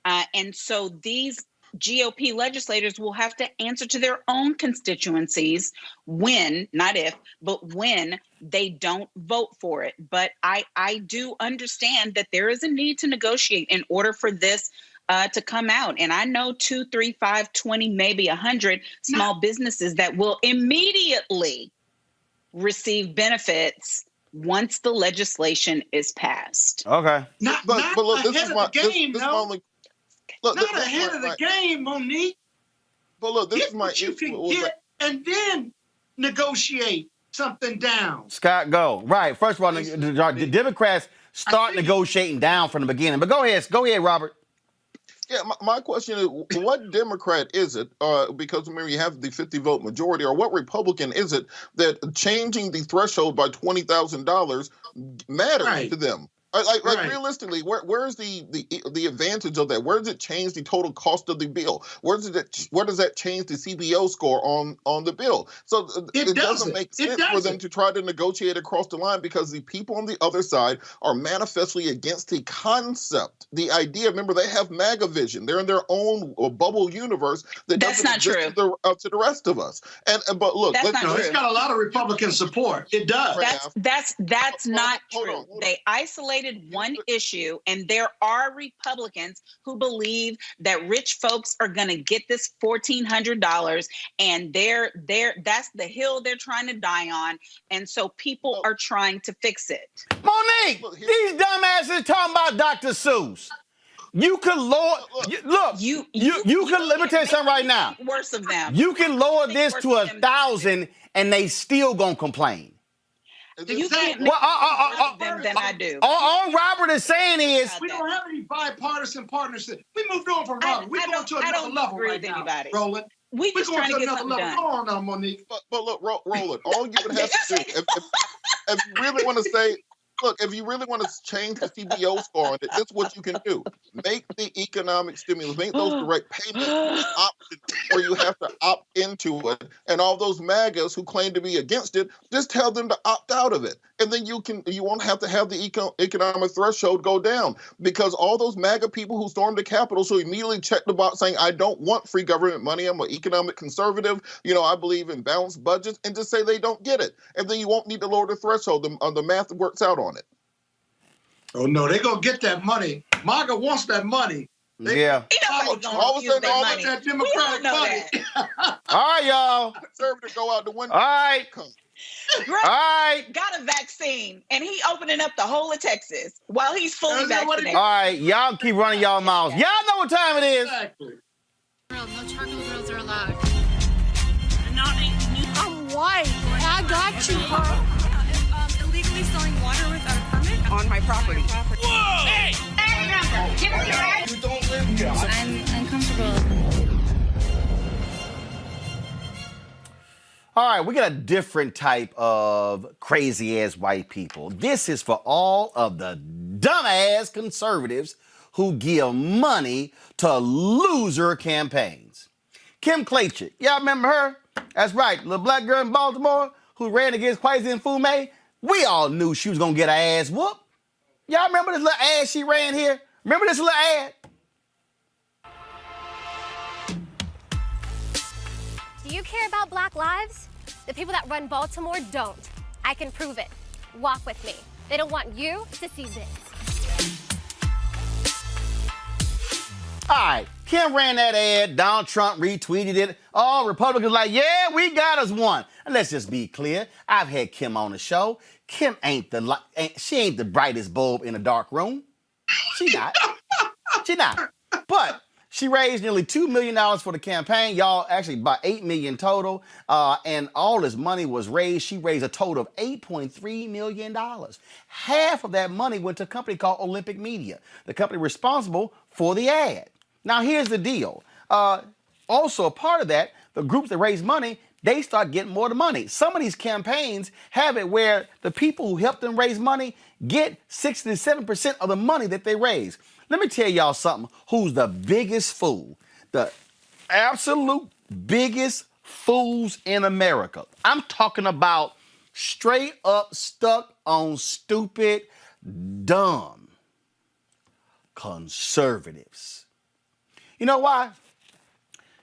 And so these GOP legislators will have to answer to their own constituencies when, not if, but when they don't vote for it. But I do understand that there is a need to negotiate in order for this to come out. And I know 2, 3, 5, 20, maybe 100 small businesses that will immediately receive benefits once the legislation is passed. Okay. Not look, this is my game, Look, not ahead of the game, Monique. But look, this get is my what you can get, and then negotiate something down. Scott, go. Right. First of all, the Democrats start negotiating down from the beginning. But go ahead, Robert. Yeah, my question is, what Democrat is it, because remember you have the 50-vote majority, or what Republican is it that changing the threshold by $20,000 matters to them? Like realistically, where is the advantage of that? Where does it change the total cost of the bill? Where does that change the CBO score on the bill? So it doesn't make sense for them to try to negotiate across the line, because the people on the other side are manifestly against the concept, the idea. Remember, they have MAGA vision. They're in their own bubble universe that's not true to the rest of us. But look, it's got a lot of Republican support. It does. That's not true. They isolate one issue, and there are Republicans who believe that rich folks are going to get this $1,400, and that's the hill they're trying to die on, and so people are trying to fix it. Monique, these dumbasses talking about Dr. Seuss. You can lower. You can. Let me tell you something right now. Worse of them. You can lower this to 1,000, and they still gonna complain. You can't make more of them than I do. All Robert is saying is we don't have any bipartisan partnership. We moved on from Robert. We're going to another level right now, Roland. We're just trying to get something done. Go on now, Monique. But look, Roland, all you would have to do, if you really want to say, look, if you really want to change the CBO score on it, that's what you can do. Make the economic stimulus, make those direct payments options where you have to opt into it. And all those MAGAs who claim to be against it, just tell them to opt out of it. And then you won't have to have the economic threshold go down, because all those MAGA people who stormed the Capitol should immediately check the box saying, I don't want free government money. I'm an economic conservative. I believe in balanced budgets, and just say they don't get it. And then you won't need to lower the threshold. The math works out on it. Oh, no, they're going to get that money. MAGA wants that money. Yeah. He knows he's all of a sudden, all money. that Democratic money. All right, y'all. conservative go out the window. All right. Greg All right. got a vaccine, and he opening up the whole of Texas while he's fully vaccinated. All right, y'all keep running y'all mouths. Y'all know what time it is. Exactly. No charcoal grills are allowed. I'm white. I got you, huh? Illegally selling water without a permit On my property. Whoa! Hey! You don't live here. I'm uncomfortable. All right, we got a different type of crazy-ass white people. This is for all of the dumbass conservatives who give money to loser campaigns. Kim Klachik, y'all remember her? That's right, the black girl in Baltimore who ran against Kwesi Mfume. We all knew she was gonna get her ass whooped. Y'all remember this little ad she ran here? Remember this little ad? Do you care about Black lives? The people that run Baltimore don't. I can prove it. Walk with me. They don't want you to see this. All right, Kim ran that ad, Donald Trump retweeted it. All Republicans like, yeah, we got us one. And let's just be clear, I've had Kim on the show. Kim ain't the brightest bulb in a dark room. She not. She not. But she raised nearly $2 million for the campaign. Y'all, actually about $8 million total. And all this money was raised. She raised a total of $8.3 million. Half of that money went to a company called Olympic Media, the company responsible for the ad. Now, here's the deal. Also, a part of that, the groups that raise money, they start getting more of the money. Some of these campaigns have it where the people who help them raise money get 67% of the money that they raise. Let me tell y'all something. Who's the biggest fool? The absolute biggest fools in America. I'm talking about straight up stuck on stupid, dumb conservatives. You know why?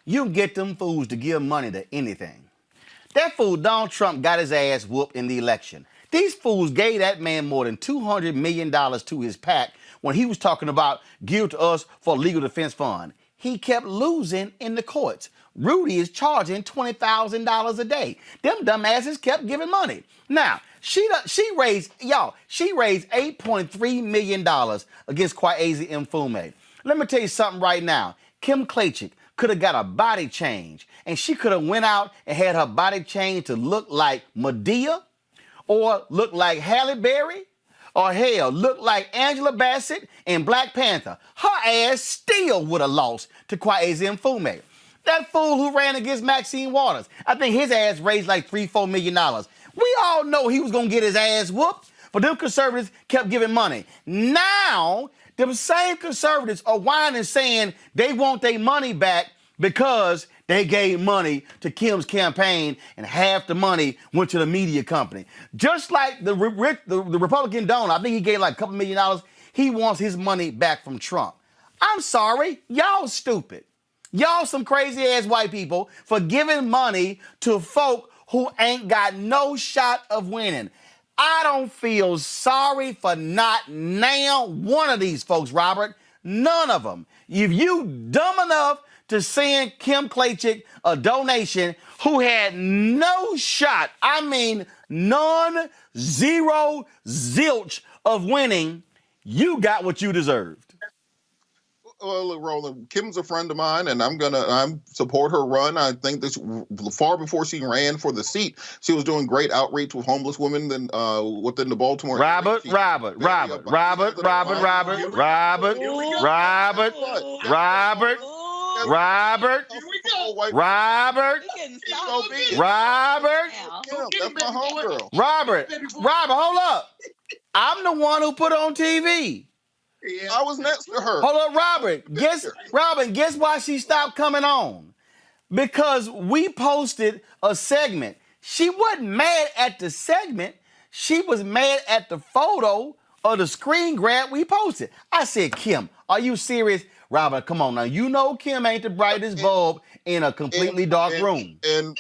You can get them fools to give money to anything. That fool Donald Trump got his ass whooped in the election. These fools gave that man more than $200 million to his PAC when he was talking about give to us for legal defense fund. He kept losing in the courts. Rudy is charging $20,000 a day. Them dumbasses kept giving money. Now, she raised $8.3 million against Kwesi Mfume. Let me tell you something right now. Kim Klachik could have got a body change, and she could have went out and had her body change to look like Madea, or look like Halle Berry, or hell, look like Angela Bassett in Black Panther. Her ass still would have lost to Kwesi Mfume. That fool who ran against Maxine Waters, I think his ass raised like $3-4 million. We all know he was gonna get his ass whooped, but them conservatives kept giving money. Now, them same conservatives are whining saying they want their money back because they gave money to Kim's campaign and half the money went to the media company. Just like the Republican donor, I think he gave like a couple $1 million. He wants his money back from Trump. I'm sorry, y'all stupid. Y'all some crazy ass white people for giving money to folk who ain't got no shot of winning. I don't feel sorry for not now one of these folks, Robert. None of them. If you dumb enough to send Kim Klachik a donation who had no shot, I mean none, zero, zilch of winning, you got what you deserved. Well, look, Roland, Kim's a friend of mine, and I'm support her run. I think this far before she ran for the seat, she was doing great outreach with homeless women within the Baltimore area. Robert. That's my homegirl. Robert, hold up. I'm the one who put on TV. Yeah. I was next to her. Hold up, Robert. Guess why she stopped coming on? Because we posted a segment. She wasn't mad at the segment. She was mad at the photo of the screen grab we posted. I said, Kim, are you serious? Robert, come on now. You know Kim ain't the brightest bulb in a completely dark room. In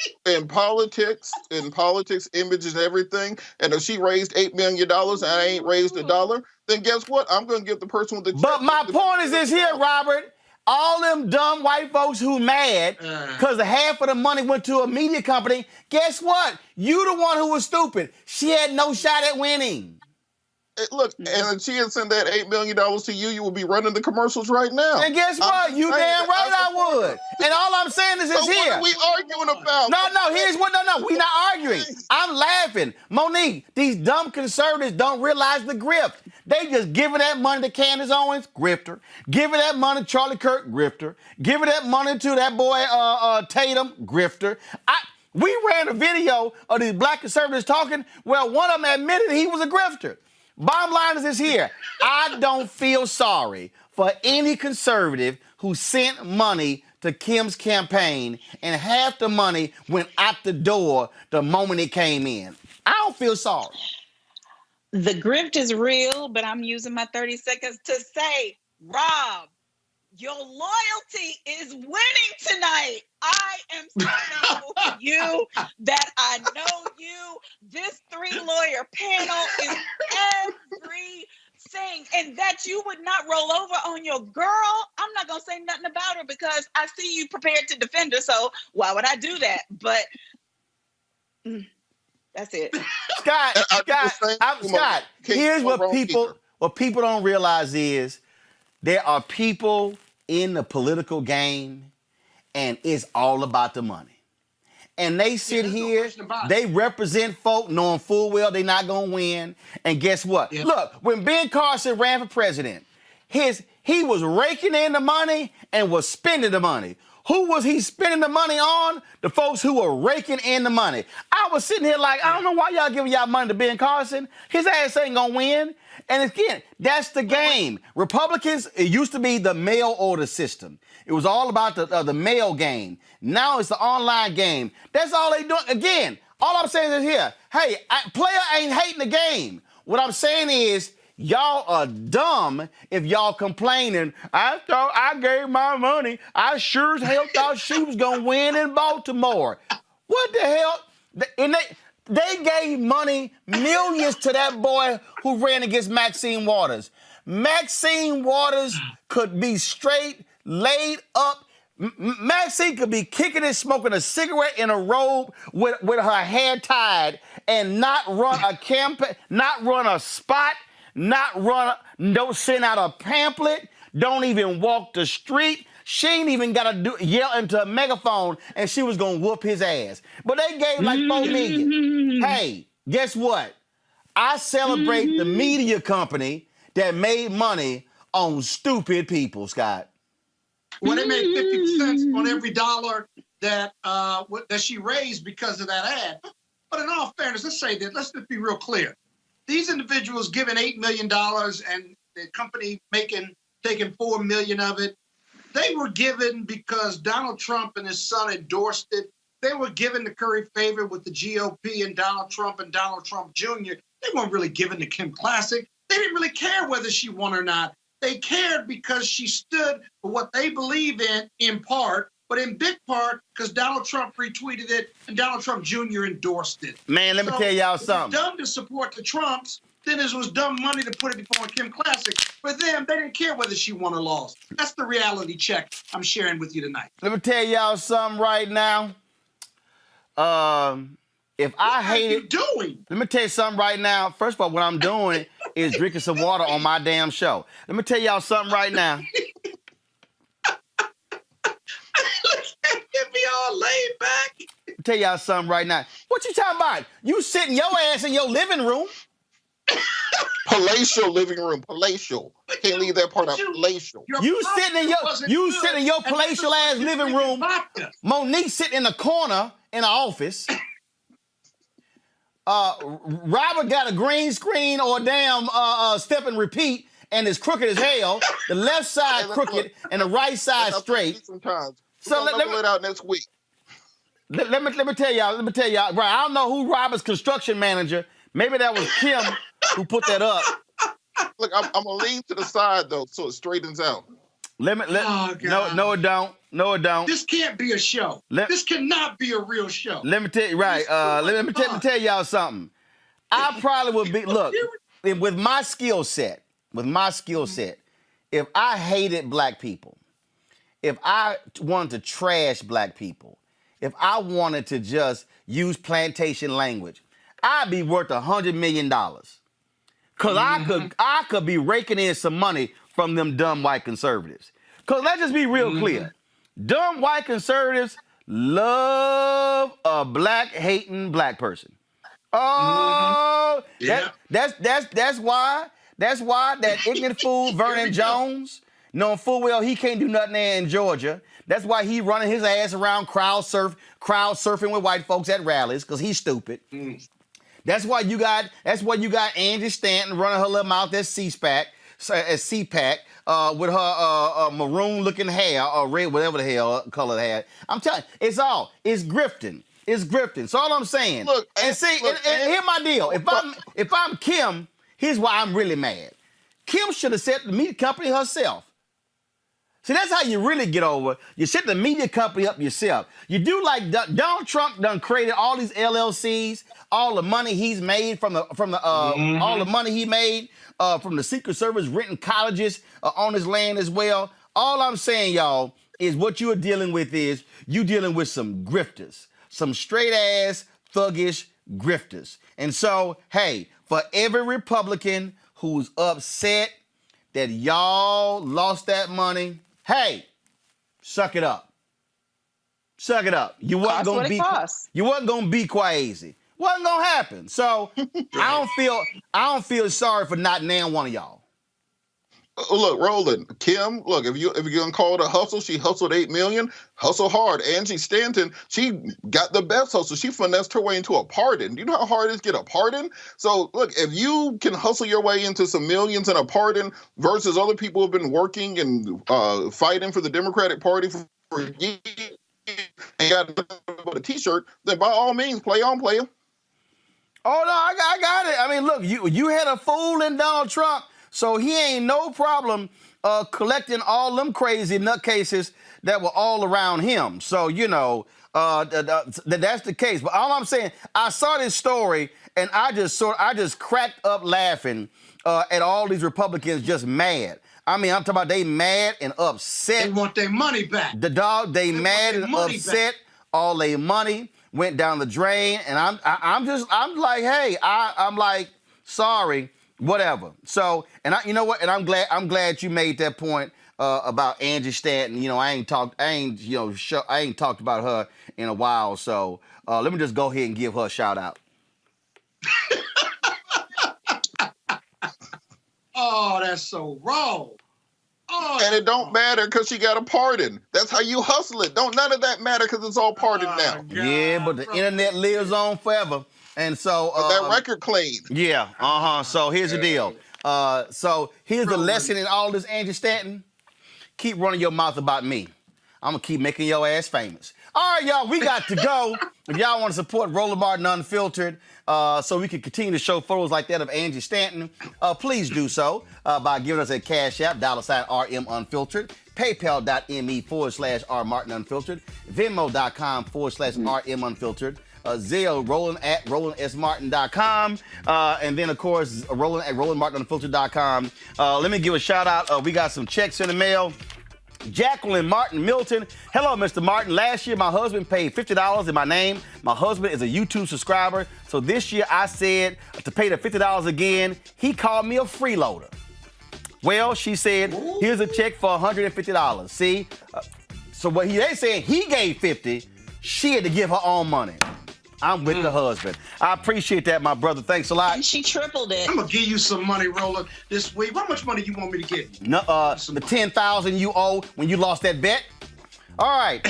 politics, image is everything. And if she raised $8 million and I ain't raised $1, then guess what? I'm going to give the person with the check. But my point is this here, Robert. All them dumb white folks who mad because half of the money went to a media company, guess what? You the one who was stupid. She had no shot at winning. Look, and if she had sent that $8 million to you, you would be running the commercials right now. And guess what? You damn right I would. And all I'm saying is so here. What are we arguing about? No, here's what, no, we're not arguing. I'm laughing. Monique, these dumb conservatives don't realize the grift. They just giving that money to Candace Owens, grifter. Giving that money to Charlie Kirk, grifter. Giving that money to that boy Tatum, grifter. We ran a video of these black conservatives talking. Well, one of them admitted he was a grifter. Bottom line is this here. I don't feel sorry for any conservative who sent money to Kim's campaign and half the money went out the door the moment it came in. I don't feel sorry. The grift is real, but I'm using my 30 seconds to say, Rob, your loyalty is winning tonight. I am so thankful for you that I know you. This 3-lawyer panel is everything. And that you would not roll over on your girl, I'm not going to say nothing about her because I see you prepared to defend her. So why would I do that? But that's it. Scott, here's what people don't realize is there are people in the political game and it's all about the money. And they sit here, they represent folk knowing full well they're not going to win. And guess what? Yeah. Look, when Ben Carson ran for president, he was raking in the money and was spending the money. Who was he spending the money on? The folks who were raking in the money. I was sitting here like, I don't know why y'all giving y'all money to Ben Carson. His ass ain't going to win. And again, that's the game. Republicans, it used to be the mail order system. It was all about the mail game. Now it's the online game. That's all they doing. Again, all I'm saying is here, hey, player ain't hating the game. What I'm saying is, y'all are dumb if y'all complaining. I thought I gave my money. I sure as hell thought she was going to win in Baltimore. What the hell? And they gave money, millions, to that boy who ran against Maxine Waters. Maxine Waters could be straight, laid up. Maxine could be kicking and smoking a cigarette in a robe with her hair tied and not run a campaign, not run a spot, don't send out a pamphlet, don't even walk the street. She ain't even got to yell into a megaphone and she was going to whoop his ass. But they gave like $4 million. Hey, guess what? I celebrate the media company that made money on stupid people, Scott. Well, they made 50 cents on every dollar that she raised because of that ad. But in all fairness, let's say that, let's just be real clear. These individuals giving $8 million and the company taking $4 million of it, they were given because Donald Trump and his son endorsed it. They were given the Curry favor with the GOP and Donald Trump Jr. They weren't really given to Kim Classic. They didn't really care whether she won or not. They cared because she stood for what they believe in part, but in big part because Donald Trump retweeted it and Donald Trump Jr. endorsed it. Man, let me tell y'all something. It's dumb to support the Trumps. Then it was dumb money to put it before Kim Classic. For them, they didn't care whether she won or lost. That's the reality check I'm sharing with you tonight. Let me tell y'all something right now. If I hate it, doing? Let me tell you something right now. First of all, what I'm doing is drinking some water on my damn show. Let me tell y'all something right now. Get me all laid back. Let me tell y'all something right now. What you talking about? You sitting your ass in your living room. Palatial living room, palatial. Can't leave that part out. Palatial. You sitting in your palatial ass living room. Monique sitting in the corner in the office. Robert got a green screen or a damn step and repeat and is crooked as hell. The left side crooked and the right side straight. Sometimes. So let me out next week. Let me tell y'all. Right, I don't know who Robert's construction manager. Maybe that was Kim who put that up. Look, I'm gonna lean to the side though, so it straightens out. No, it don't. No, it don't. This can't be a show. This cannot be a real show. Let me tell you, right? Let me tell y'all something. I probably would be. Look, with my skill set, if I hated black people, if I wanted to trash black people, if I wanted to just use plantation language, I'd be worth $100 million. Cause I could be raking in some money from them dumb white conservatives. Cause let's just be real clear. Dumb white conservatives love a black hating black person. Oh, that's why that ignorant fool Vernon Jones, knowing full well he can't do nothing there in Georgia. That's why he running his ass around crowd surfing with white folks at rallies, because he's stupid. That's why you got Angie Stanton running her little mouth at CPAC with her maroon-looking hair or red, whatever the hell color it had. I'm telling you, it's grifting. It's grifting. So all I'm saying. And here's my deal. If I'm Kim, here's why I'm really mad. Kim should have set the media company herself. See, that's how you really get over. You set the media company up yourself. You do like Donald Trump done created all these LLCs, all the money he's made from the all the money he made from the Secret Service renting colleges on his land as well. All I'm saying, y'all, is what you are dealing with is you dealing with some grifters, some straight ass thuggish grifters. And so, hey, for every Republican who's upset that y'all lost that money, hey, suck it up. Suck it up. You wasn't gonna be Quasi. Wasn't gonna happen. So I don't feel sorry for not naming one of y'all. Look, Roland, Kim, look, if you're gonna call it a hustle, she hustled $8 million. Hustle hard. Angie Stanton, she got the best hustle. She finessed her way into a pardon. You know how hard it is to get a pardon? So look, if you can hustle your way into some millions and a pardon versus other people who've been working and fighting for the Democratic Party for years and got a t-shirt, then by all means, play on, player. Oh no, I got it. I mean, look, you had a fool in Donald Trump. So he ain't no problem collecting all them crazy nutcases that were all around him. So, you know, that's the case. But all I'm saying, I saw this story and I just cracked up laughing at all these Republicans just mad. I mean, I'm talking about they mad and upset. They want their money back. They mad and upset. All their money went down the drain. And I'm like, hey, I'm like, sorry. Whatever. So, and you know what? And I'm glad you made that point about Angie Stanton. You know, I ain't talked about her in a while. So let me just go ahead and give her a shout out. Oh, that's so wrong. Oh, and it don't matter because she got a pardon. That's how you hustle it. None of that matter because it's all pardoned now. God, yeah, but the internet lives on forever. And so that record clean. Yeah, So here's the deal. So here's the lesson in all this, Angie Stanton. Keep running your mouth about me. I'm gonna keep making your ass famous. All right, y'all, we got to go. If y'all want to support Roland Martin Unfiltered, so we can continue to show photos like that of Angie Stanton, please do so by giving us a cash app, $RM Unfiltered, paypal.me/R Martin Unfiltered, venmo.com/RM Unfiltered. Zelle, Roland at RolandSMartin.com. And then, of course, Roland at RolandMartinUnfiltered.com. Let me give a shout out. We got some checks in the mail. Jacqueline Martin Milton. Hello, Mr. Martin. Last year, my husband paid $50 in my name. My husband is a YouTube subscriber. So this year, I said to pay the $50 again. He called me a freeloader. Well, she said, here's a check for $150. See? So what they saying, he gave $50. She had to give her own money. I'm with the husband. I appreciate that, my brother. Thanks a lot. And she tripled it. I'm gonna give you some money, Roland, this week. How much money you want me to give you? No, the $10,000 you owe when you lost that bet. All right.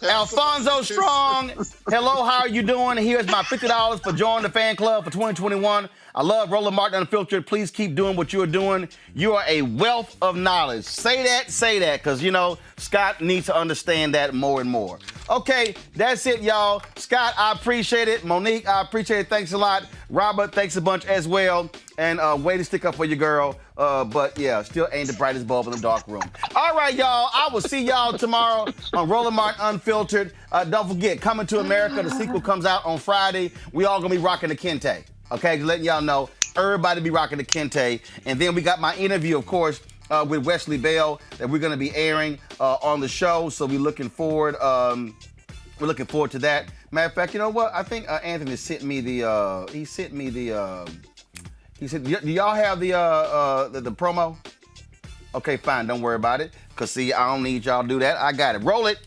Alfonso Strong. Hello, how are you doing? Here's my $50 for joining the fan club for 2021. I love Roland Martin Unfiltered. Please keep doing what you're doing. You are a wealth of knowledge. Say that, because, you know, Scott needs to understand that more and more. Okay, that's it, y'all. Scott, I appreciate it. Monique, I appreciate it. Thanks a lot. Robert, thanks a bunch as well. And way to stick up for your girl. But, yeah, still ain't the brightest bulb in the dark room. All right, y'all. I will see y'all tomorrow on Roland Martin Unfiltered. Don't forget, Coming to America, the sequel comes out on Friday. We all going to be rocking the Kente. Okay, just letting y'all know, everybody be rocking the Kente. And then we got my interview, of course, with Wesley Bell that we're going to be airing on the show. So we're looking forward. We're looking forward to that. Matter of fact, you know what? I think Anthony sent me the. He sent me the. He said, "Do y'all have the promo?" Okay, fine. Don't worry about it. Cause see, I don't need y'all to do that. I got it. Roll it.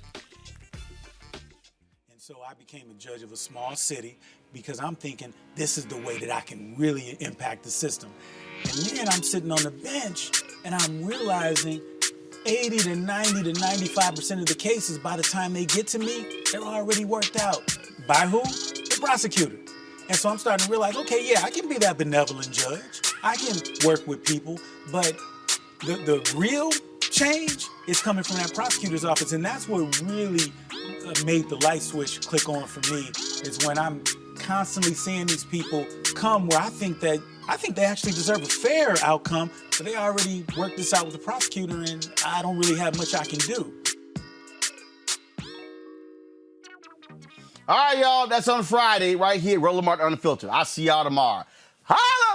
And so I became a judge of a small city because I'm thinking this is the way that I can really impact the system. And then I'm sitting on the bench and I'm realizing 80 to 90 to 95% of the cases, by the time they get to me, they're already worked out. By who? The prosecutor. And so I'm starting to realize, okay, yeah, I can be that benevolent judge. I can work with people, but the real change is coming from that prosecutor's office. And that's what really made the light switch click on for me, is when I'm constantly seeing these people come where I think they actually deserve a fair outcome, but they already worked this out with the prosecutor and I don't really have much I can do. All right, y'all, that's on Friday right here, Roland Martin Unfiltered. I'll see y'all tomorrow. Holla!